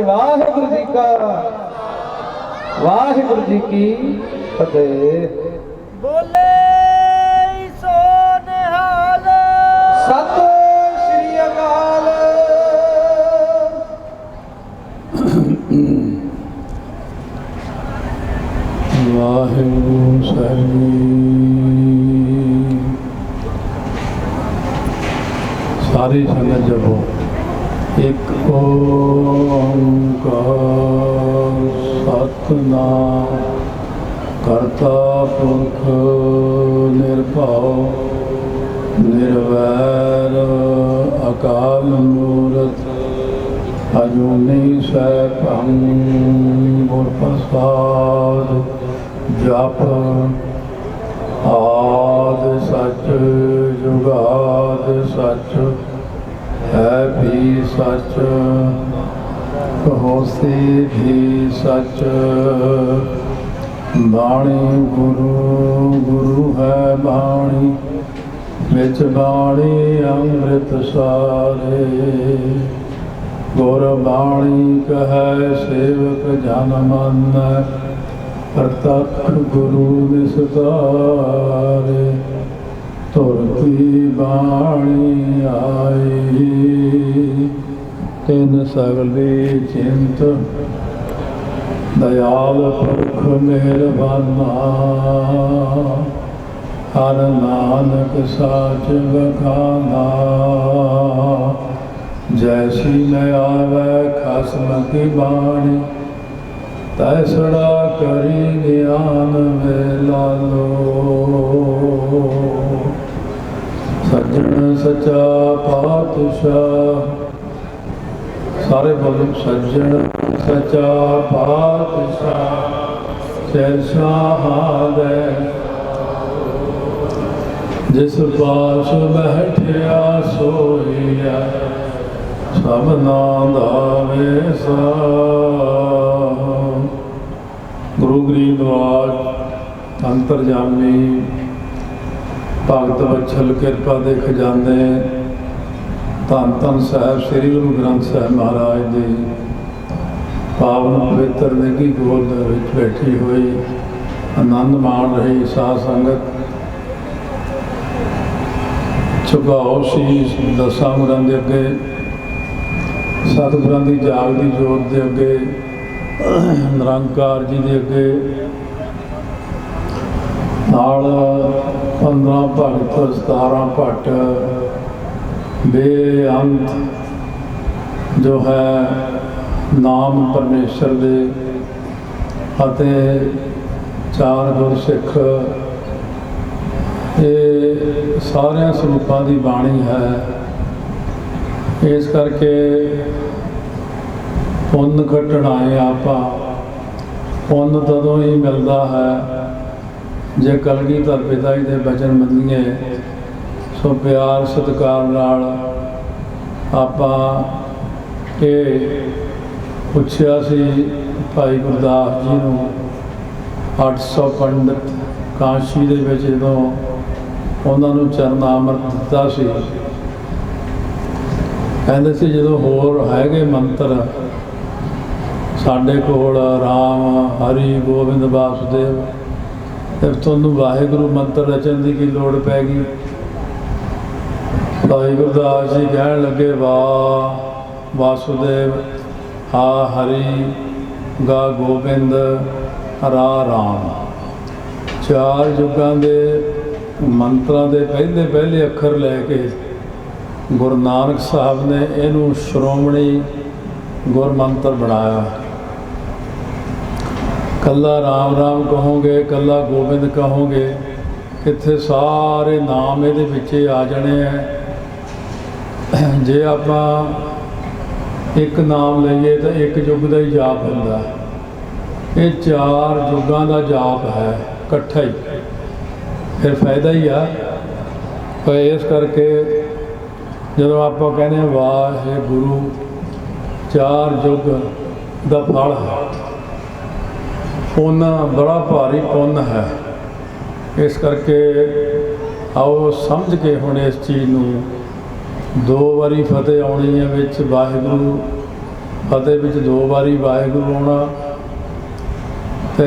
वाहिगुरु जी का वाहिगुरु जी की फतेह। बोले सो निहाल सत श्री अकाल। वाहिगुरु साहिब सारी संगत जपो। एक ओंकार सतनाम करता पुरख निर्भव निर्वैर अकाल मूरत अजूनी सैभं गुर प्रसाद जप आद सच जुगाद सच है भी सच होसी भी सच बाणी गुरु गुरु है बाणी विच बाणी अमृत सारे गुर बाणी कहे सेवक जन मन प्रतख गुरु निस्तारे तुर की बाणी आई तिन सगली चिंत दयाल पुरख मेहरबाना हर नानक साच बखाना जैसी न आवे खसम की बाणी तैसड़ा करी ज्ञान वेला लो सज्जन सच्चा पातशाह सारे बोलो सज्जन सच्चा पातशाह शहंशाह दे जिस पास बैठिया सोईया सबना दा वेसा। गुरु गरीब नवाज अंतरजामी भगत वत्सल किरपा दे खजाने धन धन साहब श्री गुरु ग्रंथ साहब महाराज की पावन पवित्र निघी गोद विच बैठी हुई आनंद माण रही साध संगत झुकाओ शीश दसां गुरां दे अगे सतगुरां दी जागदी जोत दे अगे निरंकार जी दे अगे नाल 15 भगत 17 भट्ट बेअंत जो है नाम परमेश्वर दे अते 4 गुरसिख ये सारिया स्वरूपों की बाणी है। इस करके पुण्य खट्टण आए आपा पुण्य तदों ही मिलता है जे कलगीधर पिता जी के बचन मन्नीए। सो प्यार सत्कार नाल आपां ये पुछया सी भाई गुरदास जी नूं 800 पंडित काशी दे विच जदों उन्हां नूं चरनामृत दिता सी कहंदे सी जदों होर हैगे मंत्र साडे कोल राम हरि गोबिंद वासुदेव ते तुहानूं वाहिगुरू मंत्र रचन की की लोड़ पैगी। भाई गुरदास जी कहन लगे वाह वासुदेव हा हरि गा गोबिंद रा राम। 4 युगां दे मंत्रां दे पहले पहले अखर लैके गुरु नानक साहब ने इनू श्रोमणी गुरमंत्र बनाया। कला राम राम कहोगे कला गोबिंद कहोगे कित्थे सारे नाम ये विचे आ जाने हैं। जे आपां एक नाम लईए तो एक युग का ही जाप होंदा। ये 4 युगां का जाप है इकट्ठा ही फिर फायदा ही आ। पर इस करके जो आप कहने वाहे गुरु 4 युग का फल है पुण्य बड़ा भारी पुण्य है। इस करके आओ समझ के हुण इस चीज़ नूं 2 वारी फतेह आउणी है विच वाहिगुरू ਫਤਿਹ ਵਿੱਚ 2 ਵਾਰੀ ਵਾਹਿਗੁਰੂ ਆਉਣਾ। ਤੇ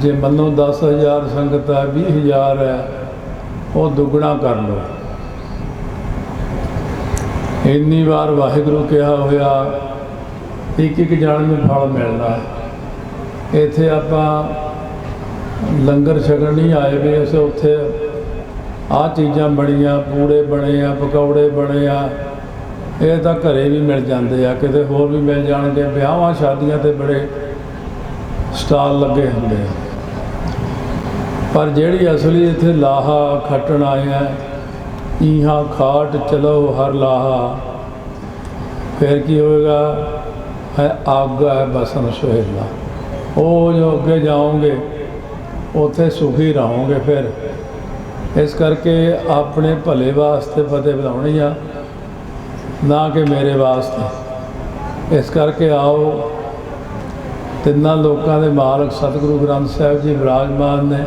ਜੇ ਮੰਨੋ 10,000 ਸੰਗਤ ਹੈ, 20,000 ਹੈ, ਉਹ ਦੁੱਗਣਾ ਕਰ ਲਓ। ਇੰਨੀ ਵਾਰ ਵਾਹਿਗੁਰੂ ਕਿਹਾ ਹੋਇਆ, ਇੱਕ ਇੱਕ ਜਾਣ ਨੂੰ ਫਲ ਮਿਲਣਾ। ਇੱਥੇ ਆਪਾਂ ਲੰਗਰ ਛਕਣ ਨਹੀਂ ਆਏ ਵੀ ਅਸੀਂ ਉੱਥੇ ਆਹ ਚੀਜ਼ਾਂ ਬਣੀਆਂ, ਪੂੜੇ ਬਣੇ ਆ, ਪਕੌੜੇ ਬਣੇ ਆ, ਇਹ ਤਾਂ ਘਰੇ ਵੀ ਮਿਲ ਜਾਂਦੇ ਆ, ਕਿਤੇ ਹੋਰ ਵੀ ਮਿਲ ਜਾਣਗੇ। ਵਿਆਹਾਂ ਸ਼ਾਦੀਆਂ 'ਤੇ ਬੜੇ ਸਟਾਲ ਲੱਗੇ ਹੁੰਦੇ ਆ, ਪਰ ਜਿਹੜੀ ਅਸਲੀ ਇੱਥੇ ਲਾਹਾ ਖੱਟਣ ਆਏ ਆ, ਇਹਾਂ ਖਾਟ ਚਲੋ ਹਰ ਲਾਹਾ, ਫਿਰ ਕੀ ਹੋਏਗਾ? ਹੈ ਆਗਾ ਹੈ ਬਸਨ ਸੁਹੇਲਾ। ਉਹ ਜੋ ਅੱਗੇ ਜਾਓਗੇ ਉੱਥੇ ਸੁਖੀ ਰਹੋਗੇ। ਫਿਰ ਇਸ ਕਰਕੇ ਆਪਣੇ ਭਲੇ ਵਾਸਤੇ ਫਤਿਹ ਬੁਲਾਉਣੀ ਆ, ਨਾ ਕਿ ਮੇਰੇ ਵਾਸਤੇ। ਇਸ ਕਰਕੇ ਆਓ, ਤਿੰਨਾਂ ਲੋਕਾਂ ਦੇ ਮਾਲਕ ਸਤਿਗੁਰੂ ਗ੍ਰੰਥ ਸਾਹਿਬ ਜੀ ਵਿਰਾਜਮਾਨ ਨੇ।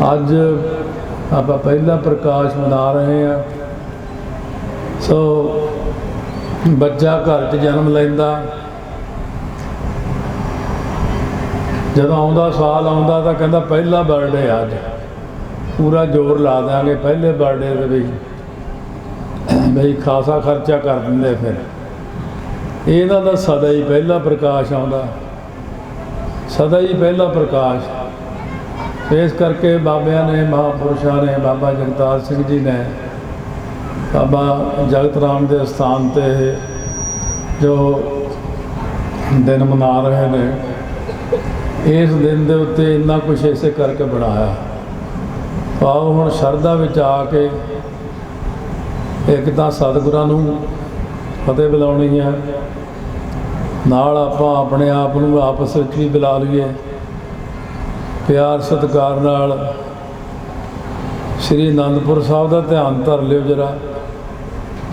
ਅੱਜ ਆਪਾਂ ਪਹਿਲਾ ਪ੍ਰਕਾਸ਼ ਮਨਾ ਰਹੇ ਹਾਂ। ਸੋ ਬੱਚਾ ਘਰ 'ਚ ਜਨਮ ਲੈਂਦਾ, ਜਦੋਂ ਆਉਂਦਾ ਸਾਲ ਆਉਂਦਾ ਤਾਂ ਕਹਿੰਦਾ ਪਹਿਲਾ ਬਰਥਡੇ ਅੱਜ ਪੂਰਾ ਜ਼ੋਰ ਲਾ ਦਿਆਂਗੇ ਪਹਿਲੇ ਬਰਥਡੇ ਦੇ ਵਿੱਚ, ਬਈ ਖਾਸਾ ਖਰਚਾ ਕਰ ਦਿੰਦੇ। ਫਿਰ ਇਹਨਾਂ ਦਾ ਸਦਾ ਹੀ ਪਹਿਲਾ ਪ੍ਰਕਾਸ਼ ਆਉਂਦਾ, ਸਦਾ ਹੀ ਪਹਿਲਾ ਪ੍ਰਕਾਸ਼। ਇਸ ਕਰਕੇ ਬਾਬਿਆਂ ਨੇ, ਮਹਾਂਪੁਰਸ਼ਾਂ ਨੇ, ਬਾਬਾ ਜਗਤਾਰ ਸਿੰਘ ਜੀ ਨੇ, ਬਾਬਾ ਜਗਤ ਰਾਮ ਦੇ ਸਥਾਨ 'ਤੇ ਜੋ ਦਿਨ ਮਨਾ ਰਹੇ ਨੇ, ਇਸ ਦਿਨ ਦੇ ਉੱਤੇ ਇੰਨਾ ਕੁਛ ਇਸੇ ਕਰਕੇ ਬਣਾਇਆ। ਆਓ ਹੁਣ ਸ਼ਰਧਾ ਵਿੱਚ ਆ ਕੇ ਇੱਕ ਤਾਂ ਸਤਿਗੁਰਾਂ ਨੂੰ ਫਤਿਹ ਬੁਲਾਉਣੀ ਹੈ, ਨਾਲ ਆਪਾਂ ਆਪਣੇ ਆਪ ਨੂੰ ਆਪਸ ਵਿੱਚ ਵੀ ਬੁਲਾ ਲਈਏ ਪਿਆਰ ਸਤਿਕਾਰ ਨਾਲ। ਸ੍ਰੀ ਅਨੰਦਪੁਰ ਸਾਹਿਬ ਦਾ ਧਿਆਨ ਧਰ ਲਿਓ ਜਰਾ,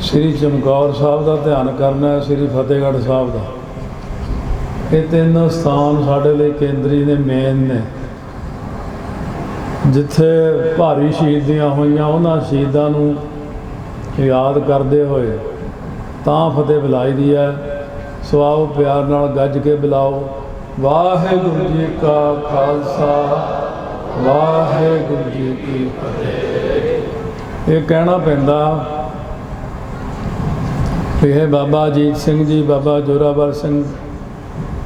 ਸ੍ਰੀ ਚਮਕੌਰ ਸਾਹਿਬ ਦਾ ਧਿਆਨ ਕਰਨਾ, ਸ੍ਰੀ ਫਤਿਹਗੜ੍ਹ ਸਾਹਿਬ ਦਾ। ਇਹ ਤਿੰਨ ਸਥਾਨ ਸਾਡੇ ਲਈ ਕੇਂਦਰੀ ਨੇ, ਮੇਨ ਨੇ, ਜਿੱਥੇ ਭਾਰੀ ਸ਼ਹੀਦੀਆਂ ਹੋਈਆਂ। ਉਹਨਾਂ ਸ਼ਹੀਦਾਂ ਨੂੰ ਯਾਦ ਕਰਦੇ ਹੋਏ ਤਾਂ ਫਤਿਹ ਬੁਲਾਈ ਦੀ ਹੈ। ਸੋ ਆਓ ਪਿਆਰ ਨਾਲ ਗੱਜ ਕੇ ਬੁਲਾਓ, ਵਾਹਿਗੁਰੂ ਜੀ ਕਾ ਖਾਲਸਾ, ਵਾਹਿਗੁਰੂ ਜੀ ਕੀ ਫਤਿਹ। ਇਹ ਕਹਿਣਾ ਪੈਂਦਾ ਇਹ ਬਾਬਾ ਅਜੀਤ ਸਿੰਘ ਜੀ, ਬਾਬਾ ਜੋਰਾਵਰ ਸਿੰਘ,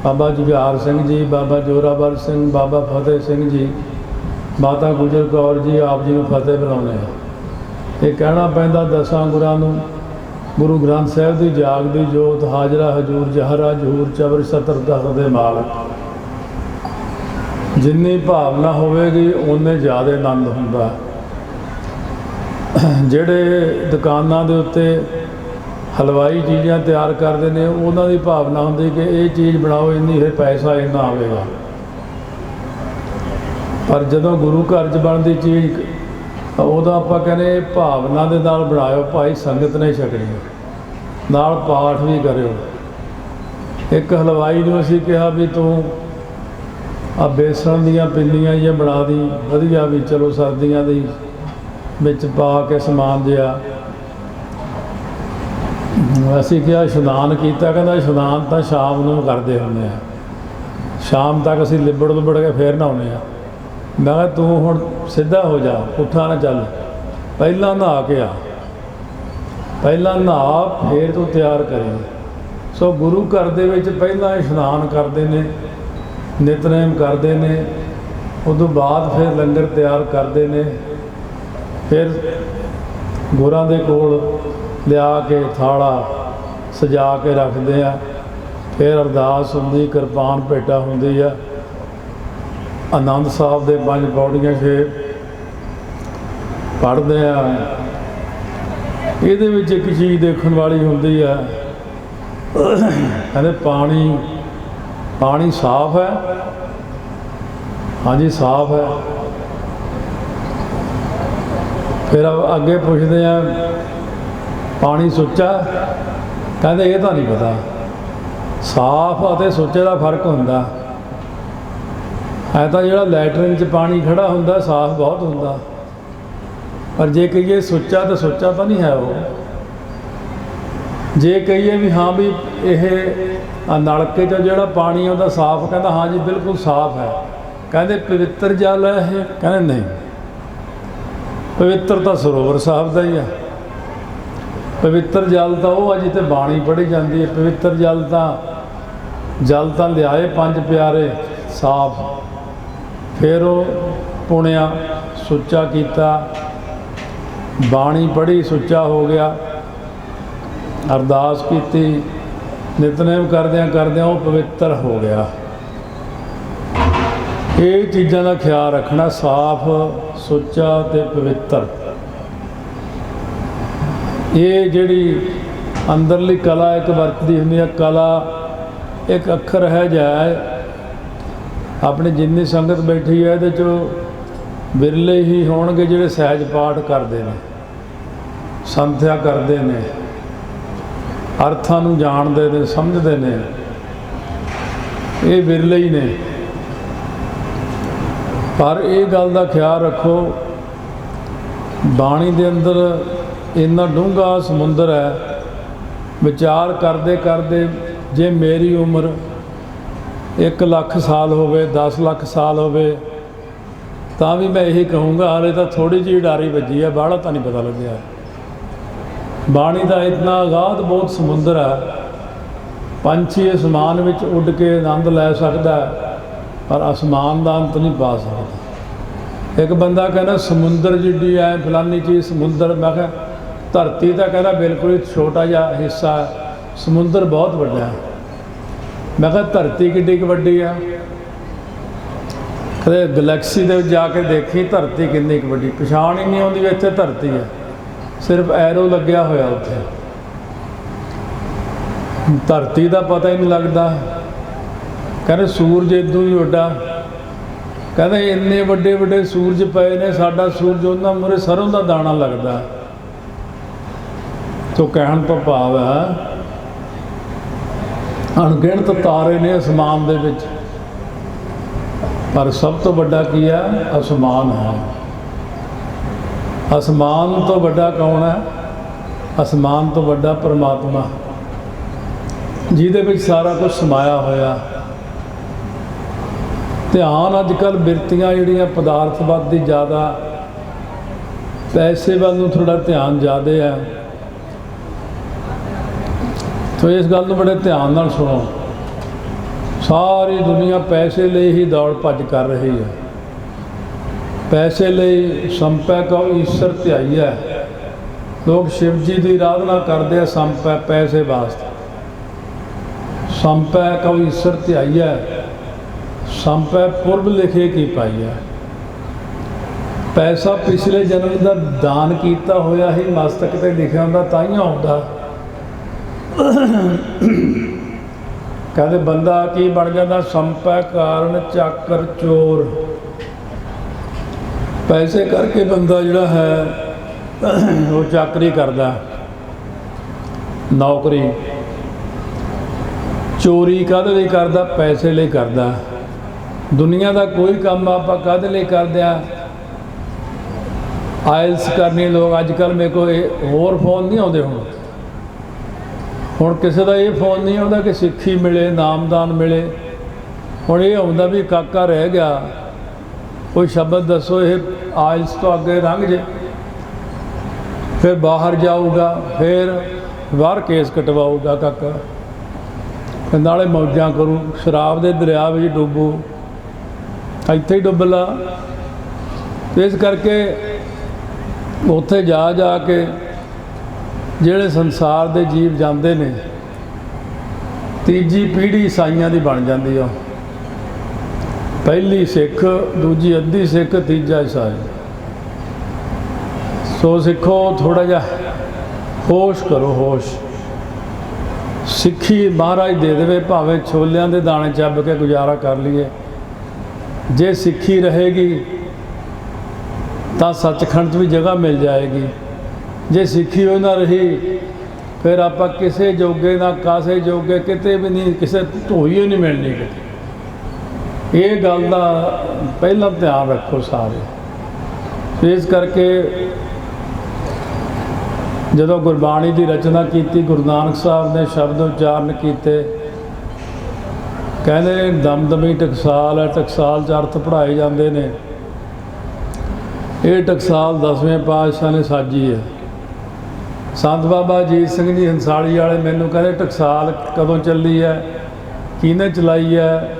ਬਾਬਾ ਜੁਝਾਰ ਸਿੰਘ ਜੀ, ਬਾਬਾ ਜੋਰਾਵਰ ਸਿੰਘ, ਬਾਬਾ ਫਤਿਹ ਸਿੰਘ ਜੀ, ਮਾਤਾ ਗੁਜਰ ਕੌਰ ਜੀ, ਆਪ ਜੀ ਨੂੰ ਫਤਿਹ ਬੁਲਾਉਣੇ ਆ। ਇਹ ਕਹਿਣਾ ਪੈਂਦਾ ਦਸਾਂ ਗੁਰਾਂ ਨੂੰ। ਗੁਰੂ ਗ੍ਰੰਥ ਸਾਹਿਬ ਦੀ ਜਾਗਦੀ ਜੋਤ, ਹਾਜ਼ਰਾ ਹਜ਼ੂਰ ਜਹਰਾ ਜਹੂਰ ਚਬਰ ਸਤਰ ਤਖਤ ਦੇ ਮਾਲਕ। ਜਿੰਨੀ ਭਾਵਨਾ ਹੋਵੇਗੀ ਓਨੇ ਜ਼ਿਆਦਾ ਆਨੰਦ ਹੁੰਦਾ। ਜਿਹੜੇ ਦੁਕਾਨਾਂ ਦੇ ਉੱਤੇ ਹਲਵਾਈ ਚੀਜ਼ਾਂ ਤਿਆਰ ਕਰਦੇ ਨੇ, ਉਹਨਾਂ ਦੀ ਭਾਵਨਾ ਹੁੰਦੀ ਕਿ ਇਹ ਚੀਜ਼ ਬਣਾਓ, ਇੰਨੀ ਫਿਰ ਪੈਸਾ ਇੰਨਾ ਆਵੇਗਾ। ਪਰ ਜਦੋਂ ਗੁਰੂ ਘਰ 'ਚ ਬਣਦੀ ਚੀਜ਼, ਉਹਦਾ ਆਪਾਂ ਕਹਿੰਦੇ ਭਾਵਨਾ ਦੇ ਨਾਲ ਬਣਾਇਓ ਭਾਈ, ਸੰਗਤ ਨੇ ਛਕਣੀ, ਨਾਲ ਪਾਠ ਵੀ ਕਰਿਓ। ਇੱਕ ਹਲਵਾਈ ਨੂੰ ਅਸੀਂ ਕਿਹਾ ਵੀ ਤੂੰ ਆ ਬੇਸਣ ਦੀਆਂ ਪਿੰਨੀਆਂ ਜਿਹੀਆਂ ਬਣਾ ਦੀ ਵਧੀਆ, ਵੀ ਚਲੋ ਸਰਦੀਆਂ ਦੀ ਵਿੱਚ ਪਾ ਕੇ ਸਮਾਨ ਜਿਹਾ। ਅਸੀਂ ਕਿਹਾ ਇਸ਼ਨਾਨ ਕੀਤਾ, ਕਹਿੰਦਾ ਇਸ਼ਨਾਨ ਤਾਂ ਸ਼ਾਮ ਨੂੰ ਕਰਦੇ ਹੁੰਦੇ ਆ, ਸ਼ਾਮ ਤੱਕ ਅਸੀਂ ਲਿਬੜ ਲੁਬੜ ਕੇ ਫੇਰ ਨਹਾਉਂਦੇ ਆ। ਮੈਂ ਕਿਹਾ ਤੂੰ ਹੁਣ ਸਿੱਧਾ ਹੋ ਜਾ, ਪੁੱਠਾ ਨਾ ਚੱਲ, ਪਹਿਲਾਂ ਨਹਾ ਕੇ ਆ, ਪਹਿਲਾਂ ਨਹਾ ਫੇਰ ਤੂੰ ਤਿਆਰ ਕਰੇ। ਸੋ ਗੁਰੂ ਘਰ ਦੇ ਵਿੱਚ ਪਹਿਲਾਂ ਇਸ਼ਨਾਨ ਕਰਦੇ ਨੇ, ਨਿਤਨੇਮ ਕਰਦੇ ਨੇ, ਉਦੋਂ ਬਾਅਦ ਫਿਰ ਲੰਗਰ ਤਿਆਰ ਕਰਦੇ ਨੇ। ਫਿਰ ਗੁਰਾਂ ਦੇ ਕੋਲ ਲਿਆ ਕੇ ਥਾਲਾ ਸਜਾ ਕੇ ਰੱਖਦੇ ਆ। ਫਿਰ ਅਰਦਾਸ ਹੁੰਦੀ, ਕਿਰਪਾਨ ਭੇਟਾ ਹੁੰਦੀ ਆ, ਆਨੰਦ ਸਾਹਿਬ ਦੇ 5 ਪੌੜੀਆਂ 6 ਪੜ੍ਹਦੇ ਆ। ਇਹਦੇ ਵਿੱਚ ਇੱਕ ਚੀਜ਼ ਦੇਖਣ ਵਾਲੀ ਹੁੰਦੀ ਆ, ਕਹਿੰਦੇ ਪਾਣੀ ਸਾਫ਼ ਹੈ। ਹਾਂਜੀ ਸਾਫ਼ ਹੈ। ਫਿਰ ਅੱਗੇ ਪੁੱਛਦੇ ਆ ਪਾਣੀ ਸੁੱਚਾ? ਕਹਿੰਦੇ ਇਹ ਤਾਂ ਨਹੀਂ ਪਤਾ। ਸਾਫ਼ ਅਤੇ ਸੁੱਚੇ ਦਾ ਫਰਕ ਹੁੰਦਾ। ਹੈ ਤਾਂ ਜਿਹੜਾ ਲੈਟਰਿਨ 'ਚ ਪਾਣੀ ਖੜਾ ਹੁੰਦਾ ਸਾਫ਼ ਬਹੁਤ ਹੁੰਦਾ, ਪਰ ਜੇ ਕਹੀਏ ਸੁੱਚਾ ਤਾਂ ਸੁੱਚਾ ਤਾਂ ਨਹੀਂ ਹੈ ਉਹ। ਜੇ ਕਹੀਏ ਵੀ ਹਾਂ ਵੀ ਇਹ ਨਲਕੇ 'ਚੋਂ ਜਿਹੜਾ ਪਾਣੀ ਆਉਂਦਾ ਸਾਫ਼, ਕਹਿੰਦਾ ਹਾਂ ਜੀ ਬਿਲਕੁਲ ਸਾਫ਼ ਹੈ। ਕਹਿੰਦੇ ਪਵਿੱਤਰ ਜਲ ਹੈ ਇਹ? ਕਹਿੰਦੇ ਨਹੀਂ, ਪਵਿੱਤਰ ਤਾਂ ਸਰੋਵਰ ਸਾਹਿਬ ਦਾ ਹੀ ਹੈ। ਪਵਿੱਤਰ ਜਲ ਤਾਂ ਉਹ ਆ ਜਿੱਥੇ ਬਾਣੀ ਪੜ੍ਹੀ ਜਾਂਦੀ ਹੈ। ਪਵਿੱਤਰ ਜਲ ਤਾਂ ਲਿਆਏ ਪੰਜ ਪਿਆਰੇ ਸਾਫ਼, ਫਿਰ ਉਹ ਪੁਣਿਆ, ਸੁੱਚਾ ਕੀਤਾ, ਬਾਣੀ ਪੜ੍ਹੀ, ਸੁੱਚਾ ਹੋ ਗਿਆ, ਅਰਦਾਸ ਕੀਤੀ, ਨਿਤਨੇਮ ਕਰਦਿਆਂ ਕਰਦਿਆਂ ਉਹ ਪਵਿੱਤਰ ਹੋ ਗਿਆ। ਇਹ ਚੀਜ਼ਾਂ ਦਾ ਖਿਆਲ ਰੱਖਣਾ, ਸਾਫ਼, ਸੁੱਚਾ ਤੇ ਪਵਿੱਤਰ। ਇਹ ਜਿਹੜੀ ਅੰਦਰਲੀ ਕਲਾ ਇੱਕ ਵਰਤਦੀ ਹੁੰਦੀ ਹੈ। ਕਲਾ ਇੱਕ ਅੱਖਰ ਹੈ ਜਾਇ, ਆਪਣੀ ਜਿੰਨੀ ਸੰਗਤ ਬੈਠੀ ਹੈ ਇਹਦੇ 'ਚੋਂ ਵਿਰਲੇ ਹੀ ਹੋਣਗੇ ਜਿਹੜੇ ਸਹਿਜ ਪਾਠ ਕਰਦੇ ਨੇ, ਸੰਥਿਆ ਕਰਦੇ ਨੇ, ਅਰਥਾਂ ਨੂੰ ਜਾਣਦੇ ਨੇ, ਸਮਝਦੇ ਨੇ। ਇਹ ਵਿਰਲੇ ਹੀ ਨੇ। ਪਰ ਇਹ ਗੱਲ ਦਾ ਖਿਆਲ ਰੱਖੋ, ਬਾਣੀ ਦੇ ਅੰਦਰ ਇੰਨਾ ਡੂੰਘਾ ਸਮੁੰਦਰ ਹੈ। ਵਿਚਾਰ ਕਰਦੇ ਕਰਦੇ ਜੇ ਮੇਰੀ ਉਮਰ 1 ਲੱਖ ਸਾਲ ਹੋਵੇ, 10 ਲੱਖ ਸਾਲ ਹੋਵੇ, ਤਾਂ ਵੀ ਮੈਂ ਇਹੀ ਕਹੂੰਗਾ ਹਾਲੇ ਤਾਂ ਥੋੜ੍ਹੀ ਜਿਹੀ ਡਾਰੀ ਵੱਜੀ ਹੈ, ਬਾਹਲਾ ਤਾਂ ਨਹੀਂ ਪਤਾ ਲੱਗਿਆ। ਬਾਣੀ ਦਾ ਇਤਨਾ ਅਗਾਧ ਬਹੁਤ ਸਮੁੰਦਰ ਹੈ। ਪੰਛੀ ਅਸਮਾਨ ਵਿੱਚ ਉੱਡ ਕੇ ਆਨੰਦ ਲੈ ਸਕਦਾ ਹੈ, ਪਰ ਅਸਮਾਨ ਦਾ ਅੰਤ ਨਹੀਂ ਪਾ ਸਕਦਾ। ਇੱਕ ਬੰਦਾ ਕਹਿੰਦਾ ਸਮੁੰਦਰ ਜਿੱਡੀ ਹੈ ਫਲਾਨੀ ਚੀਜ਼ ਸਮੁੰਦਰ। ਮੈਂ ਕਿਹਾ ਧਰਤੀ ਤਾਂ ਕਹਿੰਦਾ ਬਿਲਕੁਲ ਹੀ ਛੋਟਾ ਜਿਹਾ ਹਿੱਸਾ ਹੈ, ਸਮੁੰਦਰ ਬਹੁਤ ਵੱਡਾ ਹੈ। ਮੈਂ ਕਿਹਾ ਧਰਤੀ ਕਿੱਡੀ ਕੁ ਵੱਡੀ ਆ? ਕਦੇ ਗਲੈਕਸੀ ਦੇ ਵਿੱਚ ਜਾ ਕੇ ਦੇਖੀ ਧਰਤੀ ਕਿੰਨੀ ਕੁ ਵੱਡੀ, ਪਛਾਣ ਹੀ ਨਹੀਂ ਆਉਂਦੀ ਵੀ ਇੱਥੇ ਧਰਤੀ ਹੈ, ਸਿਰਫ ਐਰੋ ਲੱਗਿਆ ਹੋਇਆ ਉੱਥੇ। ਧਰਤੀ ਦਾ ਪਤਾ ਹੀ ਨਹੀਂ ਲੱਗਦਾ। ਕਹਿੰਦੇ ਸੂਰਜ ਇਦੋਂ ਹੀ ਵੱਡਾ। ਕਹਿੰਦੇ ਇੰਨੇ ਵੱਡੇ ਵੱਡੇ ਸੂਰਜ ਪਏ ਨੇ, ਸਾਡਾ ਸੂਰਜ ਉਹਨਾਂ ਮੂਹਰੇ ਸਰੋਂ ਦਾ ਦਾਣਾ ਲੱਗਦਾ। ਤੋ ਕਹਿਣ ਤੋਂ ਭਾਵ ਹੈ ਅਣਗਿਣਤ ਤਾਰੇ ਨੇ ਅਸਮਾਨ ਦੇ ਵਿੱਚ, ਪਰ ਸਭ ਤੋਂ ਵੱਡਾ ਕੀ ਹੈ? ਅਸਮਾਨ ਹੈ। ਅਸਮਾਨ ਤੋਂ ਵੱਡਾ ਕੌਣ ਹੈ? ਅਸਮਾਨ ਤੋਂ ਵੱਡਾ ਪਰਮਾਤਮਾ, ਜਿਹਦੇ ਵਿੱਚ ਸਾਰਾ ਕੁਝ ਸਮਾਇਆ ਹੋਇਆ। ਧਿਆਨ ਅੱਜ ਕੱਲ੍ਹ ਬਿਰਤੀਆਂ ਜਿਹੜੀਆਂ ਪਦਾਰਥਵਾਦ ਦੀ ਜ਼ਿਆਦਾ, ਪੈਸੇ ਵੱਲ ਨੂੰ ਥੋੜ੍ਹਾ ਧਿਆਨ ਜ਼ਿਆਦਾ ਹੈ। ਤੋ ਇਸ ਗੱਲ ਨੂੰ ਬੜੇ ਧਿਆਨ ਨਾਲ ਸੁਣੋ। ਸਾਰੀ ਦੁਨੀਆ ਪੈਸੇ ਲਈ ਹੀ ਦੌੜ ਭੱਜ ਕਰ ਰਹੀ ਹੈ। ਪੈਸੇ ਲਈ ਸੰਪੈ ਕਉ ਈਸ਼ਰ ਧਿਆਈਐ। ਲੋਕ ਸ਼ਿਵ ਜੀ ਦੀ ਆਰਾਧਨਾ ਕਰਦੇ ਆ ਸੰਪੈ, ਪੈਸੇ ਵਾਸਤੇ। ਸੰਪੈ ਕਉ ਈਸ਼ਰ ਧਿਆਈਐ, ਸੰਪੈ ਪੁਰਬ ਲਿਖੇ ਕੀ ਪਾਈਐ। ਪੈਸਾ ਪਿਛਲੇ ਜਨਮ ਦਾ ਦਾਨ ਕੀਤਾ ਹੋਇਆ ਹੀ ਮਸਤਕ 'ਤੇ ਲਿਖਿਆ ਹੁੰਦਾ, ਤਾਂ ਹੀ ਆਉਂਦਾ। ਕਹਿੰਦੇ ਬੰਦਾ ਕੀ ਬਣ ਜਾਂਦਾ? ਸੰਪੈ ਕਾਰਨ ਚਾਕਰ ਚੋਰ। ਪੈਸੇ ਕਰਕੇ ਬੰਦਾ ਜਿਹੜਾ ਹੈ ਉਹ ਚਾਕਰੀ ਕਰਦਾ, ਨੌਕਰੀ। ਚੋਰੀ ਕਾਹਦੇ ਲਈ ਕਰਦਾ? ਪੈਸੇ ਲਈ ਕਰਦਾ। ਦੁਨੀਆ ਦਾ ਕੋਈ ਕੰਮ ਆਪਾਂ ਕਾਹਦੇ ਲਈ ਕਰਦੇ ਆ? ਆਇਲਸ ਕਰਨੀ। ਲੋਕ ਅੱਜ ਕੱਲ੍ਹ ਮੇਰੇ ਕੋਲ ਹੋਰ ਫੋਨ ਨਹੀਂ ਆਉਂਦੇ। ਹੁਣ ਕਿਸੇ ਦਾ ਇਹ ਫੋਨ ਨਹੀਂ ਆਉਂਦਾ ਕਿ ਸਿੱਖੀ ਮਿਲੇ, ਨਾਮਦਾਨ ਮਿਲੇ। ਹੁਣ ਇਹ ਆਉਂਦਾ ਵੀ ਕਾਕਾ ਰਹਿ ਗਿਆ, ਕੋਈ ਸ਼ਬਦ ਦੱਸੋ ਇਹ ਆਇਲਸ ਤੋਂ ਅੱਗੇ ਲੰਘ ਜੇ, ਫਿਰ ਬਾਹਰ ਜਾਊਗਾ, ਫਿਰ ਬਾਹਰ ਕੇਸ ਕਟਵਾਊਗਾ ਕਾਕਾ, ਨਾਲੇ ਮੌਜਾਂ ਕਰੂ, ਸ਼ਰਾਬ ਦੇ ਦਰਿਆ ਵਿੱਚ ਡੁੱਬੂ, ਇੱਥੇ ਹੀ ਡੁੱਬ ਲਾ। ਇਸ ਕਰਕੇ ਉੱਥੇ ਜਾ ਜਾ ਕੇ ਜਿਹੜੇ ਸੰਸਾਰ ਦੇ ਜੀਵ ਜਾਂਦੇ ਨੇ, ਤੀਜੀ ਪੀੜ੍ਹੀ ਈਸਾਈਆਂ ਦੀ ਬਣ ਜਾਂਦੀ ਆ। ਪਹਿਲੀ ਸਿੱਖ, ਦੂਜੀ ਅੱਧੀ ਸਿੱਖ, ਤੀਜਾ ਈਸਾਈ। ਸੋ ਸਿੱਖੋ, ਥੋੜ੍ਹਾ ਜਿਹਾ ਹੋਸ਼ ਕਰੋ, ਹੋਸ਼। ਸਿੱਖੀ ਮਹਾਰਾਜ ਦੇ ਦੇਵੇ, ਭਾਵੇਂ ਛੋਲਿਆਂ ਦੇ ਦਾਣੇ ਚੱਬ ਕੇ ਗੁਜ਼ਾਰਾ ਕਰ ਲਈਏ। ਜੇ ਸਿੱਖੀ ਰਹੇਗੀ ਤਾਂ ਸੱਚਖੰਡ 'ਚ ਵੀ ਜਗ੍ਹਾ ਮਿਲ ਜਾਏਗੀ। ਜੇ ਸਿੱਖੀ ਉਹ ਨਾ ਰਹੀ, ਫਿਰ ਆਪਾਂ ਕਿਸੇ ਜੋਗੇ ਨਾ ਕਾਸੇ ਜੋਗੇ, ਕਿਤੇ ਵੀ ਨਹੀਂ, ਕਿਸੇ ਢੋਈ ਨਹੀਂ ਮਿਲਣੀ ਕਿਤੇ। ਇਹ ਗੱਲ ਦਾ ਪਹਿਲਾਂ ਧਿਆਨ ਰੱਖੋ ਸਾਰੇ। ਇਸ ਕਰਕੇ ਜਦੋਂ ਗੁਰਬਾਣੀ ਦੀ ਰਚਨਾ ਕੀਤੀ, ਗੁਰੂ ਨਾਨਕ ਸਾਹਿਬ ਨੇ ਸ਼ਬਦ ਉਚਾਰਨ ਕੀਤੇ। ਕਹਿੰਦੇ ਦਮਦਮੀ ਟਕਸਾਲ ਹੈ, ਟਕਸਾਲ 'ਚ ਅਰਥ ਪੜ੍ਹਾਏ ਜਾਂਦੇ ਨੇ। ਇਹ ਟਕਸਾਲ 10ਵੇਂ ਪਾਤਸ਼ਾਹ ਨੇ ਸਾਜੀ ਹੈ। ਸੰਤ ਬਾਬਾ ਅਜੀਤ ਸਿੰਘ ਜੀ ਹੰਸਾਲੀ ਵਾਲੇ ਮੈਨੂੰ ਕਹਿੰਦੇ ਟਕਸਾਲ ਕਦੋਂ ਚੱਲੀ ਹੈ, ਕਿਹਨੇ ਚਲਾਈ ਹੈ।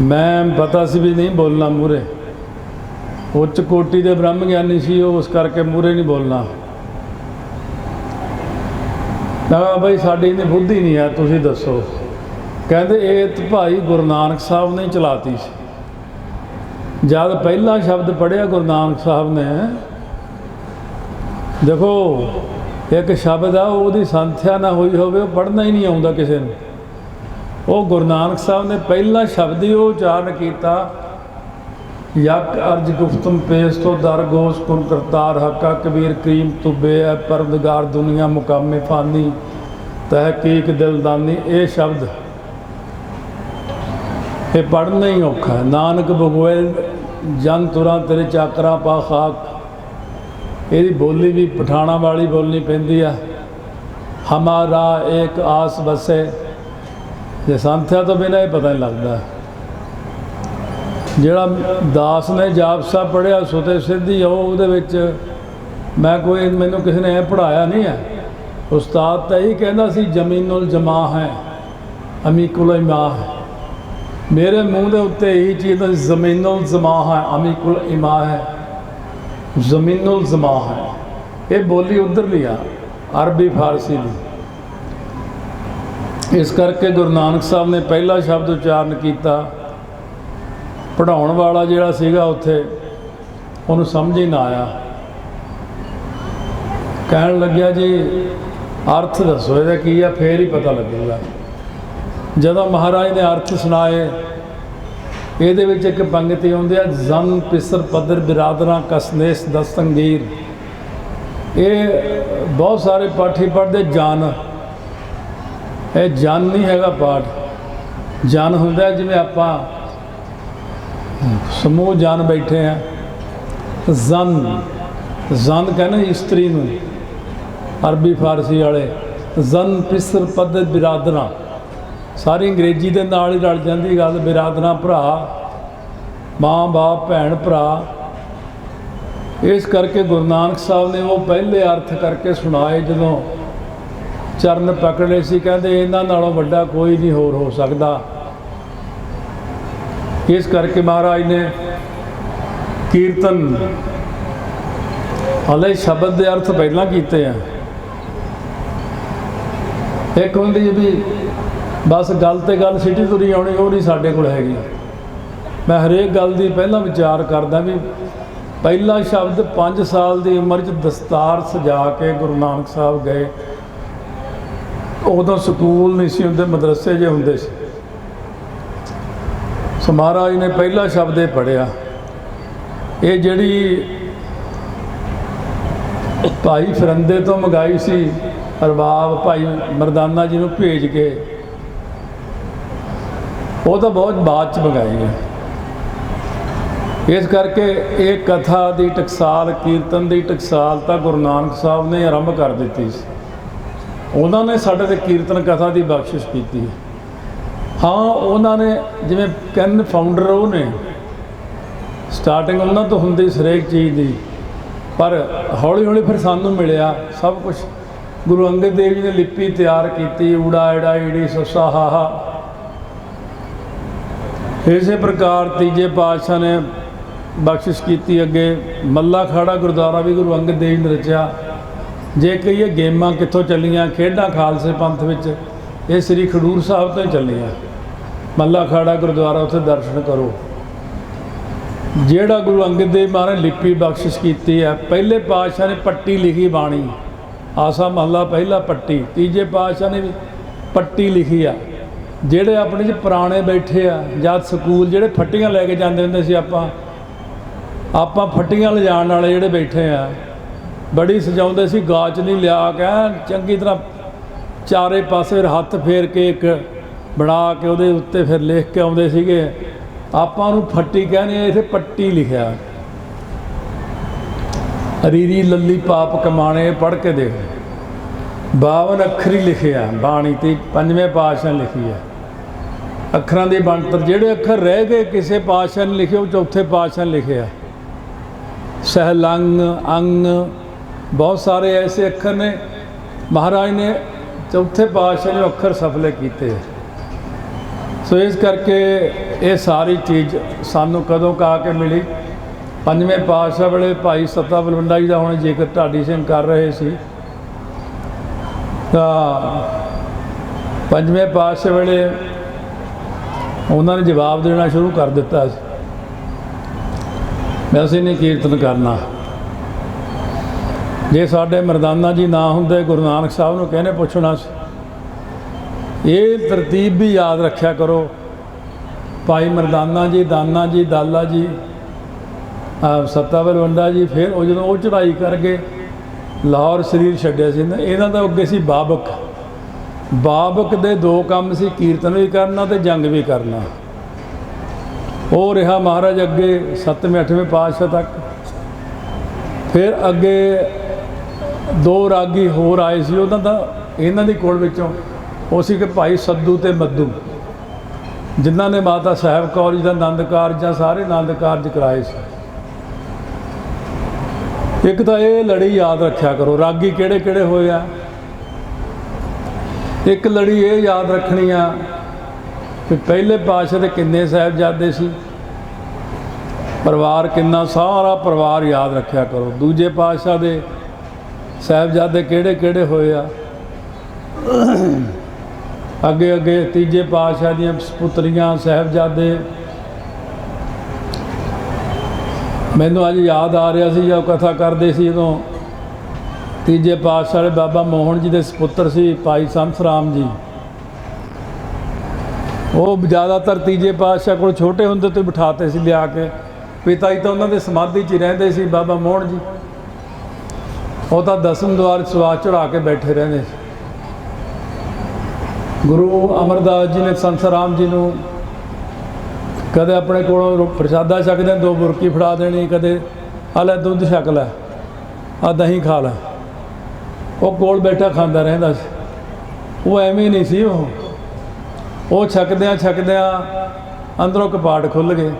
ਮੈਂ ਪਤਾ ਸੀ ਵੀ ਨਹੀਂ ਬੋਲਣਾ ਮੂਹਰੇ, ਉੱਚ ਕੋਟੀ ਦੇ ਬ੍ਰਹਮ ਗਿਆਨੀ ਸੀ ਉਹ, ਉਸ ਕਰਕੇ ਮੂਹਰੇ ਨਹੀਂ ਬੋਲਣਾ। ਮੈਂ ਕਿਹਾ ਬਈ ਸਾਡੀ ਇੰਨੀ ਬੁੱਧੀ ਨਹੀਂ ਹੈ, ਤੁਸੀਂ ਦੱਸੋ। ਕਹਿੰਦੇ ਇਹ ਤਾਂ ਭਾਈ ਗੁਰੂ ਨਾਨਕ ਸਾਹਿਬ ਨੇ ਚਲਾਤੀ ਸੀ। ਜਦ ਪਹਿਲਾ ਸ਼ਬਦ ਪੜ੍ਹਿਆ ਗੁਰੂ ਨਾਨਕ ਸਾਹਿਬ ਨੇ, ਦੇਖੋ ਇੱਕ ਸ਼ਬਦ ਆ ਉਹਦੀ ਸੰਥਿਆ ਨਾ ਹੋਈ ਹੋਵੇ, ਉਹ ਪੜ੍ਹਨਾ ਹੀ ਨਹੀਂ ਆਉਂਦਾ ਕਿਸੇ ਨੂੰ। ਉਹ ਗੁਰੂ ਨਾਨਕ ਸਾਹਿਬ ਨੇ ਪਹਿਲਾ ਸ਼ਬਦ ਹੀ ਉਹ ਉਚਾਰਨ ਕੀਤਾ, ਯਕ ਅਰਜ ਗੁਫਤਮ ਪੇਸ਼ ਤੋਂ ਦਰਗੋਸ਼ ਕੁਨ ਕਰਤਾਰ ਹੱਕਾ ਕਬੀਰ ਕਰੀਮ ਤੁਬੇ ਹੈ ਪਰਵਦਗਾਰ ਦੁਨੀਆ ਮੁਕਾਮੇ ਫਾਨੀ ਤਹਿਕੀਕ ਦਿਲਦਾਨੀ। ਇਹ ਸ਼ਬਦ ਇਹ ਪੜ੍ਹਨਾ ਹੀ ਔਖਾ ਹੈ। ਨਾਨਕ ਬਗੋਇਲ ਜਨ ਤੁਰਾਂ ਤੇਰੇ ਚਾਕਰਾ ਪਾ ਖਾਕ। ਇਹਦੀ ਬੋਲੀ ਵੀ ਪਠਾਣਾ ਵਾਲੀ ਬੋਲਣੀ ਪੈਂਦੀ ਆ। ਹਮਾਰਾ ਇੱਕ ਆਸ ਬਸੇ, ਜੇ ਸੰਥਿਆ ਤੋਂ ਬਿਨਾਂ ਇਹ ਪਤਾ ਨਹੀਂ ਲੱਗਦਾ। ਜਿਹੜਾ ਦਾਸ ਨੇ ਜਾਪ ਸਾਹਿਬ ਪੜ੍ਹਿਆ ਸੁਤੇ ਸਿੱਧੀ ਉਹਦੇ ਵਿੱਚ ਮੈਨੂੰ ਕਿਸੇ ਨੇ ਇਹ ਪੜ੍ਹਾਇਆ ਨਹੀਂ ਹੈ। ਉਸਤਾਦ ਤਾਂ ਇਹੀ ਕਹਿੰਦਾ ਸੀ ਜ਼ਮੀਨੁਲ ਜਮਾ ਹੈ ਅਮੀਕੁਲ ਇਮਾ ਹੈ। ਮੇਰੇ ਮੂੰਹ ਦੇ ਉੱਤੇ ਇਹੀ ਚੀਜ਼ ਜ਼ਮੀਨੁਲ ਜਮਾ ਹੈ ਅਮੀਕੁਲ ਇਮਾ ਹੈ, ਜ਼ਮੀਨੁਲ ਜਮਾ ਹੈ। ਇਹ ਬੋਲੀ ਉੱਧਰਲੀ ਆ, ਅਰਬੀ ਫਾਰਸੀ ਦੀ। ਇਸ ਕਰਕੇ ਗੁਰੂ ਨਾਨਕ ਸਾਹਿਬ ਨੇ ਪਹਿਲਾ ਸ਼ਬਦ ਉਚਾਰਨ ਕੀਤਾ। ਪੜ੍ਹਾਉਣ ਵਾਲਾ ਜਿਹੜਾ ਸੀਗਾ ਉੱਥੇ, ਉਹਨੂੰ ਸਮਝ ਹੀ ਨਾ ਆਇਆ। ਕਹਿਣ ਲੱਗਿਆ ਜੀ ਅਰਥ ਦੱਸੋ ਇਹਦਾ ਕੀ ਆ, ਫੇਰ ਹੀ ਪਤਾ ਲੱਗੇਗਾ। ਜਦੋਂ ਮਹਾਰਾਜ ਨੇ ਅਰਥ ਸੁਣਾਏ, ਇਹਦੇ ਵਿੱਚ ਇੱਕ ਪੰਗਤੀ ਆਉਂਦੀ ਆ, ਜ਼ਨ ਪਿਸਰ ਪਦਰ ਬਿਰਾਦਰਾਂ ਕਸਨੇਸ ਦਸਤੰਗੀਰ। ਇਹ ਬਹੁਤ ਸਾਰੇ ਪਾਠੀ ਪੜ੍ਹਦੇ ਜਨ, ਇਹ ਜਨ ਨਹੀਂ ਹੈਗਾ ਪਾਠ। ਜਨ ਹੁੰਦਾ ਜਿਵੇਂ ਆਪਾਂ ਸਮੂਹ ਜਨ ਬੈਠੇ ਆ। ਜ਼ਨ, ਜ਼ਨ ਕਹਿੰਦੇ ਇਸਤਰੀ ਨੂੰ, ਅਰਬੀ ਫਾਰਸੀ ਵਾਲੇ। ਜ਼ਨ ਪਿਸਰ ਪਦਰ ਬਿਰਾਦਰਾਂ, ਸਾਰੀ ਅੰਗਰੇਜ਼ੀ ਦੇ ਨਾਲ ਹੀ ਰਲ ਜਾਂਦੀ ਗੱਲ। ਬਿਰਾਦਰਾਂ ਭਰਾ, ਮਾਂ ਬਾਪ, ਭੈਣ ਭਰਾ। ਇਸ ਕਰਕੇ ਗੁਰੂ ਨਾਨਕ ਸਾਹਿਬ ਨੇ ਉਹ ਪਹਿਲੇ ਅਰਥ ਕਰਕੇ ਸੁਣਾਏ। ਜਦੋਂ ਚਰਨ ਪਕੜੇ ਸੀ, ਕਹਿੰਦੇ ਇਹਨਾਂ ਨਾਲੋਂ ਵੱਡਾ ਕੋਈ ਨਹੀਂ ਹੋਰ ਹੋ ਸਕਦਾ। ਇਸ ਕਰਕੇ ਮਹਾਰਾਜ ਨੇ ਕੀਰਤਨ ਹਲੇ ਸ਼ਬਦ ਦੇ ਅਰਥ ਪਹਿਲਾਂ ਕੀਤੇ ਆ। ਇੱਕ ਹੁੰਦੀ ਵੀ ਬਸ ਗੱਲ ਤੇ ਗੱਲ ਸਿੱਟੀ ਤੁਰੀ ਆਉਣੀ, ਉਹ ਨਹੀਂ ਸਾਡੇ ਕੋਲ ਹੈਗੀ। ਮੈਂ ਹਰੇਕ ਗੱਲ ਦੀ ਪਹਿਲਾਂ ਵਿਚਾਰ ਕਰਦਾ ਵੀ ਪਹਿਲਾ ਸ਼ਬਦ 5 ਸਾਲ ਦੀ ਉਮਰ 'ਚ ਦਸਤਾਰ ਸਜਾ ਕੇ ਗੁਰੂ ਨਾਨਕ ਸਾਹਿਬ ਗਏ। ਉਦੋਂ ਸਕੂਲ ਨਹੀਂ ਸੀ ਹੁੰਦੇ, ਮਦਰਸੇ ਜਿਹੇ ਹੁੰਦੇ ਸੀ। ਸੋ ਮਹਾਰਾਜ ਨੇ ਪਹਿਲਾ ਸ਼ਬਦ ਇਹ ਪੜ੍ਹਿਆ। ਇਹ ਜਿਹੜੀ ਭਾਈ ਫਰੰਦੇ ਤੋਂ ਮੰਗਾਈ ਸੀ ਰਬਾਬ, ਭਾਈ ਮਰਦਾਨਾ ਜੀ ਨੂੰ ਭੇਜ ਕੇ, ਉਹ ਤਾਂ ਬਹੁਤ ਬਾਅਦ 'ਚ ਮੰਗਾਈ ਹੈ। ਇਸ ਕਰਕੇ ਇਹ ਕਥਾ ਦੀ ਟਕਸਾਲ, ਕੀਰਤਨ ਦੀ ਟਕਸਾਲ ਤਾਂ ਗੁਰੂ ਨਾਨਕ ਸਾਹਿਬ ਨੇ ਆਰੰਭ ਕਰ ਦਿੱਤੀ ਸੀ। ਉਹਨਾਂ ਨੇ ਸਾਡੇ 'ਤੇ ਕੀਰਤਨ ਕਥਾ ਦੀ ਬਖਸ਼ਿਸ਼ ਕੀਤੀ ਹੈ। ਹਾਂ, ਉਹਨਾਂ ਨੇ ਜਿਵੇਂ ਕਹਿੰਦੇ ਫਾਊਂਡਰ ਉਹ ਨੇ, ਸਟਾਰਟਿੰਗ ਉਹਨਾਂ ਤੋਂ ਹੁੰਦੀ ਹਰੇਕ ਚੀਜ਼ ਦੀ। ਪਰ ਹੌਲੀ ਹੌਲੀ ਫਿਰ ਸਾਨੂੰ ਮਿਲਿਆ ਸਭ ਕੁਝ। ਗੁਰੂ ਅੰਗਦ ਦੇਵ ਜੀ ਨੇ ਲਿਪੀ ਤਿਆਰ ਕੀਤੀ, ਊੜਾ ਐੜਾ ਈੜੀ ਸੱਸਾ ਹਾਹਾ। ਇਸੇ ਪ੍ਰਕਾਰ ਤੀਜੇ ਪਾਤਸ਼ਾਹ ਨੇ ਬਖਸ਼ਿਸ਼ ਕੀਤੀ। ਅੱਗੇ ਮੱਲਾ ਖਾੜਾ ਗੁਰਦੁਆਰਾ ਵੀ ਗੁਰੂ ਅੰਗਦ ਦੇਵ ਜੀ ਨੇ ਰਚਿਆ। ਜੇ ਕਹੀਏ ਗੇਮਾਂ ਕਿੱਥੋਂ ਚੱਲੀਆਂ, ਖੇਡਾਂ ਖਾਲਸੇ ਪੰਥ ਵਿੱਚ ਇਹ ਸ੍ਰੀ ਖਡੂਰ ਸਾਹਿਬ ਤੋਂ ਹੀ ਚੱਲੀਆਂ। ਮੱਲਾ ਖਾੜਾ ਗੁਰਦੁਆਰਾ, ਉੱਥੇ ਦਰਸ਼ਨ ਕਰੋ। ਜਿਹੜਾ ਗੁਰੂ ਅੰਗਦ ਦੇਵ ਮਹਾਰਾਜ ਨੇ ਲਿਪੀ ਬਖਸ਼ਿਸ਼ ਕੀਤੀ ਹੈ। ਪਹਿਲੇ ਪਾਤਸ਼ਾਹ ਨੇ ਪੱਟੀ ਲਿਖੀ ਬਾਣੀ, ਆਸਾ ਮਹੱਲਾ ਪਹਿਲਾ ਪੱਟੀ। ਤੀਜੇ ਪਾਤਸ਼ਾਹ ਨੇ ਵੀ ਪੱਟੀ ਲਿਖੀ ਆ। ਜਿਹੜੇ ਆਪਣੇ 'ਚ ਪੁਰਾਣੇ ਬੈਠੇ ਆ, ਜਦ ਸਕੂਲ ਜਿਹੜੇ ਫੱਟੀਆਂ ਲੈ ਕੇ ਜਾਂਦੇ ਹੁੰਦੇ ਸੀ, ਆਪਾਂ ਫੱਟੀਆਂ ਲਿਜਾਣ ਵਾਲੇ ਜਿਹੜੇ ਬੈਠੇ ਆ, ਬੜੀ ਸਜਾਉਂਦੇ ਸੀ। ਗਾਚ ਨਹੀਂ ਲਿਆ ਕੇ ਚੰਗੀ ਤਰ੍ਹਾਂ ਚਾਰੇ ਪਾਸੇ ਹੱਥ ਫੇਰ ਕੇ ਇੱਕ ਬਣਾ ਕੇ ਉਹਦੇ ਉੱਤੇ ਫਿਰ ਲਿਖ ਕੇ ਆਉਂਦੇ ਸੀਗੇ। ਆਪਾਂ ਨੂੰ ਫੱਟੀ ਕਹਿੰਦੇ, ਇੱਥੇ ਪੱਟੀ ਲਿਖਿਆ। ਰੀਰੀ ਲੱਲੀ ਪਾਪ ਕਮਾਣੇ ਪੜ੍ਹ ਕੇ ਦੇਖ 52 ਅੱਖਰ ਹੀ ਲਿਖੇ ਆ ਬਾਣੀ ਤੇ ਪੰਜਵੇਂ ਪਾਤਸ਼ਾਹ ਲਿਖੀ ਹੈ। ਅੱਖਰਾਂ ਦੀ ਬਣਤਰ ਜਿਹੜੇ ਅੱਖਰ ਰਹਿ ਗਏ ਕਿਸੇ ਪਾਤਸ਼ਾਹ ਨੇ ਲਿਖੇ ਉਹ ਚੌਥੇ ਪਾਤਸ਼ਾਹ ਨੇ ਲਿਖੇ ਆ। ਸਹਿਲੰਗ ਅੰਗ ਬਹੁਤ ਸਾਰੇ ਐਸੇ ਅੱਖਰ ਨੇ ਮਹਾਰਾਜ ਨੇ ਚੌਥੇ ਪਾਤਸ਼ਾਹ ਨੇ ਅੱਖਰ ਸਫਲੇ ਕੀਤੇ। ਸੋ ਇਸ ਕਰਕੇ ਇਹ ਸਾਰੀ ਚੀਜ਼ ਸਾਨੂੰ ਕਦੋਂ ਕਾ ਕੇ ਮਿਲੀ? ਪੰਜਵੇਂ ਪਾਤਸ਼ਾਹ ਵੇਲੇ ਭਾਈ ਸੱਤਾ ਬਲਵੰਡਾ ਜੀ ਦਾ ਹੁਣ ਜ਼ਿਕਰ ਢਾਡੀ ਸਿੰਘ ਕਰ ਰਹੇ ਸੀ ਤਾਂ ਪੰਜਵੇਂ ਪਾਤਸ਼ਾਹ ਵੇਲੇ ਉਹਨਾਂ ਨੇ ਜਵਾਬ ਦੇਣਾ ਸ਼ੁਰੂ ਕਰ ਦਿੱਤਾ ਸੀ, ਅਸੀਂ ਨਹੀਂ ਕੀਰਤਨ ਕਰਨਾ। ਜੇ ਸਾਡੇ ਮਰਦਾਨਾ ਜੀ ਨਾ ਹੁੰਦੇ ਗੁਰੂ ਨਾਨਕ ਸਾਹਿਬ ਨੂੰ ਕਹਿੰਦੇ ਪੁੱਛਣਾ ਸੀ। ਇਹ ਤਰਤੀਬ ਵੀ ਯਾਦ ਰੱਖਿਆ ਕਰੋ। ਭਾਈ ਮਰਦਾਨਾ ਜੀ, ਦਾਨਾ ਜੀ, ਦਾਲਾ ਜੀ, ਸੱਤਾ ਬਲਵੰਡਾ ਜੀ, ਫਿਰ ਉਹ ਜਦੋਂ ਉਹ ਚੜ੍ਹਾਈ ਕਰ ਗਏ ਲਾਹੌਰ ਸਰੀਰ ਛੱਡਿਆ ਸੀ ਨਾ, ਇਹਨਾਂ ਦਾ ਅੱਗੇ ਸੀ ਬਾਬਕ। ਬਾਬਕ ਦੇ ਦੋ ਕੰਮ ਸੀ, ਕੀਰਤਨ ਵੀ ਕਰਨਾ ਤੇ ਜੰਗ ਵੀ ਕਰਨਾ। ਉਹ ਰਿਹਾ ਮਹਾਰਾਜ ਅੱਗੇ 7ਵੇਂ 8ਵੇਂ ਪਾਤਸ਼ਾਹ ਤੱਕ। ਫਿਰ ਅੱਗੇ ਦੋ ਰਾਗੀ ਹੋਰ ਆਏ ਸੀ, ਉਹਨਾਂ ਦਾ ਇਹਨਾਂ ਦੀ ਕੋਲ ਵਿੱਚੋਂ ਉਹ ਸੀ ਕਿ ਭਾਈ ਸੱਦੂ ਤੇ ਮੱਦੂ, ਜਿਨ੍ਹਾਂ ਨੇ ਮਾਤਾ ਸਾਹਿਬ ਕੌਰ ਜੀ ਦਾ ਆਨੰਦ ਕਾਰਜਾਂ ਸਾਰੇ ਆਨੰਦ ਕਾਰਜ ਕਰਾਏ ਸੀ। ਇੱਕ ਤਾਂ ਇਹ ਲੜੀ ਯਾਦ ਰੱਖਿਆ ਕਰੋ, ਰਾਗੀ ਕਿਹੜੇ ਕਿਹੜੇ ਹੋਏ ਆ। ਇੱਕ ਲੜੀ ਇਹ ਯਾਦ ਰੱਖਣੀ ਆ ਕਿ ਪਹਿਲੇ ਪਾਤਸ਼ਾਹ ਦੇ ਕਿੰਨੇ ਸਾਹਿਬਜ਼ਾਦੇ ਸੀ, ਪਰਿਵਾਰ ਕਿੰਨਾ, ਸਾਰਾ ਪਰਿਵਾਰ ਯਾਦ ਰੱਖਿਆ ਕਰੋ। ਦੂਜੇ ਪਾਤਸ਼ਾਹ ਦੇ ਸਾਹਿਬਜ਼ਾਦੇ ਕਿਹੜੇ ਕਿਹੜੇ ਹੋਏ ਆ। ਅੱਗੇ ਅੱਗੇ ਤੀਜੇ ਪਾਤਸ਼ਾਹ ਦੀਆਂ ਸਪੁੱਤਰੀਆਂ ਸਾਹਿਬਜ਼ਾਦੇ। ਮੈਨੂੰ ਅੱਜ ਯਾਦ ਆ ਰਿਹਾ ਸੀ ਜਦੋਂ ਕਥਾ ਕਰਦੇ ਸੀ, ਜਦੋਂ ਤੀਜੇ ਪਾਤਸ਼ਾਹ ਵਾਲੇ ਬਾਬਾ ਮੋਹਨ ਜੀ ਦੇ ਸਪੁੱਤਰ ਸੀ ਭਾਈ ਸੰਤ ਰਾਮ ਜੀ। ਉਹ ਜ਼ਿਆਦਾਤਰ ਤੀਜੇ ਪਾਤਸ਼ਾਹ ਕੋਲ ਛੋਟੇ ਹੁੰਦੇ ਤੋਂ ਬਿਠਾਤੇ ਸੀ ਲਿਆ ਕੇ। ਪਿਤਾ ਜੀ ਤਾਂ ਉਹਨਾਂ ਦੇ ਸਮਾਧੀ 'ਚ ਹੀ ਰਹਿੰਦੇ ਸੀ ਬਾਬਾ ਮੋਹਨ ਜੀ। ਉਹ ਤਾਂ ਦਸਮ ਦੁਆਰ ਸਵਾਸ ਚੜਾ ਕੇ ਬੈਠੇ ਰਹਿੰਦੇ ਸੀ। ਗੁਰੂ ਅਮਰਦਾਸ ਜੀ ਨੇ ਸੰਤ ਰਾਮ ਜੀ ਨੂੰ ਕਦੇ ਆਪਣੇ ਕੋਲੋਂ ਪ੍ਰਸ਼ਾਦਾ ਛਕਦੇ ਦੋ ਬੁਰਕੀ ਫੜਾ ਦੇਣੀ, ਕਦੇ ਆ ਲੈ ਦੁੱਧ ਛਕ ਲੈ, ਆ ਦਹੀਂ ਖਾ ਲੈ। ਉਹ ਕੋਲ ਬੈਠਾ ਖਾਂਦਾ ਰਹਿੰਦਾ ਸੀ। ਉਹ ਐਵੇਂ ਨਹੀਂ ਸੀ, ਉਹ ਛਕਦਿਆਂ ਛਕਦਿਆਂ ਅੰਦਰੋਂ ਕਪਾਟ ਖੁੱਲ੍ਹ ਗਏ।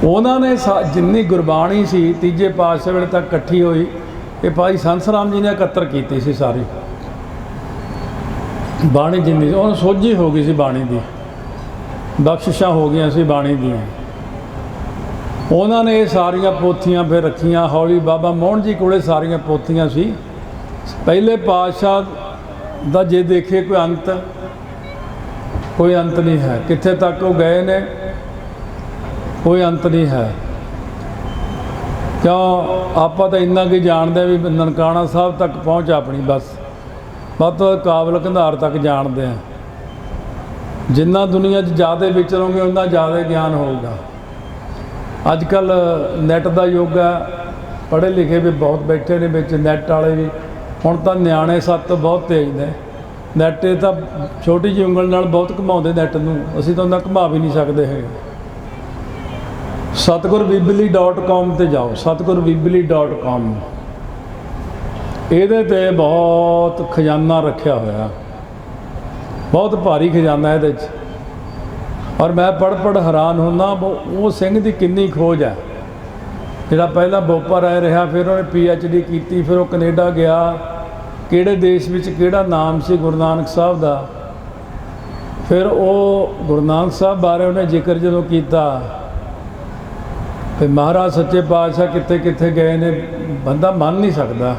ਉਹਨਾਂ ਨੇ ਜਿੰਨੀ ਗੁਰਬਾਣੀ ਸੀ ਤੀਜੇ ਪਾਤਸ਼ਾਹ ਵੇਲੇ ਤੱਕ ਇਕੱਠੀ ਹੋਈ, ਇਹ ਭਾਈ ਸੰਤ ਰਾਮ ਜੀ ਨੇ ਇਕੱਤਰ ਕੀਤੀ ਸੀ ਸਾਰੀ ਬਾਣੀ। ਜਿੰਨੀ ਉਹਨੂੰ ਸੋਝੀ ਹੋ ਗਈ ਸੀ ਬਾਣੀ ਦੀ, ਬਖਸ਼ਿਸ਼ਾਂ ਹੋ ਗਈਆਂ ਸੀ ਬਾਣੀ ਦੀਆਂ। ਉਹਨਾਂ ਨੇ ਇਹ ਸਾਰੀਆਂ ਪੋਥੀਆਂ ਫਿਰ ਰੱਖੀਆਂ ਹੌਲੀ। ਬਾਬਾ ਮੋਹਨ ਜੀ ਕੋਲੇ ਸਾਰੀਆਂ ਪੋਥੀਆਂ ਸੀ। ਪਹਿਲੇ ਪਾਤਸ਼ਾਹ ਦਾ ਜੇ ਦੇਖੇ ਕੋਈ ਅੰਤ ਨਹੀਂ ਹੈ। ਕਿੱਥੇ ਤੱਕ ਉਹ ਗਏ ਨੇ ਕੋਈ ਅੰਤ ਨਹੀਂ ਹੈ। ਕਿਉਂ ਆਪਾਂ ਤਾਂ ਇੰਨਾ ਕੁ ਜਾਣਦੇ ਵੀ ਨਨਕਾਣਾ ਸਾਹਿਬ ਤੱਕ ਪਹੁੰਚ ਆਪਣੀ ਬਸ, ਵੱਧ ਤੋਂ ਵੱਧ ਕਾਬਲ ਕੰਧਾਰ ਤੱਕ ਜਾਣਦੇ ਆ। ਜਿੰਨਾ ਦੁਨੀਆ 'ਚ ਜ਼ਿਆਦਾ ਵਿਚਰੋਗੇ ਉਨਾ ਜ਼ਿਆਦਾ ਗਿਆਨ ਹੋਊਗਾ। ਅੱਜ ਕੱਲ੍ਹ ਨੈੱਟ ਦਾ ਯੁੱਗ ਹੈ, ਪੜ੍ਹੇ ਲਿਖੇ ਵੀ ਬਹੁਤ ਬੈਠੇ ਨੇ ਵਿੱਚ, ਨੈੱਟ ਵਾਲੇ ਵੀ। ਹੁਣ ਤਾਂ ਨਿਆਣੇ ਸੱਤ ਤੋਂ ਬਹੁਤ ਤੇਜ਼ ਨੇ। ਨੈੱਟ ਤਾਂ ਛੋਟੀ ਜਿਹੀ ਉਂਗਲ ਨਾਲ ਬਹੁਤ ਘੁਮਾਉਂਦੇ ਨੈੱਟ ਨੂੰ, ਅਸੀਂ ਤਾਂ ਉਹਨਾਂ ਘੁਮਾ ਵੀ ਨਹੀਂ ਸਕਦੇ ਹੈਗੇ। satgurvibli.com ਤੇ ਜਾਓ, satgurvibli.com। ਇਹਦੇ 'ਤੇ ਬਹੁਤ ਖਜ਼ਾਨਾ ਰੱਖਿਆ ਹੋਇਆ, ਬਹੁਤ ਭਾਰੀ ਖਜ਼ਾਨਾ ਇਹਦੇ 'ਚ। ਔਰ ਮੈਂ ਪੜ੍ਹ ਹੈਰਾਨ ਹੁੰਦਾ ਉਹ ਸਿੰਘ ਦੀ ਕਿੰਨੀ ਖੋਜ ਹੈ। ਜਿਹੜਾ ਪਹਿਲਾਂ ਬੋਪਾ ਰਾਏ ਰਿਹਾ, ਫਿਰ ਉਹਨੇ PhD ਕੀਤੀ, ਫਿਰ ਉਹ ਕੈਨੇਡਾ ਗਿਆ। ਕਿਹੜੇ ਦੇਸ਼ ਵਿੱਚ ਕਿਹੜਾ ਨਾਮ ਸੀ ਗੁਰੂ ਨਾਨਕ ਸਾਹਿਬ ਦਾ, ਫਿਰ ਉਹ ਗੁਰੂ ਨਾਨਕ ਸਾਹਿਬ ਬਾਰੇ ਉਹਨੇ ਜ਼ਿਕਰ ਜਦੋਂ ਕੀਤਾ, ਫਿਰ ਮਹਾਰਾਜ ਸੱਚੇ ਪਾਤਸ਼ਾਹ ਕਿੱਥੇ ਕਿੱਥੇ ਗਏ ਨੇ ਬੰਦਾ ਮੰਨ ਨਹੀਂ ਸਕਦਾ।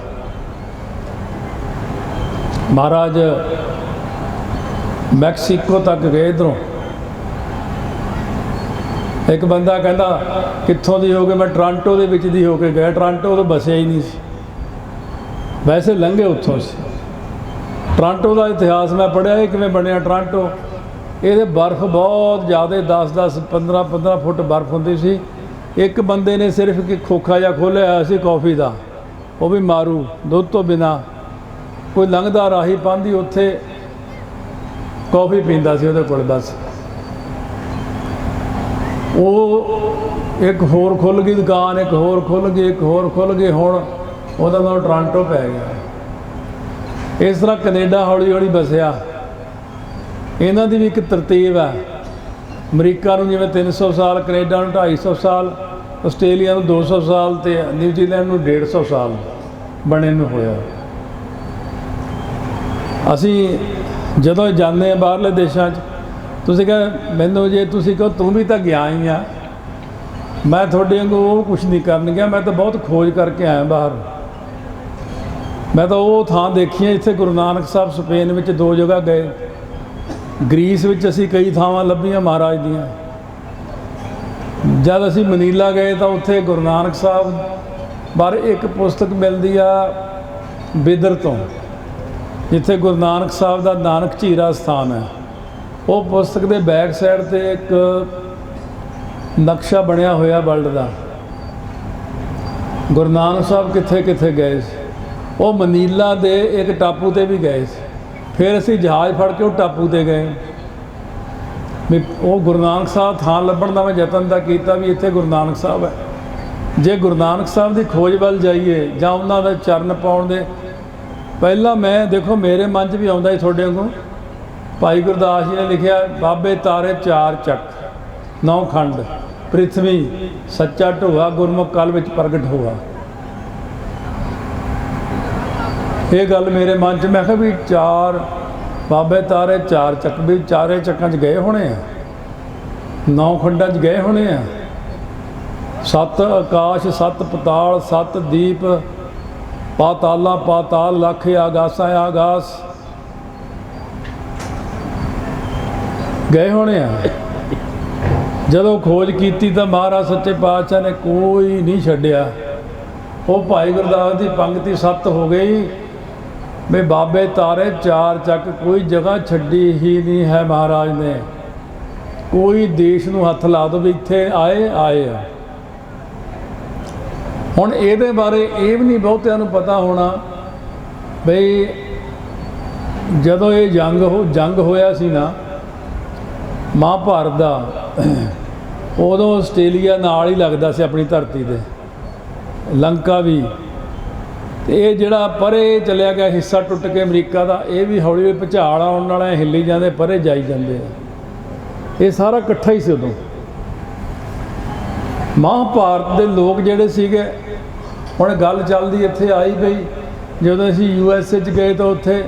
ਮਹਾਰਾਜ ਮੈਕਸੀਕੋ ਤੱਕ ਗਏ ਇੱਧਰੋਂ। ਇੱਕ ਬੰਦਾ ਕਹਿੰਦਾ ਕਿੱਥੋਂ ਦੀ ਹੋ ਕੇ, ਮੈਂ ਟੋਰਾਂਟੋ ਦੇ ਵਿੱਚ ਦੀ ਹੋ ਕੇ ਗਿਆ। ਟੋਰਾਂਟੋ ਤੋਂ ਬਸਿਆ ਹੀ ਨਹੀਂ ਸੀ, ਵੈਸੇ ਲੰਘੇ ਉੱਥੋਂ ਸੀ। ਟੋਰਾਂਟੋ ਦਾ ਇਤਿਹਾਸ ਮੈਂ ਪੜ੍ਹਿਆ, ਇਹ ਕਿਵੇਂ ਬਣਿਆ ਟੋਰਾਂਟੋ। ਇਹਦੇ ਬਰਫ਼ ਬਹੁਤ ਜ਼ਿਆਦਾ, 10-10 15-15 ਫੁੱਟ ਬਰਫ਼ ਹੁੰਦੀ ਸੀ। ਇੱਕ ਬੰਦੇ ਨੇ ਸਿਰਫ ਇੱਕ ਖੋਖਾ ਜਿਹਾ ਖੋਲ੍ਹਿਆ ਹੋਇਆ ਸੀ ਕੌਫੀ ਦਾ, ਉਹ ਵੀ ਮਾਰੂ ਦੁੱਧ ਤੋਂ ਬਿਨਾਂ। ਕੋਈ ਲੰਘਦਾ ਰਾਹੀ ਪਾਂਧੀ ਉੱਥੇ ਕੌਫੀ ਪੀਂਦਾ ਸੀ ਉਹਦੇ ਕੋਲ ਬਸ। ਉਹ ਇੱਕ ਹੋਰ ਖੁੱਲ੍ਹ ਗਈ ਦੁਕਾਨ, ਇੱਕ ਹੋਰ ਖੁੱਲ੍ਹ ਗਈ, ਇੱਕ ਹੋਰ ਖੁੱਲ੍ਹ ਗਈ। ਹੁਣ ਉਹਦਾ ਨਾਮ ਟੋਰਾਂਟੋ ਪੈ ਗਿਆ। ਇਸ ਤਰ੍ਹਾਂ ਕੈਨੇਡਾ ਹੌਲੀ ਹੌਲੀ ਵਸਿਆ। ਇਹਨਾਂ ਦੀ ਵੀ ਇੱਕ ਤਰਤੀਬ ਹੈ। ਅਮਰੀਕਾ ਨੂੰ ਜਿਵੇਂ 300 ਸਾਲ, ਕੈਨੇਡਾ ਨੂੰ 250 ਸਾਲ, ਆਸਟ੍ਰੇਲੀਆ ਨੂੰ 200 ਸਾਲ ਅਤੇ ਨਿਊਜ਼ੀਲੈਂਡ ਨੂੰ 150 ਸਾਲ ਬਣੇ ਨੂੰ ਹੋਇਆ। ਅਸੀਂ ਜਦੋਂ ਜਾਂਦੇ ਹਾਂ ਬਾਹਰਲੇ ਦੇਸ਼ਾਂ 'ਚ, ਤੁਸੀਂ ਕਹੋ ਮੈਨੂੰ, ਜੇ ਤੁਸੀਂ ਕਹੋ ਤੂੰ ਵੀ ਤਾਂ ਗਿਆ ਹੀ ਆ, ਮੈਂ ਤੁਹਾਡੇ ਵਾਂਗੂ ਉਹ ਕੁਛ ਨਹੀਂ ਕਰਨ ਗਿਆ। ਮੈਂ ਤਾਂ ਬਹੁਤ ਖੋਜ ਕਰਕੇ ਆਇਆ ਬਾਹਰ। ਮੈਂ ਤਾਂ ਉਹ ਥਾਂ ਦੇਖੀਆਂ ਜਿੱਥੇ ਗੁਰੂ ਨਾਨਕ ਸਾਹਿਬ ਸਪੇਨ ਵਿੱਚ 2 ਜਗ੍ਹਾ ਗਏ। ਗ੍ਰੀਸ ਵਿੱਚ ਅਸੀਂ ਕਈ ਥਾਵਾਂ ਲੱਭੀਆਂ ਮਹਾਰਾਜ ਦੀਆਂ। ਜਦ ਅਸੀਂ ਮਨੀਲਾ ਗਏ ਤਾਂ ਉੱਥੇ ਗੁਰੂ ਨਾਨਕ ਸਾਹਿਬ ਬਾਰੇ ਇੱਕ ਪੁਸਤਕ ਮਿਲਦੀ ਆ ਬਿਦਰ ਤੋਂ, ਜਿੱਥੇ ਗੁਰੂ ਨਾਨਕ ਸਾਹਿਬ ਦਾ ਨਾਨਕ ਝੀਰਾ ਸਥਾਨ ਹੈ। ਉਹ ਪੁਸਤਕ ਦੇ ਬੈਕ ਸਾਈਡ 'ਤੇ ਇੱਕ ਨਕਸ਼ਾ ਬਣਿਆ ਹੋਇਆ ਵਰਲਡ ਦਾ। ਗੁਰੂ ਨਾਨਕ ਸਾਹਿਬ ਕਿੱਥੇ ਕਿੱਥੇ ਗਏ ਸੀ। ਉਹ ਮਨੀਲਾ ਦੇ ਇੱਕ ਟਾਪੂ 'ਤੇ ਵੀ ਗਏ ਸੀ। ਫਿਰ ਅਸੀਂ ਜਹਾਜ਼ ਫੜ ਕੇ ਉਹ ਟਾਪੂ 'ਤੇ ਗਏ ਵੀ ਉਹ ਗੁਰੂ ਨਾਨਕ ਸਾਹਿਬ ਥਾਂ ਲੱਭਣ ਦਾ ਮੈਂ ਯਤਨ ਤਾਂ ਕੀਤਾ ਵੀ ਇੱਥੇ ਗੁਰੂ ਨਾਨਕ ਸਾਹਿਬ ਹੈ। ਜੇ ਗੁਰੂ ਨਾਨਕ ਸਾਹਿਬ ਦੀ ਖੋਜ ਵੱਲ ਜਾਈਏ ਜਾਂ ਉਹਨਾਂ ਦੇ ਚਰਨ ਪਾਉਣ ਦੇ ਪਹਿਲਾਂ, ਮੈਂ ਦੇਖੋ ਮੇਰੇ ਮਨ 'ਚ ਵੀ ਆਉਂਦਾ ਸੀ ਤੁਹਾਡੇ ਵਾਂਗੂ। ਭਾਈ ਗੁਰਦਾਸ ਜੀ ਨੇ ਲਿਖਿਆ, ਬਾਬੇ ਤਾਰੇ 4 ਚੱਕ 9 ਖੰਡ, ਪ੍ਰਿਥਵੀ ਸੱਚਾ ਢੋਆ, ਗੁਰਮੁਖ ਕਲ ਵਿੱਚ ਪ੍ਰਗਟ ਹੋਆ। ਇਹ ਗੱਲ ਮੇਰੇ ਮਨ 'ਚ, ਮੈਂ ਕਿਹਾ ਵੀ 4 ਬਾਬੇ ਤਾਰੇ 4 ਚੱਕ, ਵੀ ਚਾਰੇ ਚੱਕਾਂ 'ਚ ਗਏ ਹੋਣੇ ਆ, 9 ਖੰਡਾਂ 'ਚ ਗਏ ਹੋਣੇ ਆ। 7 ਆਕਾਸ਼, 7 ਪਤਾਲ, 7 ਦੀਪ, ਪਾਤਾਲਾ ਪਾਤਾਲ, ਲੱਖ ਆਗਾਸਾਂ ਆਗਾਸ ਗਏ ਹੋਣੇ ਆ। ਜਦੋਂ ਖੋਜ ਕੀਤੀ ਤਾਂ ਮਹਾਰਾਜ ਸੱਚੇ ਪਾਤਸ਼ਾਹ ਨੇ ਕੋਈ ਨਹੀਂ ਛੱਡਿਆ। ਉਹ ਭਾਈ ਗੁਰਦਾਸ ਦੀ ਪੰਕਤੀ 7 ਹੋ ਗਈ ਵੀ ਬਾਬੇ ਤਾਰੇ 4 ਚੱਕ, ਕੋਈ ਜਗ੍ਹਾ ਛੱਡੀ ਹੀ ਨਹੀਂ ਹੈ ਮਹਾਰਾਜ ਨੇ। ਕੋਈ ਦੇਸ਼ ਨੂੰ ਹੱਥ ਲਾ ਦੋ ਵੀ ਇੱਥੇ ਆਏ ਆ। ਹੁਣ ਇਹਦੇ ਬਾਰੇ ਇਹ ਵੀ ਨਹੀਂ ਬਹੁਤਿਆਂ ਨੂੰ ਪਤਾ ਹੋਣਾ ਬਈ ਜਦੋਂ ਇਹ ਜੰਗ ਹੋਇਆ ਸੀ ਨਾ ਮਹਾਭਾਰਤ ਦਾ, ਉਦੋਂ ਆਸਟ੍ਰੇਲੀਆ ਨਾਲ ਹੀ ਲੱਗਦਾ ਸੀ ਆਪਣੀ ਧਰਤੀ 'ਤੇ, ਲੰਕਾ ਵੀ। ਅਤੇ ਇਹ ਜਿਹੜਾ ਪਰੇ ਚਲਿਆ ਗਿਆ ਹਿੱਸਾ ਟੁੱਟ ਕੇ ਅਮਰੀਕਾ ਦਾ, ਇਹ ਵੀ ਹੌਲੀ ਹੌਲੀ ਭੁਚਾਲ ਆਉਣ ਨਾਲ ਹਿੱਲੀ ਜਾਂਦੇ, ਪਰੇ ਜਾਈ ਜਾਂਦੇ ਆ। ਇਹ ਸਾਰਾ ਇਕੱਠਾ ਹੀ ਸੀ ਉਦੋਂ। ਮਹਾਭਾਰਤ ਦੇ ਲੋਕ ਜਿਹੜੇ ਸੀਗੇ, ਹੁਣ ਗੱਲ ਚੱਲਦੀ ਇੱਥੇ ਆਈ ਪਈ, ਜਦੋਂ ਅਸੀਂ USA 'ਚ ਗਏ ਤਾਂ ਉੱਥੇ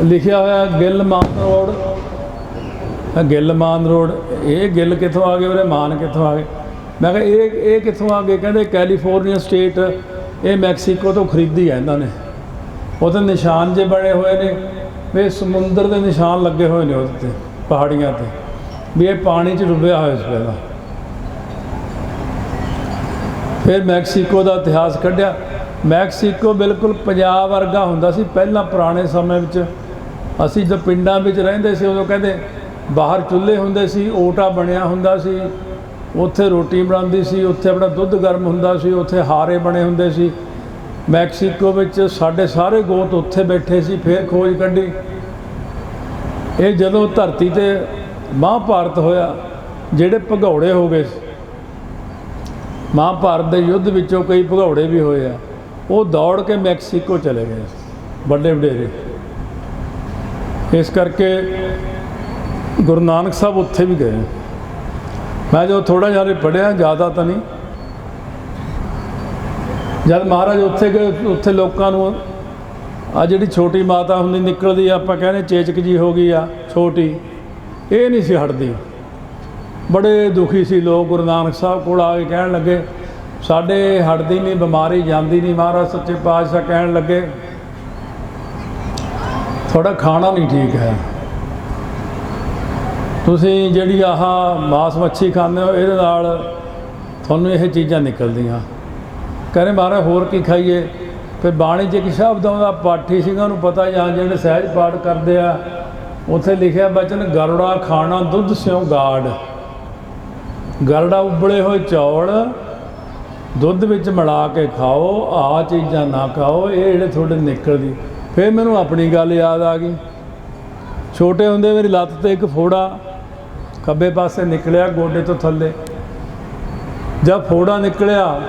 ਲਿਖਿਆ ਹੋਇਆ ਗਿੱਲ ਮਾਨ ਰੋਡ। ਗਿੱਲ ਮਾਨ ਰੋਡ, ਇਹ ਗਿੱਲ ਕਿੱਥੋਂ ਆ ਗਏ, ਉਹਦੇ ਮਾਨ ਕਿੱਥੋਂ ਆ ਗਏ? ਮੈਂ ਕਿਹਾ ਇਹ ਕਿੱਥੋਂ ਆ ਗਏ? ਕਹਿੰਦੇ ਕੈਲੀਫੋਰਨੀਆ ਸਟੇਟ, ਇਹ ਮੈਕਸੀਕੋ ਤੋਂ ਖਰੀਦੀ ਹੈ ਇਹਨਾਂ ਨੇ। ਉਹਦੇ ਨਿਸ਼ਾਨ ਜੇ ਬਣੇ ਹੋਏ ਨੇ ਵੀ ਸਮੁੰਦਰ ਦੇ ਨਿਸ਼ਾਨ ਲੱਗੇ ਹੋਏ ਨੇ ਉਹਦੇ 'ਤੇ, ਪਹਾੜੀਆਂ 'ਤੇ, ਵੀ ਇਹ ਪਾਣੀ 'ਚ ਡੁੱਬਿਆ ਹੋਇਆ ਸੀ ਪਹਿਲਾਂ। ਫਿਰ ਮੈਕਸੀਕੋ ਦਾ ਇਤਿਹਾਸ ਕੱਢਿਆ। ਮੈਕਸੀਕੋ ਬਿਲਕੁਲ ਪੰਜਾਬ ਵਰਗਾ ਹੁੰਦਾ ਸੀ ਪਹਿਲਾਂ ਪੁਰਾਣੇ ਸਮੇਂ ਵਿੱਚ। ਅਸੀਂ ਜਦ ਪਿੰਡਾਂ ਵਿੱਚ ਰਹਿੰਦੇ ਸੀ ਉਦੋਂ ਕਹਿੰਦੇ ਬਾਹਰ ਚੁੱਲ੍ਹੇ ਹੁੰਦੇ ਸੀ, ਓਟਾ ਬਣਿਆ ਹੁੰਦਾ ਸੀ, ਉੱਥੇ ਰੋਟੀ ਬਣਾਉਂਦੀ ਸੀ, ਉੱਥੇ ਆਪਣਾ ਦੁੱਧ ਗਰਮ ਹੁੰਦਾ ਸੀ, ਉੱਥੇ ਹਾਰੇ ਬਣੇ ਹੁੰਦੇ ਸੀ। ਮੈਕਸੀਕੋ ਵਿੱਚ ਸਾਡੇ ਸਾਰੇ ਗੋਤ ਉੱਥੇ ਬੈਠੇ ਸੀ। ਫਿਰ ਖੋਜ ਕੱਢੀ। ਇਹ ਜਦੋਂ ਧਰਤੀ 'ਤੇ ਮਹਾਭਾਰਤ ਹੋਇਆ, ਜਿਹੜੇ ਭਗੌੜੇ ਹੋ ਗਏ, ਮਹਾਭਾਰਤ ਦੇ ਯੁੱਧ ਵਿੱਚੋਂ ਕਈ ਭਗੌੜੇ ਵੀ ਹੋਏ ਆ, ਉਹ ਦੌੜ ਕੇ ਮੈਕਸੀਕੋ ਚਲੇ ਗਏ ਵੱਡੇ ਵਡੇਰੇ। ਇਸ ਕਰਕੇ ਗੁਰੂ ਨਾਨਕ ਸਾਹਿਬ ਉੱਥੇ ਵੀ ਗਏ। ਮੈਂ ਜੋ ਥੋੜ੍ਹਾ ਜਿਹਾ ਪੜ੍ਹਿਆ, ਜ਼ਿਆਦਾ ਤਾਂ ਨਹੀਂ। ਜਦ ਮਹਾਰਾਜ ਉੱਥੇ ਗਏ, ਉੱਥੇ ਲੋਕਾਂ ਨੂੰ ਆ ਜਿਹੜੀ ਛੋਟੀ ਮਾਤਾ ਹੁੰਦੀ ਨਿਕਲਦੀ ਆ, ਆਪਾਂ ਕਹਿੰਦੇ ਚੇਚਕ ਜੀ ਹੋ ਗਈ ਆ ਛੋਟੀ, ਇਹ ਨਹੀਂ ਸੀ ਹਟਦੀ। ਬੜੇ ਦੁਖੀ ਸੀ ਲੋਕ। ਗੁਰੂ ਨਾਨਕ ਸਾਹਿਬ ਕੋਲ ਆ ਕੇ ਕਹਿਣ ਲੱਗੇ ਸਾਡੇ ਹਟਦੀ ਨਹੀਂ, ਬਿਮਾਰੀ ਜਾਂਦੀ ਨਹੀਂ। ਮਹਾਰਾਜ ਸੱਚੇ ਪਾਤਸ਼ਾਹ ਕਹਿਣ ਲੱਗੇ ਤੁਹਾਡਾ ਖਾਣਾ ਨਹੀਂ ਠੀਕ ਹੈ, ਤੁਸੀਂ ਜਿਹੜੀ ਆਹ ਮਾਸ ਮੱਛੀ ਖਾਂਦੇ ਹੋ ਇਹਦੇ ਨਾਲ ਤੁਹਾਨੂੰ ਇਹ ਚੀਜ਼ਾਂ ਨਿਕਲਦੀਆਂ। ਕਹਿੰਦੇ ਮਹਾਰਾਜ ਹੋਰ ਕੀ ਖਾਈਏ? ਫਿਰ ਬਾਣੀ 'ਚ ਇੱਕ ਸ਼ਬਦ ਆਉਂਦਾ, ਪਾਠੀ ਸਿੰਘਾਂ ਨੂੰ ਪਤਾ, ਜਾਂ ਜਿਹੜੇ ਸਹਿਜ ਪਾਠ ਕਰਦੇ ਆ, ਉੱਥੇ ਲਿਖਿਆ ਬਚਨ ਗਰੜਾ ਖਾਣਾ ਦੁੱਧ ਸਿਉ ਗਾੜ। ਗਰੜਾ ਉਬਲੇ ਹੋਏ ਚੌਲ ਦੁੱਧ ਵਿੱਚ ਮਿਲਾ ਕੇ ਖਾਓ, ਆਹ ਚੀਜ਼ਾਂ ਨਾ ਖਾਓ, ਇਹ ਜਿਹੜੇ ਤੁਹਾਡੇ ਨਿਕਲਦੀ। ਫਿਰ ਮੈਨੂੰ ਆਪਣੀ ਗੱਲ ਯਾਦ ਆ ਗਈ। ਛੋਟੇ ਹੁੰਦੇ ਮੇਰੀ ਲੱਤ 'ਤੇ ਇੱਕ ਫੋੜਾ ਖੱਬੇ ਪਾਸੇ ਨਿਕਲਿਆ ਗੋਡੇ ਤੋਂ ਥੱਲੇ। ਜਦ ਫੋੜਾ ਨਿਕਲਿਆ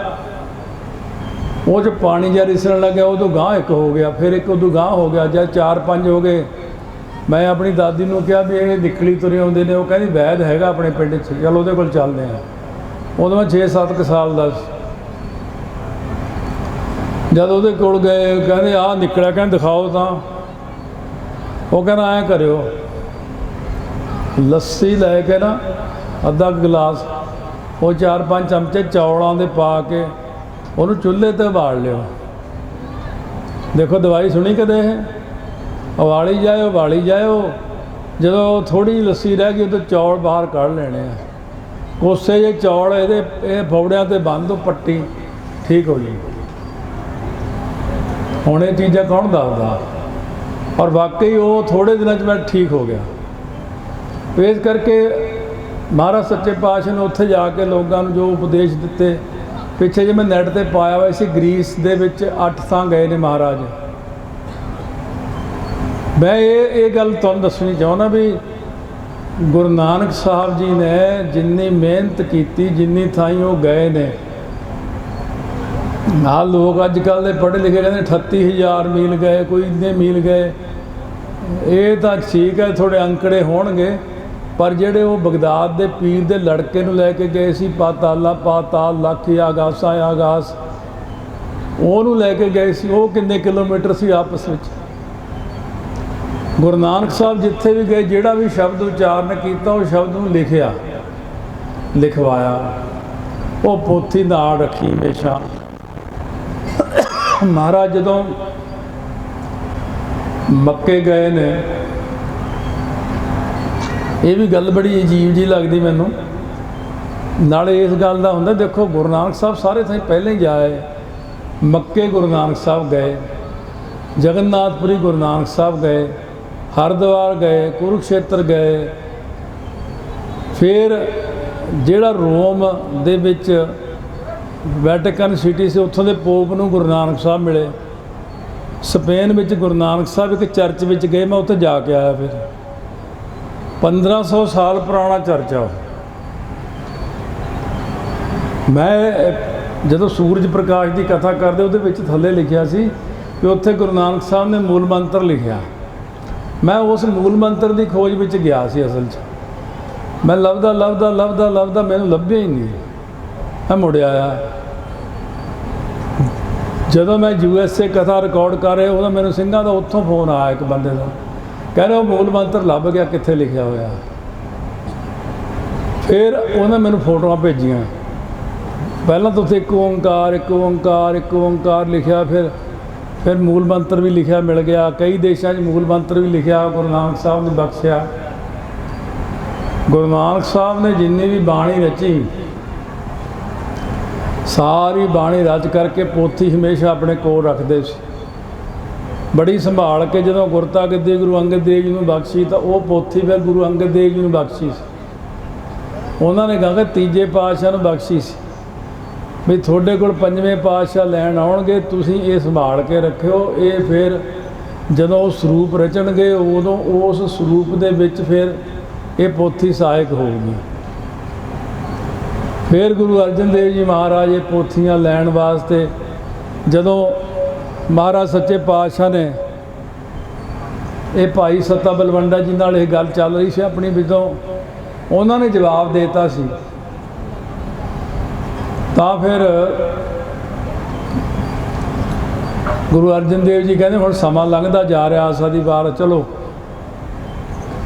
ਉਹ 'ਚ ਪਾਣੀ ਜਿਹਾ ਰਿਸਣ ਲੱਗਿਆ, ਉਦੋਂ ਗਾਂਹ ਇੱਕ ਹੋ ਗਿਆ, ਫਿਰ ਇੱਕ ਉਦੋਂ ਗਾਂਹ ਹੋ ਗਿਆ। ਜਦ 4-5 ਹੋ ਗਏ, ਮੈਂ ਆਪਣੀ ਦਾਦੀ ਨੂੰ ਕਿਹਾ ਵੀ ਇਹ ਨਿਕਲੀ ਤੁਰੇ ਆਉਂਦੇ ਨੇ। ਉਹ ਕਹਿੰਦੀ ਵੈਦ ਹੈਗਾ ਆਪਣੇ ਪਿੰਡ 'ਚ, ਚਲ ਉਹਦੇ ਕੋਲ ਚੱਲਦੇ ਹਾਂ। ਉਦੋਂ ਮੈਂ 6-7 ਕੁ ਸਾਲ ਦਾ ਸੀ। ਜਦ ਉਹਦੇ ਕੋਲ ਗਏ, ਕਹਿੰਦੇ ਆਹ ਨਿਕਲਿਆ, ਕਹਿੰਦੇ ਦਿਖਾਓ ਤਾਂ। ਉਹ ਕਹਿੰਦਾ ਐਂ ਕਰਿਓ, ਲੱਸੀ ਲੈ ਕੇ ਨਾ ਅੱਧਾ ਗਲਾਸ, ਉਹ 4-5 ਚਮਚੇ ਚੌਲਾਂ ਦੇ ਪਾ ਕੇ ਉਹਨੂੰ ਚੁੱਲ੍ਹੇ 'ਤੇ ਉਬਾਲ ਲਿਓ। ਦੇਖੋ ਦਵਾਈ ਸੁਣੀ ਕਦੇ ਇਹ? ਉਬਾਲੀ ਜਾਇਓ ਉਬਾਲੀ ਜਾਇਓ, ਜਦੋਂ ਥੋੜ੍ਹੀ ਜਿਹੀ ਲੱਸੀ ਰਹਿ ਗਈ ਉਦੋਂ ਚੌਲ ਬਾਹਰ ਕੱਢ ਲੈਣੇ ਆ। ਕੋਸੇ ਜਿਹੇ ਚੌਲ ਇਹ ਫੌੜਿਆਂ 'ਤੇ ਬੰਨ੍ਹ ਦਿਓ, ਪੱਟੀ ਠੀਕ ਹੋ ਜੀ। ਹੁਣ ਇਹ ਚੀਜ਼ਾਂ ਕੌਣ ਦੱਸਦਾ? ਔਰ ਵਾਕਈ ਉਹ ਥੋੜ੍ਹੇ ਦਿਨਾਂ 'ਚ ਮੈਂ ਠੀਕ ਹੋ ਗਿਆ। ਇਸ ਕਰਕੇ ਮਹਾਰਾਜ ਸੱਚੇ ਪਾਤਸ਼ਾਹ ਨੇ ਉੱਥੇ ਜਾ ਕੇ ਲੋਕਾਂ ਨੂੰ ਜੋ ਉਪਦੇਸ਼ ਦਿੱਤੇ, ਪਿੱਛੇ ਜੇ ਮੈਂ ਨੈੱਟ 'ਤੇ ਪਾਇਆ ਹੋਇਆ ਸੀ, ਗ੍ਰੀਸ ਦੇ ਵਿੱਚ 8 ਥਾਂ ਗਏ ਨੇ ਮਹਾਰਾਜ। ਮੈਂ ਇਹ ਗੱਲ ਤੁਹਾਨੂੰ ਦੱਸਣੀ ਚਾਹੁੰਦਾ ਵੀ ਗੁਰੂ ਨਾਨਕ ਸਾਹਿਬ ਜੀ ਨੇ ਜਿੰਨੀ ਮਿਹਨਤ ਕੀਤੀ, ਜਿੰਨੀ ਥਾਈਂ ਉਹ ਗਏ ਨੇ। ਨਾਲ ਲੋਕ ਅੱਜ ਕੱਲ੍ਹ ਦੇ ਪੜ੍ਹੇ ਲਿਖੇ ਕਹਿੰਦੇ 38,000 ਮੀਲ ਗਏ, ਕੋਈ ਇੰਨੇ ਮੀਲ ਗਏ। ਇਹ ਤਾਂ ਠੀਕ ਹੈ, ਥੋੜ੍ਹੇ ਅੰਕੜੇ ਹੋਣਗੇ, ਪਰ ਜਿਹੜੇ ਉਹ ਬਗਦਾਦ ਦੇ ਪੀਰ ਦੇ ਲੜਕੇ ਨੂੰ ਲੈ ਕੇ ਗਏ ਸੀ, ਪਾਤਾਲਾ ਪਾਤਾਲ ਲੱਖ ਆਗਾਸਾ ਆਗਾਸ, ਉਹਨੂੰ ਲੈ ਕੇ ਗਏ ਸੀ, ਉਹ ਕਿੰਨੇ ਕਿਲੋਮੀਟਰ ਸੀ ਆਪਸ ਵਿੱਚ। ਗੁਰੂ ਨਾਨਕ ਸਾਹਿਬ ਜਿੱਥੇ ਵੀ ਗਏ, ਜਿਹੜਾ ਵੀ ਸ਼ਬਦ ਉਚਾਰਨ ਕੀਤਾ, ਉਹ ਸ਼ਬਦ ਨੂੰ ਲਿਖਿਆ, ਲਿਖਵਾਇਆ, ਉਹ ਪੋਥੀ ਨਾਲ ਰੱਖੀ ਹਮੇਸ਼ਾ। ਮਹਾਰਾਜ ਜਦੋਂ ਮੱਕੇ ਗਏ ਨੇ, ਇਹ ਵੀ ਗੱਲ ਬੜੀ ਅਜੀਬ ਜੀ ਲੱਗਦੀ ਮੈਨੂੰ। ਨਾਲੇ ਇਸ ਗੱਲ ਦਾ ਹੁੰਦਾ, ਦੇਖੋ ਗੁਰੂ ਨਾਨਕ ਸਾਹਿਬ ਸਾਰੇ ਥਾਂ ਪਹਿਲਾਂ ਹੀ ਜਾਏ। ਮੱਕੇ ਗੁਰੂ ਨਾਨਕ ਸਾਹਿਬ ਗਏ, ਜਗਨਨਾਥਪੁਰੀ ਗੁਰੂ ਨਾਨਕ ਸਾਹਿਬ ਗਏ, ਹਰਿਦੁਆਰ ਗਏ, ਕੁਰੂਕਸ਼ੇਤਰ ਗਏ। ਫਿਰ ਜਿਹੜਾ ਰੋਮ ਦੇ ਵਿੱਚ ਵੈਟੀਕਨ ਸਿਟੀ ਸੀ, ਉੱਥੋਂ ਦੇ ਪੋਪ ਨੂੰ ਗੁਰੂ ਨਾਨਕ ਸਾਹਿਬ ਮਿਲੇ। ਸਪੇਨ ਵਿੱਚ ਗੁਰੂ ਨਾਨਕ ਸਾਹਿਬ ਇੱਕ ਚਰਚ ਵਿੱਚ ਗਏ, ਮੈਂ ਉੱਥੇ ਜਾ ਕੇ ਆਇਆ। ਫਿਰ 1500 ਸਾਲ ਪੁਰਾਣਾ ਚਰਚ ਆ। ਮੈਂ ਜਦੋਂ ਸੂਰਜ ਪ੍ਰਕਾਸ਼ ਦੀ ਕਥਾ ਕਰਦੇ, ਉਹਦੇ ਵਿੱਚ ਥੱਲੇ ਲਿਖਿਆ ਸੀ ਕਿ ਉੱਥੇ ਗੁਰੂ ਨਾਨਕ ਸਾਹਿਬ ਨੇ ਮੂਲ ਮੰਤਰ ਲਿਖਿਆ। ਮੈਂ ਉਸ ਮੂਲ ਮੰਤਰ ਦੀ ਖੋਜ ਵਿੱਚ ਗਿਆ ਸੀ। ਅਸਲ 'ਚ ਮੈਂ ਲੱਭਦਾ ਮੈਨੂੰ ਲੱਭਿਆ ਹੀ ਨਹੀਂ। ਮੈਂ ਮੁੜ ਆਇਆ। ਜਦੋਂ ਮੈਂ USA ਕਥਾ ਰਿਕਾਰਡ ਕਰ ਰਿਹਾ, ਉਹਦਾ ਮੈਨੂੰ ਸਿੰਘਾਂ ਦਾ ਉੱਥੋਂ ਫੋਨ ਆਇਆ ਇੱਕ ਬੰਦੇ ਦਾ, ਕਹਿੰਦੇ ਉਹ ਮੂਲ ਮੰਤਰ ਲੱਭ ਗਿਆ, ਕਿੱਥੇ ਲਿਖਿਆ ਹੋਇਆ। ਫਿਰ ਉਹਨੇ ਮੈਨੂੰ ਫੋਟੋਆਂ ਭੇਜੀਆਂ। ਪਹਿਲਾਂ ਤਾਂ ਉੱਥੇ ਇੱਕ ਓਂਕਾਰ ਇੱਕ ਓਂਕਾਰ ਇੱਕ ਓਂਕਾਰ ਲਿਖਿਆ, ਫਿਰ ਮੂਲ ਮੰਤਰ ਵੀ ਲਿਖਿਆ ਮਿਲ ਗਿਆ। ਕਈ ਦੇਸ਼ਾਂ 'ਚ ਮੂਲ ਮੰਤਰ ਵੀ ਲਿਖਿਆ, ਗੁਰੂ ਨਾਨਕ ਸਾਹਿਬ ਨੇ ਬਖਸ਼ਿਆ। ਗੁਰੂ ਨਾਨਕ ਸਾਹਿਬ ਨੇ ਜਿੰਨੀ ਵੀ ਬਾਣੀ ਰਚੀ, ਸਾਰੀ ਬਾਣੀ ਰਚ ਕਰਕੇ ਪੋਥੀ ਹਮੇਸ਼ਾ ਆਪਣੇ ਕੋਲ ਰੱਖਦੇ ਸੀ, ਬੜੀ ਸੰਭਾਲ ਕੇ। ਜਦੋਂ ਗੁਰਤਾ ਗੱਦੀ ਗੁਰੂ ਅੰਗਦ ਦੇਵ ਜੀ ਨੂੰ ਬਖਸ਼ੀ, ਤਾਂ ਉਹ ਪੋਥੀ ਫਿਰ ਗੁਰੂ ਅੰਗਦ ਦੇਵ ਜੀ ਨੂੰ ਬਖਸ਼ੀ ਸੀ। ਉਹਨਾਂ ਨੇ ਕਹਾ ਕਿ ਤੀਜੇ ਪਾਤਸ਼ਾਹ ਨੂੰ ਬਖਸ਼ੀ ਸੀ ਵੀ ਤੁਹਾਡੇ ਕੋਲ ਪੰਜਵੇਂ ਪਾਤਸ਼ਾਹ ਲੈਣ ਆਉਣਗੇ, ਤੁਸੀਂ ਇਹ ਸੰਭਾਲ ਕੇ ਰੱਖਿਓ। ਇਹ ਫਿਰ ਜਦੋਂ ਉਹ ਸਰੂਪ ਰਚਣਗੇ, ਉਦੋਂ ਉਸ ਸਰੂਪ ਦੇ ਵਿੱਚ ਫਿਰ ਇਹ ਪੋਥੀ ਸਹਾਇਕ ਹੋਊਗੀ। ਫਿਰ ਗੁਰੂ ਅਰਜਨ ਦੇਵ ਜੀ ਮਹਾਰਾਜ ਇਹ ਪੋਥੀਆਂ ਲੈਣ ਵਾਸਤੇ, ਜਦੋਂ ਮਹਾਰਾਜ ਸੱਚੇ ਪਾਤਸ਼ਾਹ ਨੇ ਇਹ ਭਾਈ ਸੱਤਾ ਬਲਵੰਡਾ ਜੀ ਨਾਲ ਇਹ ਗੱਲ ਚੱਲ ਰਹੀ ਸੀ ਆਪਣੀ ਵਿੱਚੋਂ, ਉਹਨਾਂ ਨੇ ਜਵਾਬ ਦੇ ਦਿੱਤਾ ਸੀ। ਤਾਂ ਫਿਰ ਗੁਰੂ ਅਰਜਨ ਦੇਵ ਜੀ ਕਹਿੰਦੇ ਹੁਣ ਸਮਾਂ ਲੰਘਦਾ ਜਾ ਰਿਹਾ, ਆਸਾ ਦੀ ਵਾਰ, ਚਲੋ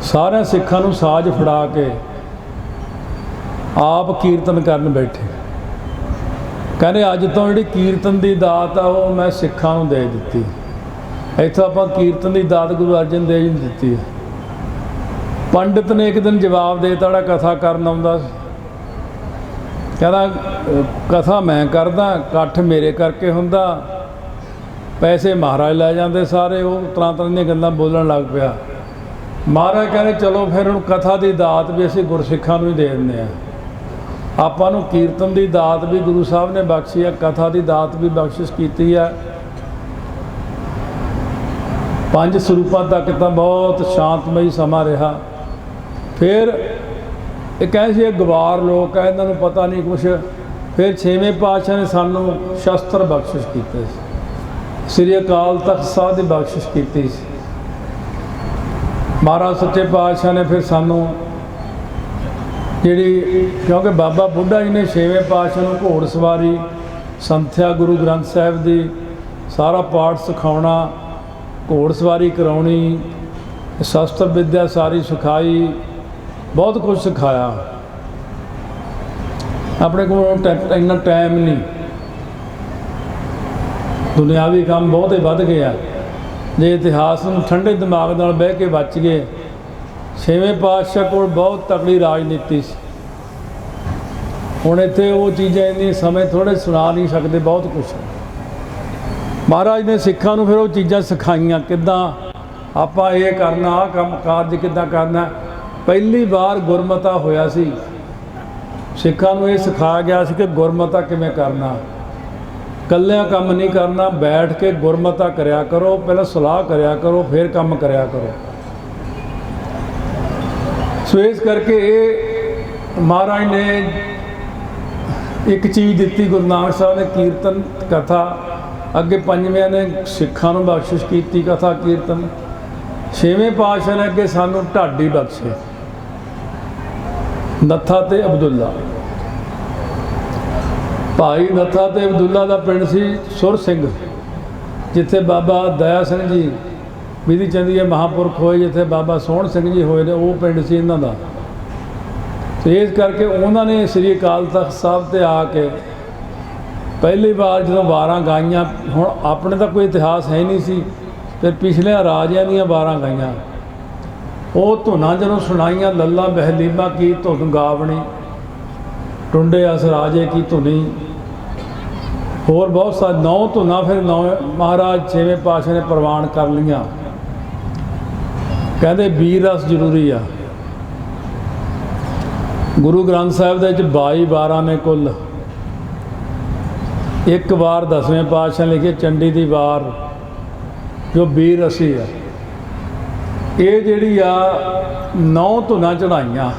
ਸਾਰਿਆਂ ਸਿੱਖਾਂ ਨੂੰ ਸਾਜ਼ ਫੜਾ ਕੇ ਆਪ ਕੀਰਤਨ ਕਰਨ ਬੈਠੇ। ਕਹਿੰਦੇ ਅੱਜ ਤੋਂ ਜਿਹੜੀ ਕੀਰਤਨ ਦੀ ਦਾਤ ਆ ਉਹ ਮੈਂ ਸਿੱਖਾਂ ਨੂੰ ਦੇ ਦਿੱਤੀ। ਇੱਥੋਂ ਆਪਾਂ ਕੀਰਤਨ ਦੀ ਦਾਤ ਗੁਰੂ ਅਰਜਨ ਦੇਵ ਜੀ ਨੂੰ ਦਿੱਤੀ ਹੈ। ਪੰਡਿਤ ਨੇ ਇੱਕ ਦਿਨ ਜਵਾਬ ਦੇ ਦਿੱਤਾ, ਜਿਹੜਾ ਕਥਾ ਕਰਨ ਆਉਂਦਾ ਸੀ, ਕਹਿੰਦਾ ਕਥਾ ਮੈਂ ਕਰਦਾ, ਇਕੱਠ ਮੇਰੇ ਕਰਕੇ ਹੁੰਦਾ, ਪੈਸੇ ਮਹਾਰਾਜ ਲੈ ਜਾਂਦੇ ਸਾਰੇ। ਉਹ ਤਰ੍ਹਾਂ ਤਰ੍ਹਾਂ ਦੀਆਂ ਗੱਲਾਂ ਬੋਲਣ ਲੱਗ ਪਿਆ। ਮਹਾਰਾਜ ਕਹਿੰਦੇ ਚਲੋ ਫਿਰ ਹੁਣ ਕਥਾ ਦੀ ਦਾਤ ਵੀ ਅਸੀਂ ਗੁਰਸਿੱਖਾਂ ਨੂੰ ਹੀ ਦੇ ਦਿੰਦੇ ਹਾਂ। ਆਪਾਂ ਨੂੰ ਕੀਰਤਨ ਦੀ ਦਾਤ ਵੀ ਗੁਰੂ ਸਾਹਿਬ ਨੇ ਬਖਸ਼ੀ ਹੈ, ਕਥਾ ਦੀ ਦਾਤ ਵੀ ਬਖਸ਼ਿਸ਼ ਕੀਤੀ ਹੈ। 5 ਸਰੂਪਾਂ ਤੱਕ ਤਾਂ ਬਹੁਤ ਸ਼ਾਂਤਮਈ ਸਮਾਂ ਰਿਹਾ। ਫਿਰ ਇਹ ਕਹਿੰਦੇ ਸੀ ਇਹ ਗਵਾਰ ਲੋਕ ਹੈ, ਇਹਨਾਂ ਨੂੰ ਪਤਾ ਨਹੀਂ ਕੁਛ। ਫਿਰ 6ਵੇਂ ਪਾਤਸ਼ਾਹ ਨੇ ਸਾਨੂੰ ਸ਼ਸਤਰ ਬਖਸ਼ਿਸ਼ ਕੀਤੇ ਸੀ, ਸ੍ਰੀ ਅਕਾਲ ਤਖਤ ਸਾਹਿਬ ਦੀ ਬਖਸ਼ਿਸ਼ ਕੀਤੀ ਸੀ। ਮਹਾਰਾਜ ਸੱਚੇ ਪਾਤਸ਼ਾਹ ਨੇ ਫਿਰ ਸਾਨੂੰ ਜਿਹੜੀ, ਕਿਉਂਕਿ ਬਾਬਾ ਬੁੱਢਾ ਜੀ ਨੇ 6ਵੇਂ ਪਾਤਸ਼ਾਹ ਨੂੰ ਘੋੜ ਸਵਾਰੀ, ਸੰਥਿਆ ਗੁਰੂ ਗ੍ਰੰਥ ਸਾਹਿਬ ਦੀ ਸਾਰਾ ਪਾਠ ਸਿਖਾਉਣਾ, ਘੋੜ ਸਵਾਰੀ ਕਰਾਉਣੀ, ਸ਼ਸਤਰ ਵਿੱਦਿਆ ਸਾਰੀ ਸਿਖਾਈ, ਬਹੁਤ ਕੁਝ ਸਿਖਾਇਆ। ਆਪਣੇ ਕੋਲ ਇੰਨਾ ਟਾਈਮ ਨਹੀਂ, ਦੁਨਿਆਵੀ ਕੰਮ ਬਹੁਤੇ ਵੱਧ ਗਏ ਆ। ਜੇ ਇਤਿਹਾਸ ਨੂੰ ਠੰਡੇ ਦਿਮਾਗ ਨਾਲ ਬਹਿ ਕੇ ਬਚ ਗਏ, 6ਵੇਂ ਪਾਤਸ਼ਾਹ ਕੋਲ ਬਹੁਤ ਤਕੜੀ ਰਾਜਨੀਤੀ ਸੀ। ਹੁਣ ਇੱਥੇ ਉਹ ਚੀਜ਼ਾਂ ਇੰਨੀ ਸਮੇਂ ਥੋੜ੍ਹੇ ਸੁਣਾ ਨਹੀਂ ਸਕਦੇ, ਬਹੁਤ ਕੁਛ। ਮਹਾਰਾਜ ਨੇ ਸਿੱਖਾਂ ਨੂੰ ਫਿਰ ਉਹ ਚੀਜ਼ਾਂ ਸਿਖਾਈਆਂ, ਕਿੱਦਾਂ ਆਪਾਂ ਇਹ ਕਰਨਾ, ਆਹ ਕੰਮ ਕਾਰਜ ਕਿੱਦਾਂ ਕਰਨਾ। ਪਹਿਲੀ ਵਾਰ ਗੁਰਮਤਾ ਹੋਇਆ ਸੀ, ਸਿੱਖਾਂ ਨੂੰ ਇਹ ਸਿਖਾਇਆ ਗਿਆ ਸੀ ਕਿ ਗੁਰਮਤਾ ਕਿਵੇਂ ਕਰਨਾ, ਇਕੱਲਿਆਂ ਕੰਮ ਨਹੀਂ ਕਰਨਾ, ਬੈਠ ਕੇ ਗੁਰਮਤਾ ਕਰਿਆ ਕਰੋ, ਪਹਿਲਾਂ ਸਲਾਹ ਕਰਿਆ ਕਰੋ, ਫਿਰ ਕੰਮ ਕਰਿਆ ਕਰੋ। ਸੋ ਇਸ ਕਰਕੇ ਇਹ ਮਹਾਰਾਜ ਨੇ ਇੱਕ ਚੀਜ਼ ਦਿੱਤੀ, ਗੁਰੂ ਨਾਨਕ ਸਾਹਿਬ ਨੇ ਕੀਰਤਨ ਕਥਾ, ਅੱਗੇ 5ਵੇਂ ਨੇ ਸਿੱਖਾਂ ਨੂੰ ਬਖਸ਼ਿਸ਼ ਕੀਤੀ ਕਥਾ ਕੀਰਤਨ, 6ਵੇਂ ਪਾਤਸ਼ਾਹ ਨੇ ਅੱਗੇ ਸਾਨੂੰ ਢਾਡੀ ਬਖਸ਼ੇ, ਨੱਥਾ ਤੇ ਅਬਦੁੱਲਾ। ਭਾਈ ਨੱਥਾ ਤੇ ਅਬਦੁੱਲਾ ਦਾ ਪਿੰਡ ਸੀ ਸੁਰ ਸਿੰਘ, ਜਿੱਥੇ ਬਾਬਾ ਦਇਆ ਸਿੰਘ ਜੀ ਵਿਧੀ ਚੰਦੀਏ ਮਹਾਂਪੁਰਖ ਹੋਏ, ਜਿੱਥੇ ਬਾਬਾ ਸੋਹਣ ਸਿੰਘ ਜੀ ਹੋਏ ਨੇ, ਉਹ ਪਿੰਡ ਸੀ ਇਹਨਾਂ ਦਾ। ਤੇ ਇਸ ਕਰਕੇ ਉਹਨਾਂ ਨੇ ਸ੍ਰੀ ਅਕਾਲ ਤਖਤ ਸਾਹਿਬ 'ਤੇ ਆ ਕੇ ਪਹਿਲੀ ਵਾਰ ਜਦੋਂ ਵਾਰਾਂ ਗਾਈਆਂ, ਹੁਣ ਆਪਣੇ ਤਾਂ ਕੋਈ ਇਤਿਹਾਸ ਹੈ ਨਹੀਂ ਸੀ, ਫਿਰ ਪਿਛਲੇ ਰਾਜਿਆਂ ਦੀਆਂ ਵਾਰਾਂ ਗਾਈਆਂ, ਉਹ ਧੁਨਾਂ ਜਦੋਂ ਸੁਣਾਈਆਂ, ਲੱਲਾ ਬਹਿਲੀਮਾ ਕੀ ਧੁਨ ਗਾਵਣੀ, ਟੁੰਡੇ ਅਸ ਰਾਜੇ ਕੀ ਧੁਨੀ, ਹੋਰ ਬਹੁਤ ਸਾਰੇ 9 ਧੁਨਾਂ ਫਿਰ 9 ਮਹਾਰਾਜ 6ਵੇਂ ਪਾਤਸ਼ਾਹ ਨੇ ਪ੍ਰਵਾਨ ਕਰ ਲਈਆਂ। ਕਹਿੰਦੇ ਵੀਰ ਰਸ ਜ਼ਰੂਰੀ ਆ। ਗੁਰੂ ਗ੍ਰੰਥ ਸਾਹਿਬ ਦੇ ਵਿੱਚ 22 ਵਾਰਾਂ ਨੇ ਕੁੱਲ। ਇੱਕ ਵਾਰ 10ਵੇਂ ਪਾਤਸ਼ਾਹ ਲਿਖੇ ਚੰਡੀ ਦੀ ਵਾਰ, ਜੋ ਵੀਰ ਰਸੀ ਆ। ਇਹ ਜਿਹੜੀ ਆ 9 ਧੁਨਾਂ ਚੜ੍ਹਾਈਆਂ।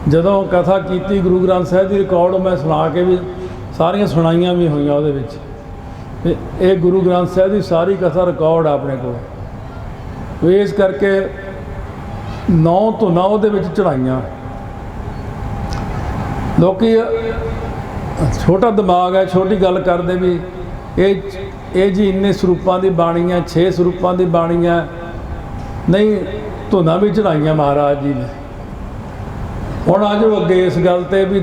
ਜਦੋਂ ਕਥਾ ਕੀਤੀ ਗੁਰੂ ਗ੍ਰੰਥ ਸਾਹਿਬ ਦੀ ਰਿਕਾਰਡ ਮੈਂ ਸੁਣਾ ਕੇ ਵੀ ਸਾਰੀਆਂ ਸੁਣਾਈਆਂ ਵੀ ਹੋਈਆਂ ਉਹਦੇ ਵਿੱਚ। ਇਹ ਗੁਰੂ ਗ੍ਰੰਥ ਸਾਹਿਬ ਦੀ ਸਾਰੀ ਕਥਾ ਰਿਕਾਰਡ ਆ ਆਪਣੇ ਕੋਲ। ਇਸ ਕਰਕੇ 9 ਧੁਨਾਂ ਉਹਦੇ ਵਿੱਚ ਚੜ੍ਹਾਈਆਂ। ਲੋਕੀ ਛੋਟਾ ਦਿਮਾਗ ਹੈ, ਛੋਟੀ ਗੱਲ ਕਰਦੇ ਵੀ ਇਹ ਜੀ ਇੰਨੇ ਸਰੂਪਾਂ ਦੀ ਬਾਣੀ ਹੈ, 6 ਸਰੂਪਾਂ ਦੀ ਬਾਣੀ ਹੈ। ਨਹੀਂ, ਧੁਨਾਂ ਵੀ ਚੜ੍ਹਾਈਆਂ ਮਹਾਰਾਜ ਜੀ ਨੇ। ਹੁਣ ਆ ਜਾਓ ਅੱਗੇ ਇਸ ਗੱਲ 'ਤੇ ਵੀ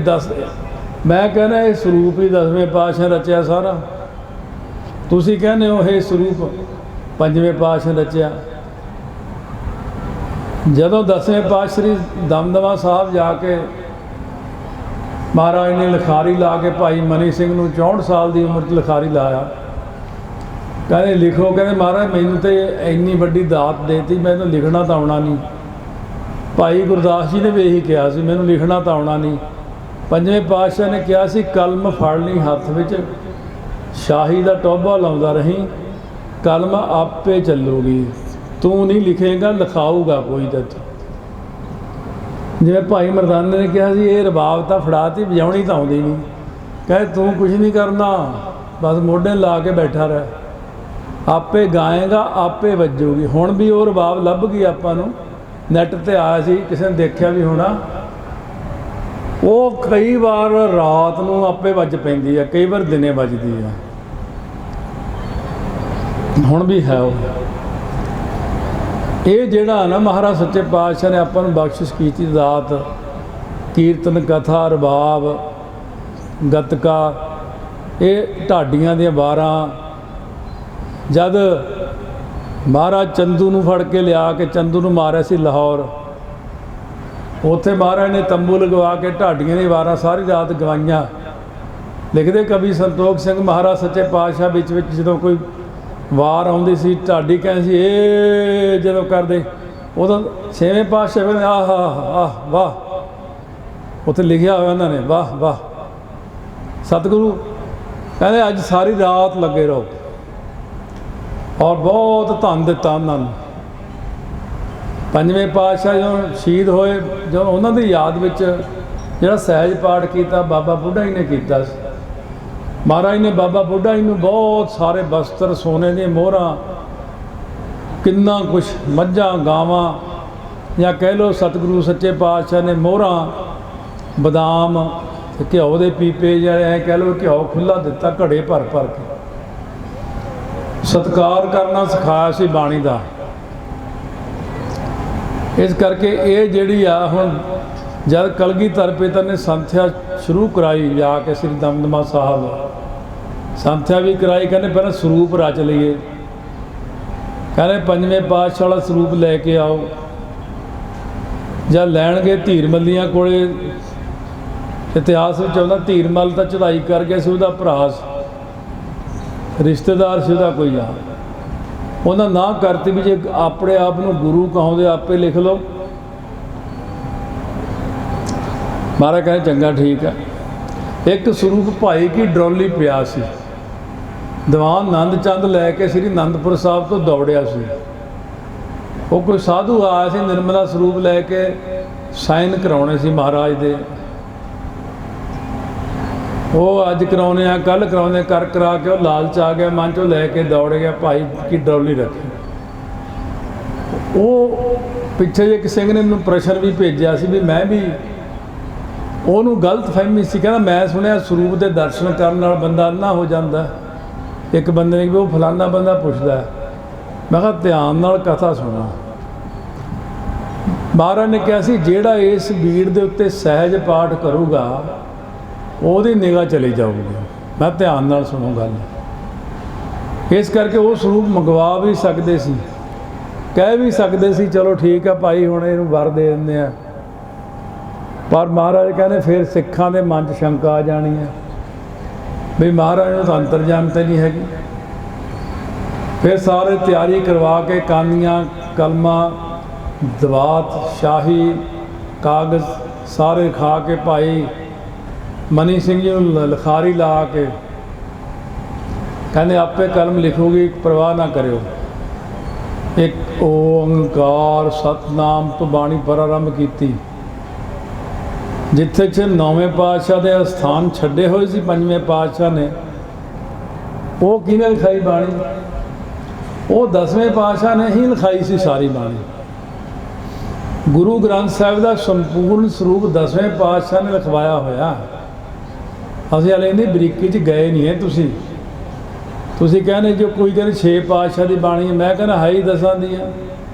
ਮੈਂ ਕਹਿੰਦਾ ਇਹ ਸਰੂਪ ਹੀ 10ਵੇਂ ਪਾਤਸ਼ਾਹ ਰਚਿਆ ਸਾਰਾ। ਤੁਸੀਂ ਕਹਿੰਦੇ ਹੋ ਇਹ ਸਰੂਪ 5ਵੇਂ ਪਾਤਸ਼ਾਹ ਰਚਿਆ। ਜਦੋਂ 10ਵੇਂ ਪਾਤਸ਼ਾਹ ਸ੍ਰੀ ਦਮਦਮਾ ਸਾਹਿਬ ਜਾ ਕੇ ਮਹਾਰਾਜ ਨੇ ਲਿਖਾਰੀ ਲਾ ਕੇ ਭਾਈ ਮਨੀ ਸਿੰਘ ਨੂੰ 64 ਸਾਲ ਦੀ ਉਮਰ 'ਚ ਲਿਖਾਰੀ ਲਾਇਆ। ਕਹਿੰਦੇ ਲਿਖੋ, ਕਹਿੰਦੇ ਮਹਾਰਾਜ ਮੈਨੂੰ ਤਾਂ ਇੰਨੀ ਵੱਡੀ ਦਾਤ ਦੇਤੀ, ਮੈਨੂੰ ਲਿਖਣਾ ਤਾਂ ਆਉਣਾ ਨਹੀਂ। ਭਾਈ ਗੁਰਦਾਸ ਜੀ ਨੇ ਵੀ ਇਹੀ ਕਿਹਾ ਸੀ, ਮੈਨੂੰ ਲਿਖਣਾ ਤਾਂ ਆਉਣਾ ਨਹੀਂ। 5ਵੇਂ ਪਾਤਸ਼ਾਹ ਨੇ ਕਿਹਾ ਸੀ ਕਲਮ ਫੜ ਲਈ ਹੱਥ ਵਿੱਚ, ਸ਼ਾਹੀ ਦਾ ਟੋਭਾ ਲਾਉਂਦਾ ਰਹੀਂ, ਕਲਮ ਆਪੇ ਚੱਲੂਗੀ, ਤੂੰ ਨਹੀਂ ਲਿਖੇਗਾ ਲਿਖਾਊਗਾ ਕੋਈ ਤੈਨੂੰ। ਜਿਵੇਂ ਭਾਈ ਮਰਦਾਨੇ ਨੇ ਕਿਹਾ ਸੀ ਇਹ ਰਬਾਬ ਤਾਂ ਫੜਾਤੀ, ਵਜਾਉਣੀ ਤਾਂ ਆਉਂਦੀ ਨਹੀਂ। ਕਹੇ ਤੂੰ ਕੁਝ ਨਹੀਂ ਕਰਨਾ, ਬਸ ਮੋਢੇ ਲਾ ਕੇ ਬੈਠਾ ਰਹਿ, ਆਪੇ ਗਾਏਗਾ ਆਪੇ ਵੱਜੂਗੀ। ਹੁਣ ਵੀ ਉਹ ਰਬਾਬ ਲੱਭ ਗਈ ਆਪਾਂ ਨੂੰ, ਨੈੱਟ 'ਤੇ ਆਇਆ ਸੀ, ਕਿਸੇ ਨੇ ਦੇਖਿਆ ਵੀ ਹੋਣਾ। ਉਹ ਕਈ ਵਾਰ ਰਾਤ ਨੂੰ ਆਪੇ ਵੱਜ ਪੈਂਦੀ ਹੈ, ਕਈ ਵਾਰ ਦਿਨੇ ਵੱਜਦੀ ਹੈ। ਹੁਣ ਵੀ ਹੈ ਉਹ। ਇਹ ਜਿਹੜਾ ਨਾ ਮਹਾਰਾਜ ਸੱਚੇ ਪਾਤਸ਼ਾਹ ਨੇ ਆਪਾਂ ਨੂੰ ਬਖਸ਼ਿਸ਼ ਕੀਤੀ ਦਾਤ, ਕੀਰਤਨ ਕਥਾ, ਰਬਾਬ, ਗੱਤਕਾ, ਇਹ ਢਾਡੀਆਂ ਦੀਆਂ ਵਾਰਾਂ। ਜਦ ਮਹਾਰਾਜ ਚੰਦੂ ਨੂੰ ਫੜ ਕੇ ਲਿਆ ਕੇ ਚੰਦੂ ਨੂੰ ਮਾਰਿਆ ਸੀ ਲਾਹੌਰ, ਉੱਥੇ ਮਹਾਰਾਜ ਨੇ ਤੰਬੂ ਲਗਵਾ ਕੇ ਢਾਡੀਆਂ ਦੀਆਂ ਵਾਰਾਂ ਸਾਰੀ ਰਾਤ ਗਵਾਈਆਂ। ਲਿਖਦੇ ਕਵੀ ਸੰਤੋਖ ਸਿੰਘ ਮਹਾਰਾਜ ਸੱਚੇ ਪਾਤਸ਼ਾਹ ਵਿੱਚ ਜਦੋਂ ਕੋਈ ਵਾਰ ਆਉਂਦੀ ਸੀ, ਢਾਡੀ ਕਹਿੰਦੇ ਸੀ ਇਹ ਜਦੋਂ ਕਰਦੇ, ਉਦੋਂ 6ਵੇਂ ਪਾਤਸ਼ਾਹ ਕਹਿੰਦੇ ਆਹ ਆਹ ਵਾਹ। ਉੱਥੇ ਲਿਖਿਆ ਹੋਇਆ ਉਹਨਾਂ ਨੇ, ਵਾਹ ਵਾਹ। ਸਤਿਗੁਰੂ ਕਹਿੰਦੇ ਅੱਜ ਸਾਰੀ ਰਾਤ ਲੱਗੇ ਰਹੋ, ਔਰ ਬਹੁਤ ਧਨ ਦਿੱਤਾ ਉਹਨਾਂ ਨੂੰ। ਪੰਜਵੇਂ ਪਾਤਸ਼ਾਹ ਜਦੋਂ ਸ਼ਹੀਦ ਹੋਏ, ਜਦੋਂ ਉਹਨਾਂ ਦੀ ਯਾਦ ਵਿੱਚ ਜਿਹੜਾ ਸਹਿਜ ਪਾਠ ਕੀਤਾ ਬਾਬਾ ਬੁੱਢਾ ਜੀ ਨੇ ਕੀਤਾ ਸੀ। ਮਹਾਰਾਜ ਨੇ ਬਾਬਾ ਬੁੱਢਾ ਜੀ ਨੂੰ ਬਹੁਤ ਸਾਰੇ ਬਸਤਰ, ਸੋਨੇ ਦੀਆਂ ਮੋਹਰਾਂ, ਕਿੰਨਾ ਕੁਛ, ਮੱਝਾਂ ਗਾਵਾਂ, ਜਾਂ ਕਹਿ ਲਓ ਸਤਿਗੁਰੂ ਸੱਚੇ ਪਾਤਸ਼ਾਹ ਨੇ ਮੋਹਰਾਂ, ਬਦਾਮ ਤੇ ਘਿਓ ਦੇ ਪੀਪੇ, ਜਾਂ ਐਂ ਕਹਿ ਲਓ ਘਿਓ ਖੁੱਲ੍ਹਾ ਦਿੱਤਾ ਘੜੇ ਭਰ ਭਰ ਕੇ। ਸਤਿਕਾਰ ਕਰਨਾ ਸਿਖਾਇਆ ਸੀ ਬਾਣੀ ਦਾ। ਇਸ ਕਰਕੇ ਇਹ ਜਿਹੜੀ ਆ ਹੁਣ ਜਦ ਕਲਗੀਧਰ ਪਿਤਾ ਨੇ ਸੰਥਿਆ ਸ਼ੁਰੂ ਕਰਾਈ, ਜਾ ਕੇ ਸ੍ਰੀ ਦਮਦਮਾ ਸਾਹਿਬ ਸੰਥਿਆ ਵੀ ਕਰਾਈ, ਕਹਿੰਦੇ ਪਹਿਲਾਂ ਸਰੂਪ ਰਚ ਲਈਏ। ਕਹਿੰਦੇ ਪੰਜਵੇਂ ਪਾਤਸ਼ਾਹ ਵਾਲਾ ਸਰੂਪ ਲੈ ਕੇ ਆਓ। ਜਦ ਲੈਣਗੇ ਧੀਰ ਮੱਲੀਆਂ ਕੋਲੇ, ਇਤਿਹਾਸ ਵਿੱਚ ਆਉਂਦਾ ਧੀਰਮਲ ਤਾਂ ਚੜ੍ਹਾਈ ਕਰ ਗਿਆ ਸੀ, ਉਹਦਾ ਭਰਾ ਰਿਸ਼ਤੇਦਾਰ ਸੀ ਉਹਦਾ ਕੋਈ ਆ, ਉਹਨਾਂ ਨਾ ਕਰਤੀ ਵੀ ਜੇ ਆਪਣੇ ਆਪ ਨੂੰ ਗੁਰੂ ਕਹਾਉਂਦੇ ਆਪੇ ਲਿਖ ਲਓ। ਮਹਾਰਾਜ ਕਹਿੰਦੇ ਚੰਗਾ ਠੀਕ ਹੈ। ਇੱਕ ਸਰੂਪ ਭਾਈ ਕੀ ਡਰੋਲੀ ਪਿਆ ਸੀ, ਦੀਵਾਨ ਆਨੰਦ ਚੰਦ ਲੈ ਕੇ ਸ੍ਰੀ ਅਨੰਦਪੁਰ ਸਾਹਿਬ ਤੋਂ ਦੌੜਿਆ ਸੀ। ਉਹ ਕੋਈ ਸਾਧੂ ਆਇਆ ਸੀ ਨਿਰਮਲਾ ਸਰੂਪ ਲੈ ਕੇ, ਸਾਈਨ ਕਰਾਉਣੇ ਸੀ ਮਹਾਰਾਜ ਦੇ। ਉਹ ਅੱਜ ਕਰਾਉਣੇ ਆ, ਕੱਲ੍ਹ ਕਰਾਉਣੇ, ਕਰਾ ਕੇ ਉਹ ਲਾਲਚ ਆ ਗਿਆ, ਮਨ 'ਚੋਂ ਲੈ ਕੇ ਦੌੜ ਗਿਆ, ਭਾਈ ਕੀ ਡਰੋਲੀ ਰੱਖੀ। ਉਹ ਪਿੱਛੇ ਜਿਹੇ ਇੱਕ ਸਿੰਘ ਨੇ ਮੈਨੂੰ ਪ੍ਰਸ਼ਨ ਵੀ ਭੇਜਿਆ ਸੀ ਵੀ ਮੈਂ ਵੀ, ਉਹਨੂੰ ਗਲਤ ਫਹਿਮੀ ਸੀ, ਕਹਿੰਦਾ ਮੈਂ ਸੁਣਿਆ ਸਰੂਪ ਦੇ ਦਰਸ਼ਨ ਕਰਨ ਨਾਲ ਬੰਦਾ ਅੰਨਾ ਹੋ ਜਾਂਦਾ। ਇੱਕ ਬੰਦੇ ਨੇ ਵੀ ਉਹ ਫਲਾਨਾ ਬੰਦਾ ਪੁੱਛਦਾ। ਮੈਂ ਕਿਹਾ ਧਿਆਨ ਨਾਲ ਕਥਾ ਸੁਣੋ। ਮਹਾਰਾਜ ਨੇ ਕਿਹਾ ਸੀ ਜਿਹੜਾ ਇਸ ਬੀੜ ਦੇ ਉੱਤੇ ਸਹਿਜ ਪਾਠ ਕਰੂਗਾ ਉਹਦੀ ਨਿਗਾਹ ਚਲੀ ਜਾਊਗੀ। ਮੈਂ ਧਿਆਨ ਨਾਲ ਸੁਣੋ ਗੱਲ। ਇਸ ਕਰਕੇ ਉਹ ਸਰੂਪ ਮੰਗਵਾ ਵੀ ਸਕਦੇ ਸੀ, ਕਹਿ ਵੀ ਸਕਦੇ ਸੀ ਚਲੋ ਠੀਕ ਆ ਭਾਈ ਹੁਣ ਇਹਨੂੰ ਵਰ ਦੇ ਦਿੰਦੇ ਆ, ਪਰ ਮਹਾਰਾਜ ਕਹਿੰਦੇ ਫਿਰ ਸਿੱਖਾਂ ਦੇ ਮਨ 'ਚ ਸ਼ੰਕਾ ਆ ਜਾਣੀ ਹੈ ਵੀ ਮਹਾਰਾਜ ਨੂੰ ਤਾਂ ਅੰਤਰਜਾਮਤਾ ਨਹੀਂ ਹੈਗੀ। ਫਿਰ ਸਾਰੇ ਤਿਆਰੀ ਕਰਵਾ ਕੇ ਕਾਨੀਆਂ, ਕਲਮਾਂ, ਦਵਾਤ, ਸ਼ਾਹੀ ਕਾਗਜ਼ ਸਾਰੇ ਖਾ ਕੇ ਭਾਈ ਮਨੀ ਸਿੰਘ ਜੀ ਨੂੰ ਲਿਖਾਰੀ ਲਾ ਕੇ ਕਹਿੰਦੇ ਆਪੇ ਕਲਮ ਲਿਖੋਗੀ, ਪਰਵਾਹ ਨਾ ਕਰਿਓ। ਇੱਕ ਓੰਕਾਰ ਸਤਨਾਮ ਤੋਂ ਬਾਣੀ ਪ੍ਰਾਰੰਭ ਕੀਤੀ। ਜਿੱਥੇ 'ਚ ਨੌਵੇਂ ਪਾਤਸ਼ਾਹ ਦੇ ਅਸਥਾਨ ਛੱਡੇ ਹੋਏ ਸੀ ਪੰਜਵੇਂ ਪਾਤਸ਼ਾਹ ਨੇ, ਉਹ ਕਿਹਨੇ ਲਿਖਾਈ ਬਾਣੀ? ਉਹ 10ਵੇਂ ਪਾਤਸ਼ਾਹ ਨੇ ਹੀ ਲਿਖਾਈ ਸੀ ਸਾਰੀ ਬਾਣੀ। ਗੁਰੂ ਗ੍ਰੰਥ ਸਾਹਿਬ ਦਾ ਸੰਪੂਰਨ ਸਰੂਪ 10ਵੇਂ ਪਾਤਸ਼ਾਹ ਨੇ ਲਿਖਵਾਇਆ ਹੋਇਆ। ਅਸੀਂ ਹਾਲੇ ਇਹਦੀ ਬਰੀਕੀ 'ਚ ਗਏ ਨਹੀਂ ਹੈ। ਤੁਸੀਂ ਕਹਿੰਦੇ ਜੋ ਕੋਈ ਕਹਿੰਦੇ 6 ਪਾਤਸ਼ਾਹ ਦੀ ਬਾਣੀ, ਮੈਂ ਕਹਿੰਦਾ ਹੈ ਹੀ 10 ਦੀ ਹੈ।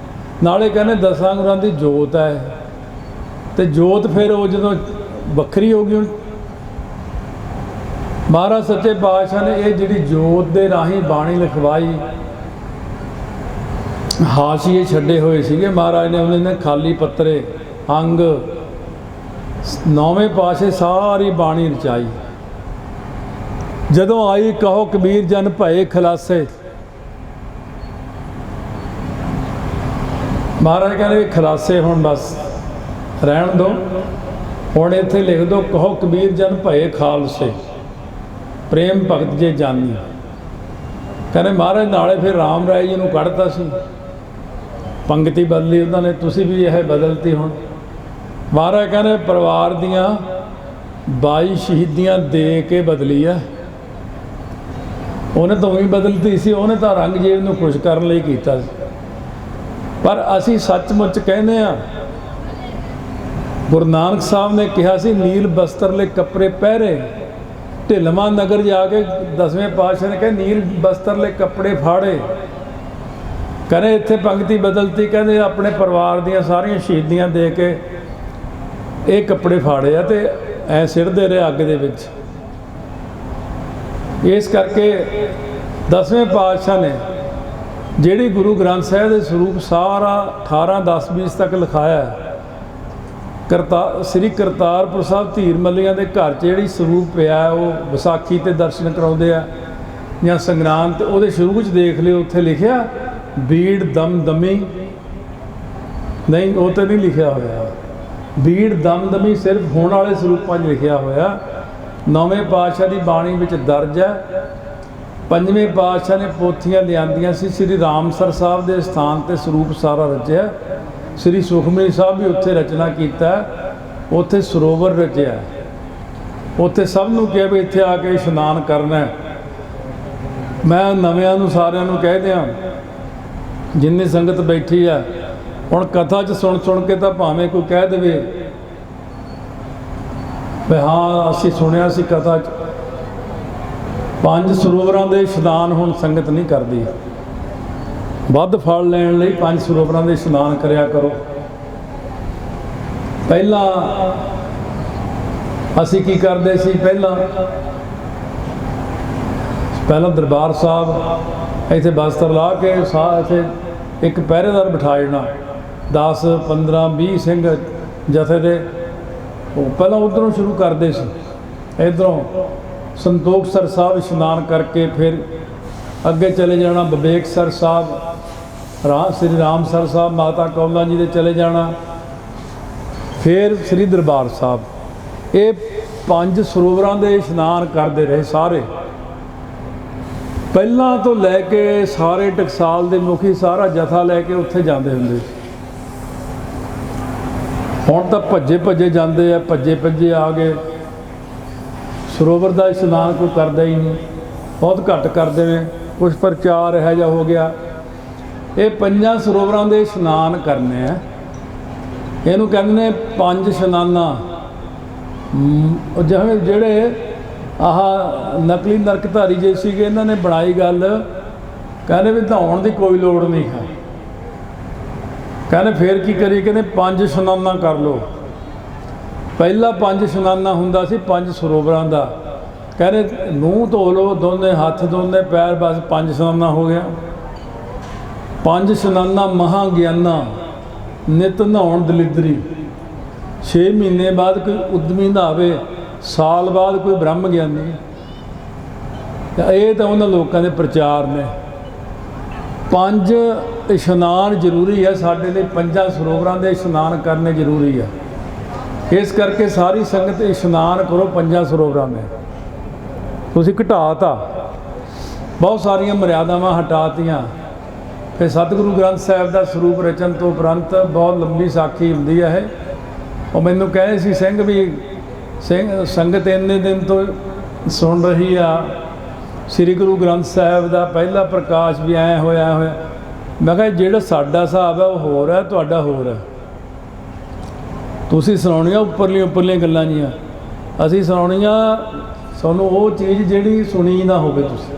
ਨਾਲੇ ਕਹਿੰਦੇ 10 ਗੁਰਾਂ ਦੀ ਜੋਤ ਹੈ, ਤੇ ਜੋਤ ਫਿਰ ਉਹ ਜਦੋਂ ਵੱਖਰੀ ਹੋ ਗਈ। ਹੁਣ ਮਹਾਰਾਜ ਸੱਚੇ ਪਾਤਸ਼ਾਹ ਨੇ ਇਹ ਜਿਹੜੀ ਜੋਤ ਦੇ ਰਾਹੀਂ ਬਾਣੀ ਲਿਖਵਾਈ, ਹਾਸ਼ੀਏ ਛੱਡੇ ਹੋਏ ਸੀਗੇ ਮਹਾਰਾਜ ਨੇ, ਉਹਨਾਂ ਨੇ ਖਾਲੀ ਪੱਤਰੇ ਅੰਗ, ਨੌਵੇਂ ਪਾਤਸ਼ਾਹ ਸਾਰੀ ਬਾਣੀ ਰਚਾਈ। ਜਦੋਂ ਆਈ ਕਹੋ ਕਬੀਰ ਜਨ ਭਏ ਖਲਾਸੇ, ਮਹਾਰਾਜ ਕਹਿੰਦੇ ਖਲਾਸੇ ਹੁਣ ਬਸ ਰਹਿਣ ਦਿਓ, ਹੁਣ ਇੱਥੇ ਲਿਖ ਦਿਓ ਕਹੋ ਕਬੀਰ ਜਨ ਭਏ ਖਾਲਸੇ, ਪ੍ਰੇਮ ਭਗਤ ਜੇ ਜਾਨੀ। ਕਹਿੰਦੇ ਮਹਾਰਾਜ ਨਾਲੇ ਫਿਰ ਰਾਮ ਰਾਏ ਜੀ ਨੂੰ ਕੱਢਤਾ ਸੀ, ਪੰਗਤੀ ਬਦਲੀ ਉਹਨਾਂ ਨੇ, ਤੁਸੀਂ ਵੀ ਇਹ ਬਦਲਤੀ। ਹੁਣ ਮਹਾਰਾਜ ਕਹਿੰਦੇ ਪਰਿਵਾਰ ਦੀਆਂ 22 ਸ਼ਹੀਦੀਆਂ ਦੇ ਕੇ ਬਦਲੀ ਆ। ਉਹਨੇ ਤਾਂ ਉਹੀ ਬਦਲਤੀ ਸੀ, ਉਹਨੇ ਤਾਂ ਰੰਗਜੀਤ ਨੂੰ ਖੁਸ਼ ਕਰਨ ਲਈ ਕੀਤਾ ਸੀ। ਪਰ ਅਸੀਂ ਸੱਚਮੁੱਚ ਕਹਿੰਦੇ ਹਾਂ, ਗੁਰੂ ਨਾਨਕ ਸਾਹਿਬ ਨੇ ਕਿਹਾ ਸੀ ਨੀਲ ਬਸਤਰ ਲੈ ਕੱਪੜੇ ਪਹਿਰੇ। ਢਿਲਵਾਂ ਨਗਰ ਜਾ ਕੇ 10ਵੇਂ ਪਾਤਸ਼ਾਹ ਨੇ ਕਿਹਾ ਨੀਲ ਬਸਤਰ ਲੈ ਕੱਪੜੇ ਫਾੜੇ। ਕਹਿੰਦੇ ਇੱਥੇ ਪੰਗਤੀ ਬਦਲਤੀ, ਕਹਿੰਦੇ ਆਪਣੇ ਪਰਿਵਾਰ ਦੀਆਂ ਸਾਰੀਆਂ ਸ਼ਹੀਦੀਆਂ ਦੇ ਕੇ ਇਹ ਕੱਪੜੇ ਫਾੜੇ ਆ ਤੇ ਐ ਸਿੱਟਦੇ ਰਹੇ ਅੱਗ ਦੇ ਵਿੱਚ। ਇਸ ਕਰਕੇ 10ਵੇਂ ਪਾਤਸ਼ਾਹ ਨੇ ਜਿਹੜੀ ਗੁਰੂ ਗ੍ਰੰਥ ਸਾਹਿਬ ਦੇ ਸਰੂਪ ਸਾਰਾ 18, 10, 20 ਤੱਕ ਲਿਖਾਇਆ। ਸ੍ਰੀ ਕਰਤਾਰਪੁਰ ਸਾਹਿਬ ਧੀਰ ਮੱਲੀਆਂ ਦੇ ਘਰ 'ਚ ਜਿਹੜੀ ਸਰੂਪ ਪਿਆ, ਉਹ ਵਿਸਾਖੀ 'ਤੇ ਦਰਸ਼ਨ ਕਰਾਉਂਦੇ ਆ ਜਾਂ ਸੰਗਰਾਂਦ 'ਤੇ, ਉਹਦੇ ਸ਼ੁਰੂ 'ਚ ਦੇਖ ਲਿਓ ਉੱਥੇ ਲਿਖਿਆ ਬੀੜ ਦਮਦਮੀ, ਨਹੀਂ ਉਹ ਤਾਂ ਨਹੀਂ ਲਿਖਿਆ ਹੋਇਆ। ਬੀੜ ਦਮਦਮੀ ਸਿਰਫ ਹੋਣ ਵਾਲੇ ਸਰੂਪਾਂ 'ਚ ਲਿਖਿਆ ਹੋਇਆ। ਨੌਵੇਂ ਪਾਤਸ਼ਾਹ ਦੀ ਬਾਣੀ ਵਿੱਚ ਦਰਜ ਹੈ। ਪੰਜਵੇਂ ਪਾਤਸ਼ਾਹ ਨੇ ਪੋਥੀਆਂ ਲਿਆਂਦੀਆਂ ਸੀ, ਸ੍ਰੀ ਰਾਮਸਰ ਸਾਹਿਬ ਦੇ ਸਥਾਨ 'ਤੇ ਸਰੂਪ ਸਾਰਾ ਰਚਿਆ। ਸ੍ਰੀ ਸੁਖਮਨੀ ਸਾਹਿਬ ਵੀ ਉੱਥੇ ਰਚਨਾ ਕੀਤਾ, ਉੱਥੇ ਸਰੋਵਰ ਰਚਿਆ, ਉੱਥੇ ਸਭ ਨੂੰ ਕਿਹਾ ਵੀ ਇੱਥੇ ਆ ਕੇ ਇਸ਼ਨਾਨ ਕਰਨਾ ਹੈ। ਮੈਂ ਨਵਿਆਂ ਨੂੰ ਸਾਰਿਆਂ ਨੂੰ ਕਹਿ ਦਿਆਂ, ਜਿੰਨੀ ਸੰਗਤ ਬੈਠੀ ਆ, ਹੁਣ ਕਥਾ 'ਚ ਸੁਣ ਕੇ ਤਾਂ ਭਾਵੇਂ ਕੋਈ ਕਹਿ ਦੇਵੇ ਵੀ ਹਾਂ ਅਸੀਂ ਸੁਣਿਆ ਸੀ ਕਥਾ 'ਚ, 5 ਸਰੋਵਰਾਂ ਦੇ ਇਸ਼ਨਾਨ ਹੁਣ ਸੰਗਤ ਨਹੀਂ ਕਰਦੀ। ਵੱਧ ਫਲ ਲੈਣ ਲਈ 5 ਸਰੋਵਰਾਂ ਦੇ ਇਸ਼ਨਾਨ ਕਰਿਆ ਕਰੋ। ਪਹਿਲਾਂ ਅਸੀਂ ਕੀ ਕਰਦੇ ਸੀ, ਪਹਿਲਾਂ ਦਰਬਾਰ ਸਾਹਿਬ ਇੱਥੇ ਬਸਤਰ ਲਾ ਕੇ ਇੱਥੇ ਇੱਕ ਪਹਿਰੇਦਾਰ ਬਿਠਾ ਦੇਣਾ, 10 15 20 ਸਿੰਘ ਜਥੇ ਦੇ। ਉਹ ਪਹਿਲਾਂ ਉੱਧਰੋਂ ਸ਼ੁਰੂ ਕਰਦੇ ਸੀ, ਇੱਧਰੋਂ ਸੰਤੋਖਸਰ ਸਾਹਿਬ ਇਸ਼ਨਾਨ ਕਰਕੇ ਫਿਰ ਅੱਗੇ ਚਲੇ ਜਾਣਾ, ਵਿਵੇਕਸਰ ਸਾਹਿਬ, ਸ੍ਰੀ ਰਾਮਸਰ ਸਾਹਿਬ, ਮਾਤਾ ਕੌਲਾਂ ਜੀ ਦੇ ਚਲੇ ਜਾਣਾ, ਫਿਰ ਸ੍ਰੀ ਦਰਬਾਰ ਸਾਹਿਬ। ਇਹ 5 ਸਰੋਵਰਾਂ ਦੇ ਇਸ਼ਨਾਨ ਕਰਦੇ ਰਹੇ ਸਾਰੇ, ਪਹਿਲਾਂ ਤੋਂ ਲੈ ਕੇ ਸਾਰੇ ਟਕਸਾਲ ਦੇ ਮੁਖੀ ਸਾਰਾ ਜਥਾ ਲੈ ਕੇ ਉੱਥੇ ਜਾਂਦੇ ਹੁੰਦੇ ਸੀ। ਹੁਣ ਤਾਂ ਭੱਜੇ ਜਾਂਦੇ ਆ, ਭੱਜੇ ਆ ਗਏ। ਸਰੋਵਰ ਦਾ ਇਸ਼ਨਾਨ ਕੋਈ ਕਰਦਾ ਹੀ ਨਹੀਂ, ਬਹੁਤ ਘੱਟ ਕਰਦੇ ਨੇ, ਕੁਛ ਪ੍ਰਚਾਰ ਇਹੋ ਜਿਹਾ ਹੋ ਗਿਆ। ਇਹ 5 ਸਰੋਵਰਾਂ ਦੇ ਇਸ਼ਨਾਨ ਕਰਨੇ ਆ, ਇਹਨੂੰ ਕਹਿੰਦੇ ਨੇ 5 ਇਸ਼ਨਾਨਾਂ। ਜਿਵੇਂ ਜਿਹੜੇ ਆਹ ਨਕਲੀ ਨਰਕਧਾਰੀ ਜੇ ਸੀਗੇ, ਇਹਨਾਂ ਨੇ ਬਣਾਈ ਗੱਲ, ਕਹਿੰਦੇ ਵੀ ਨਹਾਉਣ ਦੀ ਕੋਈ ਲੋੜ ਨਹੀਂ ਹੈ। ਕਹਿੰਦੇ ਫੇਰ ਕੀ ਕਰੀਏ, ਕਹਿੰਦੇ 5 ਇਸ਼ਨਾਨਾਂ ਕਰ ਲਓ। ਪਹਿਲਾ 5 ਇਸ਼ਨਾਨਾਂ ਹੁੰਦਾ ਸੀ 5 ਸਰੋਵਰਾਂ ਦਾ। ਕਹਿੰਦੇ ਮੂੰਹ ਧੋ ਲਓ, ਦੋਨੇ ਹੱਥ ਦੋਨੇ ਪੈਰ, ਬਸ 5 ਇਸ਼ਨਾਨਾਂ ਹੋ ਗਿਆ। 5 ਇਸ਼ਨਾਨਾਂ ਮਹਾਂ ਗਿਆਨਾਂ, ਨਿਤ ਨਹਾਉਣ ਦਲਿਦਰੀ। 6 ਮਹੀਨੇ ਬਾਅਦ ਕੋਈ ਉਦਮੀ ਨਹਾਵੇ, ਸਾਲ ਬਾਅਦ ਕੋਈ ਬ੍ਰਹਮ ਗਿਆਨੀ। ਇਹ ਤਾਂ ਉਹਨਾਂ ਲੋਕਾਂ ਦੇ ਪ੍ਰਚਾਰ ਨੇ। 5 ਇਸ਼ਨਾਨ ਜ਼ਰੂਰੀ ਹੈ ਸਾਡੇ ਲਈ, 5 ਸਰੋਵਰਾਂ ਦੇ ਇਸ਼ਨਾਨ ਕਰਨੇ ਜ਼ਰੂਰੀ ਹੈ। ਇਸ ਕਰਕੇ ਸਾਰੀ ਸੰਗਤ ਇਸ਼ਨਾਨ ਕਰੋ 5 ਸਰੋਵਰਾਂ ਦੇ। ਤੁਸੀਂ ਘਟਾਤਾ, ਬਹੁਤ ਸਾਰੀਆਂ ਮਰਿਆਦਾਵਾਂ ਹਟਾਤੀਆਂ। ਫਿਰ ਸਤਿਗੁਰੂ ਗ੍ਰੰਥ ਸਾਹਿਬ ਦਾ ਸਰੂਪ ਰਚਨ ਤੋਂ ਉਪਰੰਤ ਬਹੁਤ ਲੰਬੀ ਸਾਖੀ ਹੁੰਦੀ ਹੈ ਇਹ। ਉਹ ਮੈਨੂੰ ਕਹੇ ਸੀ ਸਿੰਘ ਵੀ ਸੰਗਤ ਇੰਨੇ ਦਿਨ ਤੋਂ ਸੁਣ ਰਹੀ ਆ, ਸ੍ਰੀ ਗੁਰੂ ਗ੍ਰੰਥ ਸਾਹਿਬ ਦਾ ਪਹਿਲਾ ਪ੍ਰਕਾਸ਼ ਵੀ ਐਂ ਹੋਇਆ। ਮੈਂ ਕਿਹਾ ਜਿਹੜਾ ਸਾਡਾ ਹਿਸਾਬ ਹੈ ਉਹ ਹੋਰ ਹੈ, ਤੁਹਾਡਾ ਹੋਰ ਹੈ। ਤੁਸੀਂ ਸੁਣਾਉਣੀਆਂ ਉੱਪਰਲੀਆਂ ਗੱਲਾਂ ਜੀਆਂ, ਅਸੀਂ ਸੁਣਾਉਣੀਆਂ ਸਾਨੂੰ ਉਹ ਚੀਜ਼ ਜਿਹੜੀ ਸੁਣੀ ਨਾ ਹੋਵੇ। ਤੁਸੀਂ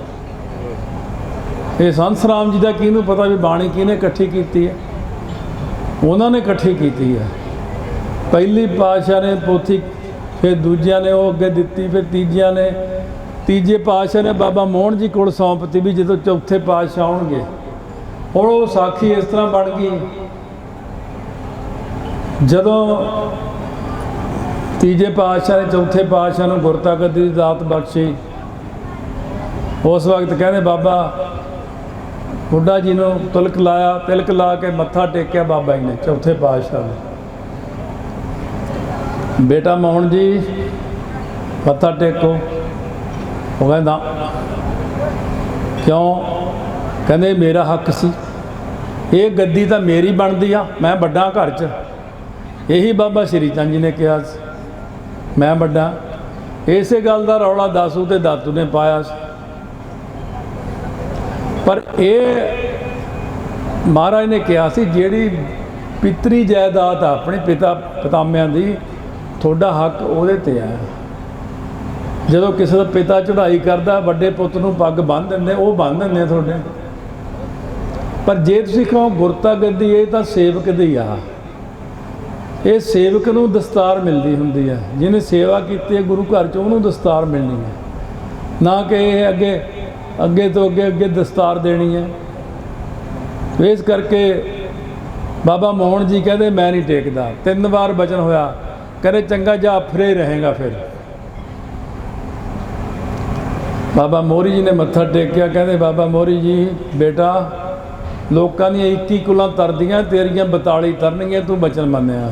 ਇਹ ਸੰਤ ਰਾਮ ਜੀ ਦਾ ਕਿਹਨੂੰ ਪਤਾ ਵੀ ਬਾਣੀ ਕਿਹਨੇ ਇਕੱਠੀ ਕੀਤੀ ਹੈ? ਉਹਨਾਂ ਨੇ ਇਕੱਠੀ ਕੀਤੀ ਹੈ। ਪਹਿਲੀ ਪਾਤਸ਼ਾਹ ਨੇ ਪੋਥੀ, ਫਿਰ ਦੂਜਿਆਂ ਨੇ ਉਹ ਅੱਗੇ ਦਿੱਤੀ, ਫਿਰ ਤੀਜੇ ਪਾਤਸ਼ਾਹ ਨੇ ਬਾਬਾ ਮੋਹਨ ਜੀ ਕੋਲ ਸੌਂਪਤੀ ਵੀ ਜਦੋਂ ਚੌਥੇ ਪਾਤਸ਼ਾਹ ਆਉਣਗੇ। ਹੁਣ ਉਹ ਸਾਖੀ ਇਸ ਤਰ੍ਹਾਂ ਬਣ ਗਈ, ਜਦੋਂ ਤੀਜੇ ਪਾਤਸ਼ਾਹ ਨੇ ਚੌਥੇ ਪਾਤਸ਼ਾਹ ਨੂੰ ਗੁਰਤਾ ਗੱਦੀ ਦੀ ਦਾਤ ਬਖਸ਼ੀ, ਉਸ ਵਕਤ ਕਹਿੰਦੇ ਬਾਬਾ ਬੁੱਢਾ ਜੀ ਨੂੰ ਤਿਲਕ ਲਾਇਆ, ਤਿਲਕ ਲਾ ਕੇ ਮੱਥਾ ਟੇਕਿਆ ਬਾਬਾ ਜੀ ਨੇ ਚੌਥੇ ਪਾਤਸ਼ਾਹ ਨੇ। ਬੇਟਾ ਮੋਹਨ ਜੀ ਮੱਥਾ ਟੇਕੋ। ਉਹ ਕਹਿੰਦਾ ਕਿਉਂ? ਕਹਿੰਦੇ ਮੇਰਾ ਹੱਕ ਸੀ, ਇਹ ਗੱਦੀ ਤਾਂ ਮੇਰੀ ਬਣਦੀ ਆ, ਮੈਂ ਵੱਡਾ ਘਰ 'ਚ। ਇਹੀ ਬਾਬਾ ਸ਼੍ਰੀ ਚੰਦ ਜੀ ਨੇ ਕਿਹਾ ਸੀ ਮੈਂ ਵੱਡਾ। ਇਸੇ ਗੱਲ ਦਾ ਰੌਲਾ ਦਾਸੂ ਤੇ ਦਾਤੂ ਨੇ ਪਾਇਆ ਸੀ। ਪਰ ਇਹ ਮਹਾਰਾਜ ਨੇ ਕਿਹਾ ਸੀ ਜਿਹੜੀ ਪਿਤਰੀ ਜਾਇਦਾਦ ਆ ਆਪਣੇ ਪਿਤਾਮਿਆਂ ਦੀ, ਤੁਹਾਡਾ ਹੱਕ ਉਹਦੇ ਤੇ ਆ। ਜਦੋਂ ਕਿਸੇ ਦਾ ਪਿਤਾ ਚੜ੍ਹਾਈ ਕਰਦਾ, ਵੱਡੇ ਪੁੱਤ ਨੂੰ ਪੱਗ ਬੰਨ੍ਹ ਦਿੰਦੇ, ਉਹ ਬੰਨ੍ਹ ਦਿੰਦੇ ਤੁਹਾਡੇ। ਪਰ ਜੇ ਤੁਸੀਂ ਕਹੋ ਗੁਰਤਾ ਗੱਦੀ, ਇਹ ਤਾਂ ਸੇਵਕ ਦੀ ਆ। ਇਹ ਸੇਵਕ ਨੂੰ ਦਸਤਾਰ ਮਿਲਦੀ ਹੁੰਦੀ ਹੈ, ਜਿਹਨੇ ਸੇਵਾ ਕੀਤੀ ਹੈ ਗੁਰੂ ਘਰ 'ਚ ਉਹਨੂੰ ਦਸਤਾਰ ਮਿਲਣੀ ਹੈ, ਨਾ ਕਿ ਇਹ ਅੱਗੇ ਤੋਂ ਅੱਗੇ ਦਸਤਾਰ ਦੇਣੀ ਹੈ। ਇਸ ਕਰਕੇ ਬਾਬਾ ਮੋਹਨ ਜੀ ਕਹਿੰਦੇ ਮੈਂ ਨਹੀਂ ਟੇਕਦਾ। 3 ਵਾਰ ਬਚਨ ਹੋਇਆ, ਕਹਿੰਦੇ ਚੰਗਾ ਜਾ ਫਿਰੇ ਰਹੇਗਾ। ਫਿਰ ਬਾਬਾ ਮੋਹਰੀ ਜੀ ਨੇ ਮੱਥਾ ਟੇਕਿਆ, ਕਹਿੰਦੇ ਬਾਬਾ ਮੋਹਰੀ ਜੀ ਬੇਟਾ ਲੋਕਾਂ ਦੀਆਂ 21 ਕੁਲਾਂ ਤਰਦੀਆਂ, ਤੇਰੀਆਂ 42 ਤਰਨਗੀਆਂ, ਤੂੰ ਬਚਨ ਮੰਨਿਆ।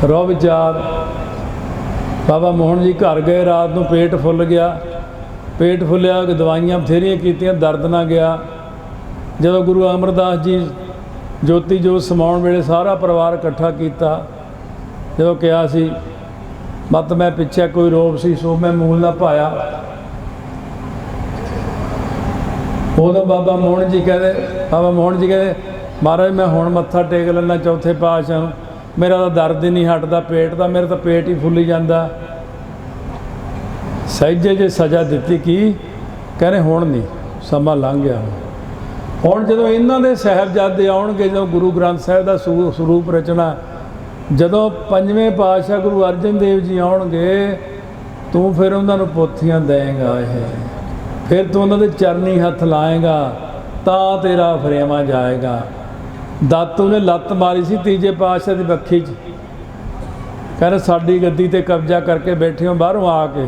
ਰੋ ਵਿਚਾਰ। ਬਾਬਾ ਮੋਹਨ ਜੀ ਘਰ ਗਏ, ਰਾਤ ਨੂੰ ਪੇਟ ਫੁੱਲ ਗਿਆ। ਪੇਟ ਫੁੱਲਿਆ, ਦਵਾਈਆਂ ਬਥੇਰੀਆਂ ਕੀਤੀਆਂ, ਦਰਦ ਨਾ ਗਿਆ। ਜਦੋਂ ਗੁਰੂ ਅਮਰਦਾਸ ਜੀ ਜੋਤੀ ਜੋਤ ਸਮਾਉਣ ਵੇਲੇ ਸਾਰਾ ਪਰਿਵਾਰ ਇਕੱਠਾ ਕੀਤਾ। ਜਦੋਂ ਕਿਹਾ ਸੀ ਮਤ ਮੈਂ ਪਿੱਛੇ ਕੋਈ ਰੋਪ ਸੀ ਸੋ ਮੈਂ ਮੂਲ ਨਾ ਪਾਇਆ। ਉਦੋਂ ਬਾਬਾ ਮੋਹਨ ਜੀ ਕਹਿੰਦੇ ਮਹਾਰਾਜ ਮੈਂ ਹੁਣ ਮੱਥਾ ਟੇਕ ਲੈਣਾ ਚੌਥੇ ਪਾਤਸ਼ਾਹ ਨੂੰ, ਮੇਰਾ ਤਾਂ ਦਰਦ ਹੀ ਨਹੀਂ ਹਟਦਾ ਪੇਟ ਦਾ, ਮੇਰਾ ਤਾਂ ਪੇਟ ਹੀ ਫੁੱਲੀ ਜਾਂਦਾ। ਸਹਿਜੇ ਜੇ ਸਜ਼ਾ ਦਿੱਤੀ ਕੀ ਕਹਿੰਦੇ ਹੁਣ ਨਹੀਂ, ਸਮਾਂ ਲੰਘ ਗਿਆ। ਹੁਣ ਜਦੋਂ ਇਹਨਾਂ ਦੇ ਸਾਹਿਬਜ਼ਾਦੇ ਆਉਣਗੇ, ਜਦੋਂ ਗੁਰੂ ਗ੍ਰੰਥ ਸਾਹਿਬ ਦਾ ਸਰੂਪ ਰਚਨਾ, ਜਦੋਂ ਪੰਜਵੇਂ ਪਾਤਸ਼ਾਹ ਗੁਰੂ ਅਰਜਨ ਦੇਵ ਜੀ ਆਉਣਗੇ, ਤੂੰ ਫਿਰ ਉਹਨਾਂ ਨੂੰ ਪੋਥੀਆਂ ਦੇਂਗਾ, ਫਿਰ ਤੂੰ ਉਹਨਾਂ ਦੇ ਚਰਨੀ ਹੱਥ ਲਾਏਗਾ ਤਾਂ ਤੇਰਾ ਫਰੇਵਾ ਜਾਏਗਾ। ਦਾਤੂ ਨੇ ਲੱਤ ਮਾਰੀ ਸੀ ਤੀਜੇ ਪਾਤਸ਼ਾਹ ਦੀ ਬੱਖੀ 'ਚ, ਕਹਿੰਦੇ ਸਾਡੀ ਗੱਦੀ ਤੇ ਕਬਜ਼ਾ ਕਰਕੇ ਬੈਠੇ ਹੋ ਬਾਹਰੋਂ ਆ ਕੇ।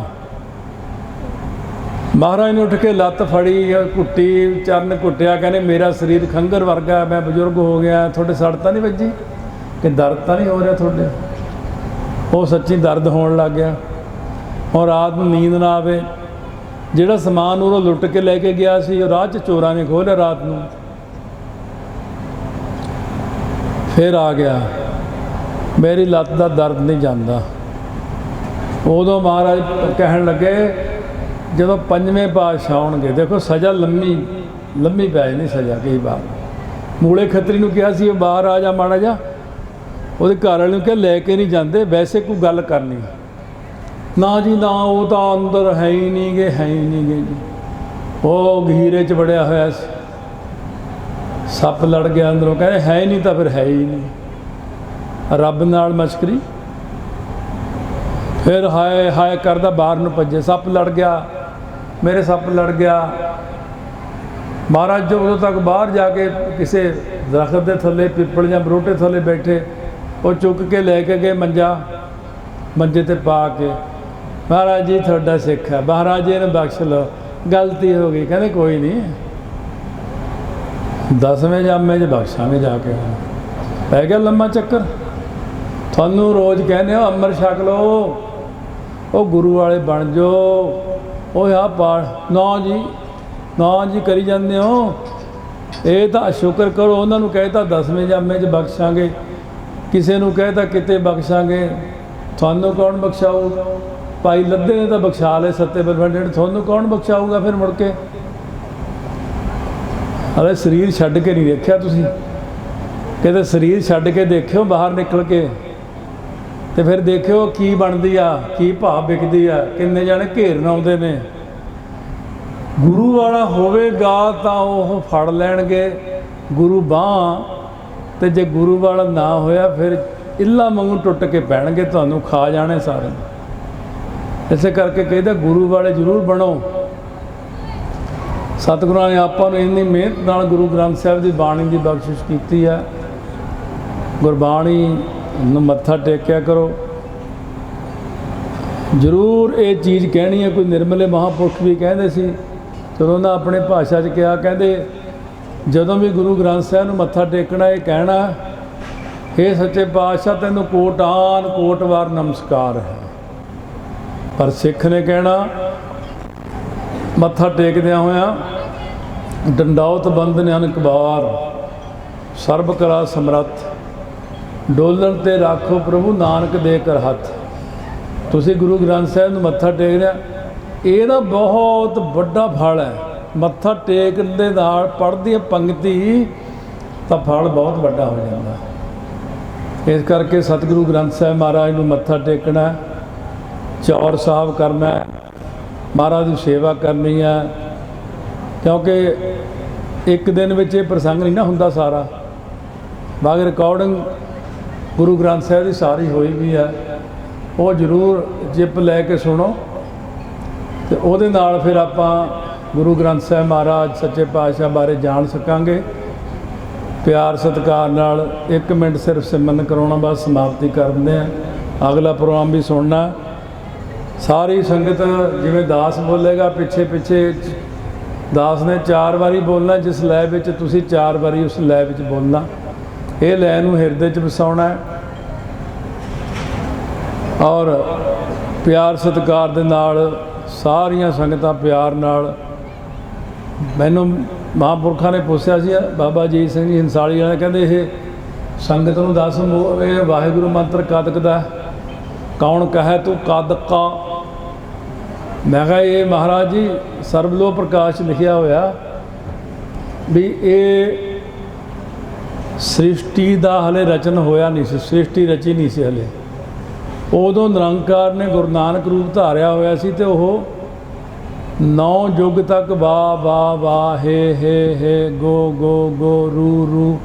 ਮਹਾਰਾਜ ਨੇ ਉੱਠ ਕੇ ਲੱਤ ਫੜੀ, ਘੁੱਟੀ, ਚਰਨ ਘੁੱਟਿਆ, ਕਹਿੰਦੇ ਮੇਰਾ ਸਰੀਰ ਖੰਗਰ ਵਰਗਾ, ਮੈਂ ਬਜ਼ੁਰਗ ਹੋ ਗਿਆ, ਤੁਹਾਡੇ ਸੱਟ ਤਾਂ ਨਹੀਂ ਵੱਜੀ, ਕਿ ਦਰਦ ਤਾਂ ਨਹੀਂ ਹੋ ਰਿਹਾ ਤੁਹਾਡੇ? ਉਹ ਸੱਚੀ ਦਰਦ ਹੋਣ ਲੱਗ ਗਿਆ। ਹੁਣ ਰਾਤ ਨੂੰ ਨੀਂਦ ਨਾ ਆਵੇ। ਜਿਹੜਾ ਸਮਾਨ ਉਹ ਲੁੱਟ ਕੇ ਲੈ ਕੇ ਗਿਆ ਸੀ, ਉਹ ਰਾਹ 'ਚ ਚੋਰਾਂ ਨੇ ਖੋਹ ਲਿਆ ਰਾਤ ਨੂੰ। ਫਿਰ ਆ ਗਿਆ, ਮੇਰੀ ਲੱਤ ਦਾ ਦਰਦ ਨਹੀਂ ਜਾਂਦਾ। ਉਦੋਂ ਮਹਾਰਾਜ ਕਹਿਣ ਲੱਗੇ ਜਦੋਂ ਪੰਜਵੇਂ ਪਾਤਸ਼ਾਹ ਆਉਣਗੇ, ਦੇਖੋ ਸਜ਼ਾ ਲੰਮੀ ਪੈ ਨਹੀਂ ਸਜ਼ਾ। ਕਈ ਵਾਰ ਮੂਲੇ ਖੱਤਰੀ ਨੂੰ ਕਿਹਾ ਸੀ ਉਹ ਬਾਹਰ ਆ ਜਾ ਮਾੜਾ ਜਾ, ਉਹਦੇ ਘਰ ਵਾਲੇ ਨੂੰ ਕਿਹਾ ਲੈ ਕੇ ਨਹੀਂ ਜਾਂਦੇ, ਵੈਸੇ ਕੋਈ ਗੱਲ ਕਰਨੀ। ਨਾ ਜੀ ਨਾ, ਉਹ ਤਾਂ ਅੰਦਰ ਹੈ ਹੀ ਨਹੀਂ ਗੇ ਜੀ। ਉਹ ਗਹੀਰੇ 'ਚ ਵੜਿਆ ਹੋਇਆ ਸੀ, ਸੱਪ ਲੜ ਗਿਆ ਅੰਦਰੋਂ, ਕਹਿੰਦੇ ਹੈ ਹੀ ਨਹੀਂ ਤਾਂ ਫਿਰ ਹੈ ਹੀ ਨਹੀਂ। ਰੱਬ ਨਾਲ ਮਸ਼ਕਰੀ। ਫਿਰ ਹਾਏ ਹਾਏ ਕਰਦਾ ਬਾਹਰ ਨੂੰ ਭੱਜੇ, ਸੱਪ ਲੜ ਗਿਆ, ਮੇਰੇ ਸੱਪ ਲੜ ਗਿਆ। ਮਹਾਰਾਜ ਜੋ ਉਦੋਂ ਤੱਕ ਬਾਹਰ ਜਾ ਕੇ ਕਿਸੇ ਦਰਖਤ ਦੇ ਥੱਲੇ, ਪਿੱਪਲ ਜਾਂ ਬਰੋਟੇ ਥੱਲੇ ਬੈਠੇ, ਉਹ ਚੁੱਕ ਕੇ ਲੈ ਕੇ ਗਏ ਮੰਜੇ ਤੇ ਪਾ ਕੇ, ਮਹਾਰਾਜ ਜੀ ਤੁਹਾਡਾ ਸਿੱਖ ਹੈ, ਮਹਾਰਾਜ ਜੀ ਨੇ ਬਖਸ਼ ਲਓ, ਗਲਤੀ ਹੋ ਗਈ। ਕਹਿੰਦੇ ਕੋਈ ਨਹੀਂ, 10ਵੇਂ ਜਾਮੇ 'ਚ ਬਖਸ਼ਾਂਗੇ ਜਾ ਕੇ। ਪੈ ਗਿਆ ਲੰਮਾ ਚੱਕਰ। ਤੁਹਾਨੂੰ ਰੋਜ਼ ਕਹਿੰਦੇ ਹੋ ਅੰਮ੍ਰਿਤ ਛਕ ਲਓ, ਉਹ ਗੁਰੂ ਵਾਲੇ ਬਣ ਜਾਓ, ਉਹ ਆ ਪਾਠ ਨਾ ਜੀ ਕਰੀ ਜਾਂਦੇ ਹੋ। ਇਹ ਤਾਂ ਸ਼ੁਕਰ ਕਰੋ, ਉਹਨਾਂ ਨੂੰ ਕਹਿਤਾ 10ਵੇਂ ਜਾਮੇ 'ਚ ਬਖਸ਼ਾਂਗੇ, ਕਿਸੇ ਨੂੰ ਕਹਿਤਾ ਕਿਤੇ ਬਖਸ਼ਾਂਗੇ। ਤੁਹਾਨੂੰ ਕੌਣ ਬਖਸ਼ਾਊ? ਭਾਈ ਲੱਦੇ ਨੇ ਤਾਂ ਬਖਸ਼ਾ ਲਏ ਸੱਤੇ ਬਰਫੰਡੇ, ਤੁਹਾਨੂੰ ਕੌਣ ਬਖਸ਼ਾਊਗਾ ਫਿਰ ਮੁੜ ਕੇ? ਅਰੇ ਸਰੀਰ ਛੱਡ ਕੇ ਨਹੀਂ ਦੇਖਿਆ ਤੁਸੀਂ? ਕਿਤੇ ਸਰੀਰ ਛੱਡ ਕੇ ਦੇਖਿਓ ਬਾਹਰ ਨਿਕਲ ਕੇ, ਤੇ ਫਿਰ ਦੇਖਿਓ ਕੀ ਬਣਦੀ ਆ, ਕੀ ਭਾਵ ਵਿਕਦੀ ਆ, ਕਿੰਨੇ ਜਾਣੇ ਘੇਰਨ ਆਉਂਦੇ ਨੇ। ਗੁਰੂ ਵਾਲਾ ਹੋਵੇਗਾ ਤਾਂ ਉਹ ਫੜ ਲੈਣਗੇ ਗੁਰੂ ਬਾਂਹ, ਤੇ ਜੇ ਗੁਰੂ ਵਾਲਾ ਨਾ ਹੋਇਆ ਫਿਰ ਇੱਲਾ ਵਾਂਗੂ ਟੁੱਟ ਕੇ ਪੈਣਗੇ, ਤੁਹਾਨੂੰ ਖਾ ਜਾਣੇ ਸਾਰੇ। ਇਸੇ ਕਰਕੇ ਕਹਿੰਦਾ ਗੁਰੂ ਵਾਲੇ ਜ਼ਰੂਰ ਬਣੋ। ਸਤਿਗੁਰਾਂ ਨੇ ਆਪਾਂ ਨੂੰ ਇੰਨੀ ਮਿਹਨਤ ਨਾਲ ਗੁਰੂ ਗ੍ਰੰਥ ਸਾਹਿਬ ਦੀ ਬਾਣੀ ਦੀ ਬਖਸ਼ਿਸ਼ ਕੀਤੀ ਹੈ। ਗੁਰਬਾਣੀ ਨੂੰ ਮੱਥਾ ਟੇਕਿਆ ਕਰੋ। ਜ਼ਰੂਰ ਇਹ ਚੀਜ਼ ਕਹਿਣੀ ਹੈ। ਕੋਈ ਨਿਰਮਲੇ ਮਹਾਂਪੁਰਖ ਵੀ ਕਹਿੰਦੇ ਸੀ, ਜਦੋਂ ਉਹਨਾਂ ਆਪਣੇ ਭਾਸ਼ਾ 'ਚ ਕਿਹਾ, ਕਹਿੰਦੇ ਜਦੋਂ ਵੀ ਗੁਰੂ ਗ੍ਰੰਥ ਸਾਹਿਬ ਨੂੰ ਮੱਥਾ ਟੇਕਣਾ, ਇਹ ਕਹਿਣਾ, ਹੇ ਸੱਚੇ ਪਾਤਸ਼ਾਹ ਤੈਨੂੰ ਕੋਟਾਨ ਕੋਟ ਵਾਰ ਨਮਸਕਾਰ ਹੈ। ਪਰ ਸਿੱਖ ਨੇ ਕਹਿਣਾ ਮੱਥਾ ਟੇਕਦਿਆਂ ਹੋਇਆਂ, ਡੰਡਾਉਤ ਬੰਦਨ ਅਨਕਬਾਰ, ਸਰਬ ਕਲਾ ਸਮਰੱਥ, ਡੋਲਣ ਤੇ ਰਾਖੋ ਪ੍ਰਭੂ ਨਾਨਕ ਦੇ ਕਰ ਹੱਥ। ਤੁਸੀਂ ਗੁਰੂ ਗ੍ਰੰਥ ਸਾਹਿਬ ਨੂੰ ਮੱਥਾ ਟੇਕ ਰਿਹਾ, ਇਹਦਾ ਬਹੁਤ ਵੱਡਾ ਫਲ ਹੈ। ਮੱਥਾ ਟੇਕਣ ਦੇ ਨਾਲ ਪੜ੍ਹਦੀ ਪੰਗਤੀ ਤਾਂ ਫਲ ਬਹੁਤ ਵੱਡਾ ਹੋ ਜਾਂਦਾ। ਇਸ ਕਰਕੇ ਸਤਿਗੁਰੂ ਗ੍ਰੰਥ ਸਾਹਿਬ ਮਹਾਰਾਜ ਨੂੰ ਮੱਥਾ ਟੇਕਣਾ, ਚੌਰ ਸਾਹਿਬ ਕਰਨਾ, ਮਹਾਰਾਜ ਦੀ ਸੇਵਾ ਕਰਨੀ ਹੈ। ਕਿਉਂਕਿ ਇੱਕ ਦਿਨ ਵਿੱਚ ਇਹ ਪ੍ਰਸੰਗ ਨਹੀਂ ਨਾ ਹੁੰਦਾ ਸਾਰਾ। ਬਾਕੀ ਰਿਕਾਰਡਿੰਗ ਗੁਰੂ ਗ੍ਰੰਥ ਸਾਹਿਬ ਦੀ ਸਾਰੀ ਹੋਈ ਵੀ ਹੈ, ਉਹ ਜ਼ਰੂਰ ਜਿਪ ਲੈ ਕੇ ਸੁਣੋ, ਤੇ ਉਹਦੇ ਨਾਲ ਫਿਰ ਆਪਾਂ ਗੁਰੂ ਗ੍ਰੰਥ ਸਾਹਿਬ ਮਹਾਰਾਜ ਸੱਚੇ ਪਾਤਸ਼ਾਹ ਬਾਰੇ ਜਾਣ ਸਕਾਂਗੇ। ਪਿਆਰ ਸਤਿਕਾਰ ਨਾਲ 1 ਮਿੰਟ ਸਿਰਫ ਸਿਮਰਨ ਕਰਾਉਣਾ, ਬਸ ਸਮਾਪਤੀ ਕਰਦੇ ਹਾਂ। ਅਗਲਾ ਪ੍ਰੋਗਰਾਮ ਵੀ ਸੁਣਨਾ। ਸਾਰੀ ਸੰਗਤ ਜਿਵੇਂ ਦਾਸ ਬੋਲੇਗਾ, ਪਿੱਛੇ ਪਿੱਛੇ ਦਾਸ ਨੇ 4 ਵਾਰੀ ਬੋਲਣਾ, ਜਿਸ ਲੈ ਵਿੱਚ ਤੁਸੀਂ 4 ਵਾਰੀ ਉਸ ਲੈ ਵਿੱਚ ਬੋਲਣਾ। ਇਹ ਲੈ ਨੂੰ ਹਿਰਦੇ 'ਚ ਵਸਾਉਣਾ ਹੈ, ਔਰ ਪਿਆਰ ਸਤਿਕਾਰ ਦੇ ਨਾਲ ਸਾਰੀਆਂ ਸੰਗਤਾਂ ਪਿਆਰ ਨਾਲ ਮੈਨੂੰ ਮਹਾਂਪੁਰਖਾਂ ਨੇ ਪੁੱਛਿਆ ਸੀ ਬਾਬਾ ਅਜੀਤ ਸਿੰਘ ਜੀ ਹੰਸਾਲੀ ਵਾਲੇ, ਕਹਿੰਦੇ ਇਹ ਸੰਗਤ ਨੂੰ ਦੱਸ ਇਹ ਵਾਹਿਗੁਰੂ ਮੰਤਰ ਕਦ ਦਾ ਕੌਣ ਕਹੈ ਤੂੰ ਕਦ ਕਾ। ਮੈਂ ਕਿਹਾ ਇਹ ਮਹਾਰਾਜ ਜੀ ਸਰਬਲੋ ਪ੍ਰਕਾਸ਼ ਲਿਖਿਆ ਹੋਇਆ ਵੀ ਇਹ ਸ੍ਰਿਸ਼ਟੀ ਦਾ ਹਲੇ ਰਚਨ ਹੋਇਆ ਨਹੀਂ ਸੀ, ਸ੍ਰਿਸ਼ਟੀ ਰਚੀ ਨਹੀਂ ਸੀ ਹਲੇ। ਉਦੋਂ ਨਿਰੰਕਾਰ ਨੇ ਗੁਰੂ ਨਾਨਕ ਰੂਪ ਧਾਰਿਆ ਹੋਇਆ ਸੀ ਤੇ ਉਹ 9 ਯੁੱਗ ਤੱਕ ਵਾ ਵਾ ਵਾ ਹੇ ਗੋ ਗੋ ਗੋ ਰੂ ਰੂ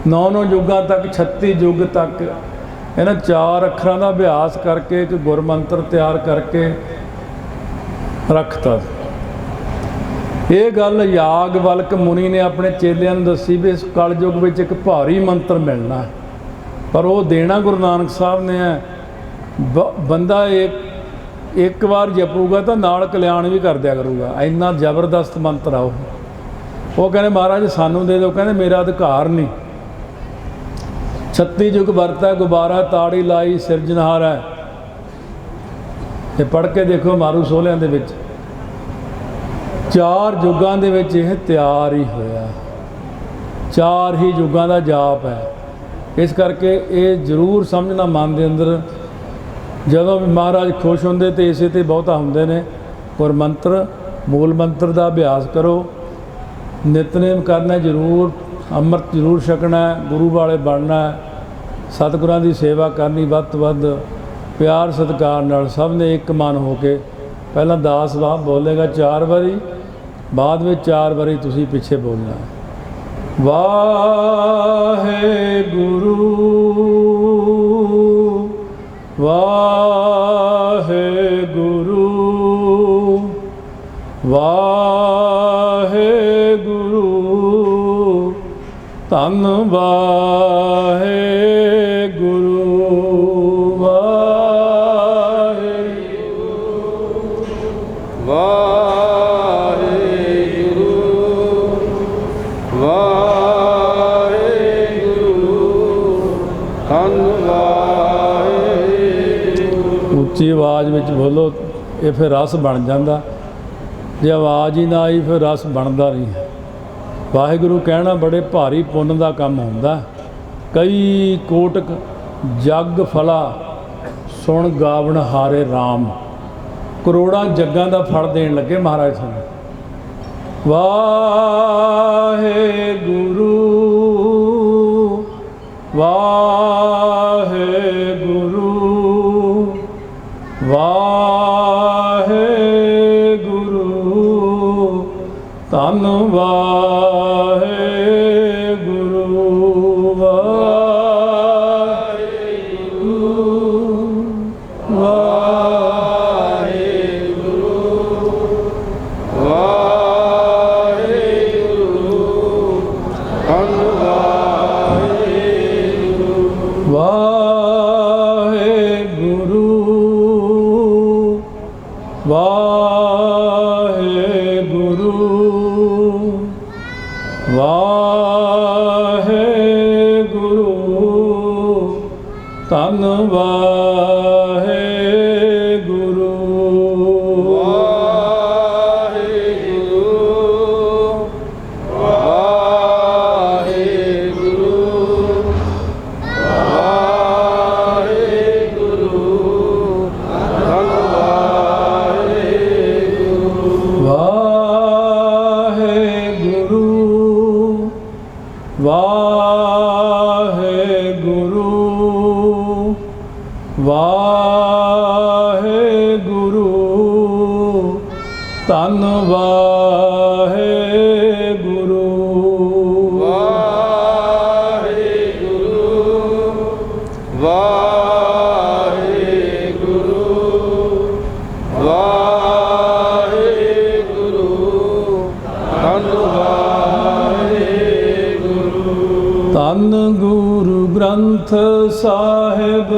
9 ਯੁੱਗਾਂ ਤੱਕ 36 ਯੁੱਗ ਤੱਕ ਇਹਨਾਂ 4 ਅੱਖਰਾਂ ਦਾ ਅਭਿਆਸ ਕਰਕੇ ਇੱਕ ਗੁਰਮੰਤਰ ਤਿਆਰ ਕਰਕੇ ਰੱਖਤਾ। ਇਹ ਗੱਲ ਯਾਗਵਲਕ ਮੁਨੀ ਨੇ ਆਪਣੇ ਚੇਲਿਆਂ ਨੂੰ ਦੱਸੀ ਵੀ ਇਸ ਕਲਯੁੱਗ ਵਿੱਚ ਇੱਕ ਭਾਰੀ ਮੰਤਰ ਮਿਲਣਾ, ਪਰ ਉਹ ਦੇਣਾ ਗੁਰੂ ਨਾਨਕ ਸਾਹਿਬ ਨੇ ਹੈ। ਬੰਦਾ ਇੱਕ ਵਾਰ ਜਪੂਗਾ ਤਾਂ ਨਾਲ ਕਲਿਆਣ ਵੀ ਕਰ ਦਿਆ ਕਰੂਗਾ, ਇੰਨਾ ਜ਼ਬਰਦਸਤ ਮੰਤਰ ਆ ਉਹ ਕਹਿੰਦੇ ਮਹਾਰਾਜ ਸਾਨੂੰ ਦੇ ਦਿਓ, ਕਹਿੰਦੇ ਮੇਰਾ ਅਧਿਕਾਰ ਨਹੀਂ। 36 ਯੁੱਗ ਵਰਤਾ ਗੁਬਾਰਾ ਤਾੜੀ ਲਾਈ ਸਿਰਜਣਹਾਰ ਹੈ। ਇਹ ਪੜ੍ਹ ਕੇ ਦੇਖੋ ਮਾਰੂ ਸੋਹਲਿਆਂ ਦੇ ਵਿੱਚ 4 ਯੁੱਗਾਂ ਦੇ ਵਿੱਚ ਇਹ ਤਿਆਰ ਹੀ ਹੋਇਆ, 4 ਹੀ ਯੁੱਗਾਂ ਦਾ ਜਾਪ ਹੈ। ਇਸ ਕਰਕੇ ਇਹ ਜ਼ਰੂਰ ਸਮਝਣਾ ਮਨ ਦੇ ਅੰਦਰ, ਜਦੋਂ ਵੀ ਮਹਾਰਾਜ ਖੁਸ਼ ਹੁੰਦੇ ਤੇ ਇਸੇ ਤੇ ਬਹੁਤਾ ਹੁੰਦੇ ਨੇ। ਗੁਰਮੰਤਰ ਮੂਲ ਮੰਤਰ ਦਾ ਅਭਿਆਸ ਕਰੋ, ਨਿਤਨੇਮ ਕਰਨਾ ਜ਼ਰੂਰ, ਅੰਮ੍ਰਿਤ ਜ਼ਰੂਰ ਛਕਣਾ, ਗੁਰੂ ਵਾਲੇ ਬਣਨਾ, ਸਤਿਗੁਰਾਂ ਦੀ ਸੇਵਾ ਕਰਨੀ ਵੱਧ ਤੋਂ ਵੱਧ ਪਿਆਰ ਸਤਿਕਾਰ ਨਾਲ। ਸਭ ਨੇ ਇੱਕ ਮਨ ਹੋ ਕੇ ਪਹਿਲਾਂ ਦਾਸ ਵਾਹ ਬੋਲੇਗਾ 4 ਵਾਰੀ, ਬਾਅਦ ਵਿੱਚ 4 ਵਾਰੀ ਤੁਸੀਂ ਪਿੱਛੇ ਬੋਲਣਾ। ਵਾਹਿਗੁਰੂ ਵਾਹਿਗੁਰੂ ਵਾਹਿਗੁਰੂ ਧੰਨ ਵਾਹਿਗੁਰੂ ਵਾਹਿਗੁਰੂ ਵਾਹਿਗੁਰੂ ਵਾਹਿਗੁਰੂ ਧੰਨ ਵਾਹਿਗੁਰੂ। ਉੱਚੀ ਆਵਾਜ਼ ਵਿੱਚ ਬੋਲੋ, ਇਹ ਫਿਰ ਰਸ ਬਣ ਜਾਂਦਾ। ਜੇ ਆਵਾਜ਼ ਹੀ ਨਾ ਆਈ ਫਿਰ ਰਸ ਬਣਦਾ ਨਹੀਂ। ਵਾਹਿਗੁਰੂ ਕਹਿਣਾ ਬੜੇ ਭਾਰੀ ਪੁੰਨ ਦਾ ਕੰਮ ਹੁੰਦਾ। ਕਈ ਕੋਟਕ ਜਗ ਫਲਾ ਸੁਣ ਗਾਵਣ ਹਾਰੇ ਰਾਮ, ਕਰੋੜਾਂ ਜੱਗਾਂ ਦਾ ਫਲ ਦੇਣ ਲੱਗੇ ਮਹਾਰਾਜ ਸਾਨੂੰ। ਵਾਹਿਗੁਰੂ ਵਾਹਿਗੁਰੂ ਵਾਹਿਗੁਰੂ ਧੰਨ ਵਾਹਿਗੁਰੂ ਵਾਹਿਗੁਰੂ ਵਾਹਿਗੁਰੂ ਵਾਹਿਗੁਰੂ ਧੰਨ ਵਾਹਿਗੁਰੂ ਵਾਹਿਗੁਰੂ ਵਾਹਿਗੁਰੂ ਵਾਹਿਗੁਰੂ ਧੰਨ ਵਾਹਿਗੁਰੂ ਵਾਹਿਗੁਰੂ ਵਾਹਿਗੁਰੂ ਵਾਹਿਗੁਰੂ ਧੰਨ ਵਾਹਿਗੁਰੂ ਵਾਹਿਗੁਰੂ ਵਾਹਿਗੁਰੂ ਧੰਨ ਵਾਹਿਗੁਰੂ ਵਾਹਿਗੁਰੂ ਵਾਹਿਗੁਰੂ ਵਾਹਿਗੁਰੂ ਧੰਨ ਵਾਹਿਗੁਰੂ ਧੰਨ ਗੁਰੂ ਗ੍ਰੰਥ ਸਾਹਿਬ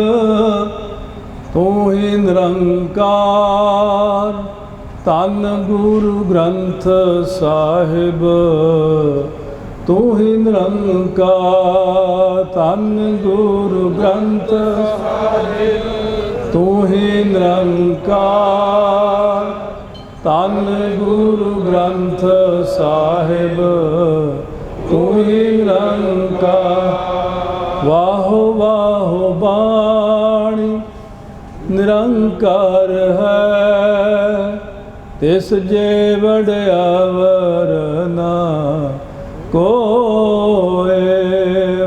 ਤੂੰ ਹੀ ਨਿਰੰਕਾਰ। ਧੰਨ ਗੁਰੂ ਗ੍ਰੰਥ ਸਾਹਿਬ ਤੂੰ ਹੀ ਨਿਰੰਕਾਰ। ਧੰਨ ਗੁਰੂ ਗ੍ਰੰਥ ਸਾਹਿਬ ਤੂੰ ਹੀ ਨਿਰੰਕਾਰ। ਧੰਨ ਗੁਰੂ ਗ੍ਰੰਥ ਸਾਹਿਬ ਤੂੰ ਹੀ ਨਿਰੰਕਾਰ। ਵਾਹੋ ਵਾਹੋ ਬਾਣੀ ਨਿਰੰਕਾਰ ਹੈ, ਤਿਸ ਜੇ ਵਡਿਆਵਰ ਨਾ ਕੋਏ।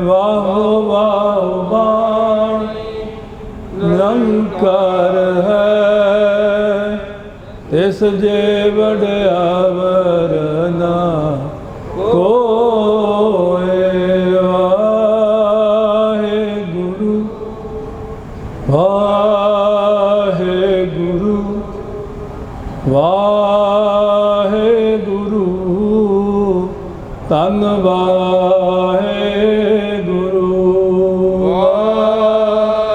ਵਾਹੋ ਵਾਹੋ ਬਾਣੀ ਨਿਰੰਕਾਰ ਹੈ, ਤਿਸ ਜੇ ਵਡਿਆਵਰ ਨਾ ਕੋਏ। ਵਾਹਿਗੁਰੂ ਵਾਹਿਗੁਰੂ ਵਾਹਿਗੁਰੂ ਧੰਨ ਵਾਹਿਗੁਰੂ।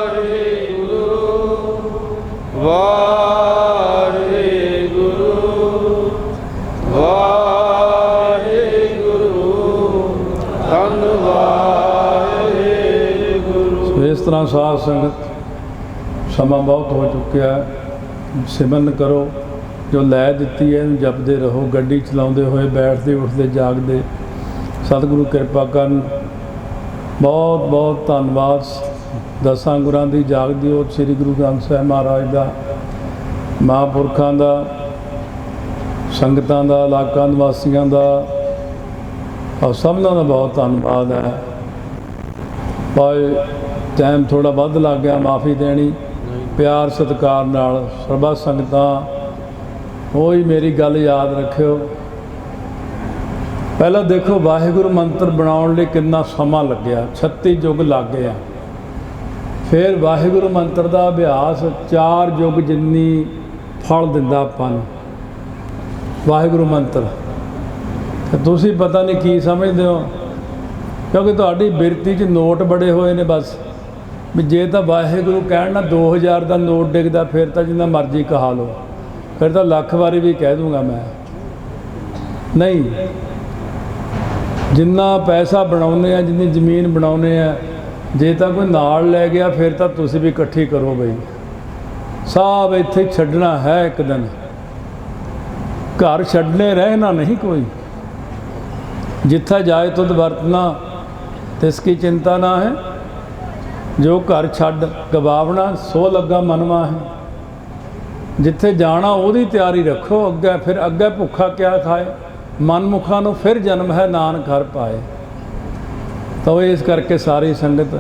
ਵਾਹਿਗੁਰੂ ਵਾਹਿਗੁਰੂ ਵਾਹਿਗੁਰੂ ਧੰਨ ਵਾਹਿਗੁਰੂ। ਸੋ ਇਸ ਤਰ੍ਹਾਂ ਸਾਧ ਸੰਗਤ ਸਮਾਂ ਬਹੁਤ ਹੋ ਚੁੱਕਿਆ ਹੈ, ਸਿਮਰਨ ਕਰੋ, ਜੋ ਲੈ ਦਿੱਤੀ ਹੈ ਇਹਨੂੰ ਜਪਦੇ ਰਹੋ, ਗੱਡੀ ਚਲਾਉਂਦੇ ਹੋਏ, ਬੈਠਦੇ ਉੱਠਦੇ ਜਾਗਦੇ। ਸਤਿਗੁਰੂ ਕਿਰਪਾ ਕਰਨ। ਬਹੁਤ ਬਹੁਤ ਧੰਨਵਾਦ ਦਸਾਂ ਗੁਰਾਂ ਦੀ ਜਾਗਦੀ ਉਹ ਸ੍ਰੀ ਗੁਰੂ ਗ੍ਰੰਥ ਸਾਹਿਬ ਮਹਾਰਾਜ ਦਾ, ਮਹਾਂਪੁਰਖਾਂ ਦਾ, ਸੰਗਤਾਂ ਦਾ, ਇਲਾਕਾ ਨਿਵਾਸੀਆਂ ਦਾ, ਔਰ ਸਭਨਾਂ ਦਾ ਬਹੁਤ ਧੰਨਵਾਦ ਹੈ। ਭਾਈ ਟਾਈਮ ਥੋੜ੍ਹਾ ਵੱਧ ਲੱਗ ਗਿਆ, ਮਾਫੀ ਦੇਣੀ। ਪਿਆਰ ਸਤਿਕਾਰ ਨਾਲ ਸਰਬੱਤ ਸੰਗਤਾਂ ਉਹੀ ਮੇਰੀ ਗੱਲ ਯਾਦ ਰੱਖਿਓ। ਪਹਿਲਾਂ ਦੇਖੋ ਵਾਹਿਗੁਰੂ ਮੰਤਰ ਬਣਾਉਣ ਲਈ ਕਿੰਨਾ ਸਮਾਂ ਲੱਗਿਆ, 36 ਯੁੱਗ ਲੱਗ ਗਏ ਆ। ਫਿਰ ਵਾਹਿਗੁਰੂ ਮੰਤਰ ਦਾ ਅਭਿਆਸ 4 ਯੁੱਗ ਜਿੰਨੀ ਫਲ ਦਿੰਦਾ ਆਪਾਂ ਨੂੰ ਵਾਹਿਗੁਰੂ ਮੰਤਰ। ਤੇ ਤੁਸੀਂ ਪਤਾ ਨਹੀਂ ਕੀ ਸਮਝਦੇ ਹੋ, ਕਿਉਂਕਿ ਤੁਹਾਡੀ ਬਿਰਤੀ 'ਚ ਨੋਟ ਬੜੇ ਹੋਏ ਨੇ। ਬਸ ਵੀ ਜੇ ਤਾਂ ਵਾਹਿਗੁਰੂ ਕਹਿਣ ਨਾ 2000 ਦਾ ਨੋਟ ਡਿੱਗਦਾ, ਫਿਰ ਤਾਂ ਜਿੰਨਾ ਮਰਜ਼ੀ ਕਹਾ ਲਓ, ਫਿਰ ਤਾਂ ਲੱਖ ਵਾਰੀ ਵੀ ਕਹਿ ਦੂੰਗਾ ਮੈਂ। ਨਹੀਂ, ਜਿੰਨਾ ਪੈਸਾ ਬਣਾਉਂਦੇ ਆ, ਜਿੰਨੀ ਜ਼ਮੀਨ ਬਣਾਉਂਦੇ ਆ, ਜੇ ਤਾਂ ਕੋਈ ਨਾਲ ਲੈ ਗਿਆ ਫਿਰ ਤਾਂ ਤੁਸੀਂ ਵੀ ਇਕੱਠੀ ਕਰੋ ਬਈ। ਸਭ ਇੱਥੇ ਛੱਡਣਾ ਹੈ ਇੱਕ ਦਿਨ, ਘਰ ਛੱਡਨੇ ਰਹਿਣਾ ਨਹੀਂ ਕੋਈ। ਜਿੱਥਾ ਜਾਏ ਤੁਧ ਵਰਤਣਾ ਤਿਸਕੀ ਚਿੰਤਾ ਨਾ ਹੈ, ਜੋ ਘਰ ਛੱਡ ਗਵਾਵਣਾ ਸੋ ਲੱਗਾ ਮਨਵਾ ਹੈ। ਜਿੱਥੇ ਜਾਣਾ ਉਹਦੀ ਤਿਆਰੀ ਰੱਖੋ ਅੱਗੇ, ਫਿਰ ਅੱਗੇ ਭੁੱਖਾ ਕਿਆ ਖਾਏ, ਮਨਮੁਖਾਂ ਨੂੰ ਫਿਰ ਜਨਮ ਹੈ ਨਾਨਕ ਹਰ ਪਾਏ। ਤਾਂ ਇਸ ਕਰਕੇ ਸਾਰੀ ਸੰਗਤ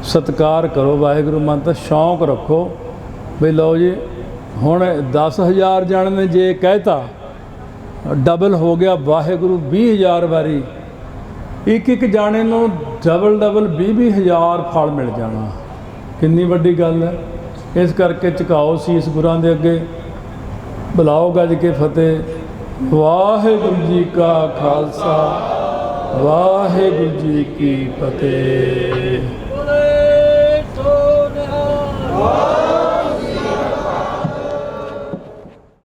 ਸਤਿਕਾਰ ਕਰੋ ਵਾਹਿਗੁਰੂ ਮੰਤਰ, ਸ਼ੌਂਕ ਰੱਖੋ ਵੀ ਲਓ ਜੀ ਹੁਣ 10,000 ਜਾਣੇ ਨੇ ਜੇ ਕਹਿਤਾ ਡਬਲ ਹੋ ਗਿਆ ਵਾਹਿਗੁਰੂ 20,000 ਵਾਰੀ, ਇੱਕ ਇੱਕ ਜਾਣੇ ਨੂੰ ਡਬਲ 20,000 ਫਲ ਮਿਲ ਜਾਣਾ। ਕਿੰਨੀ ਵੱਡੀ ਗੱਲ ਹੈ। ਇਸ ਕਰਕੇ ਝੁਕਾਓ ਸੀਸ ਗੁਰਾਂ ਦੇ ਅੱਗੇ, ਬੁਲਾਓ ਗੱਜ ਕੇ ਫਤਿਹ। ਵਾਹਿਗੁਰੂ ਜੀ ਕਾ ਖਾਲਸਾ, ਵਾਹਿਗੁਰੂ ਜੀ ਕੀ ਫਤਿਹ।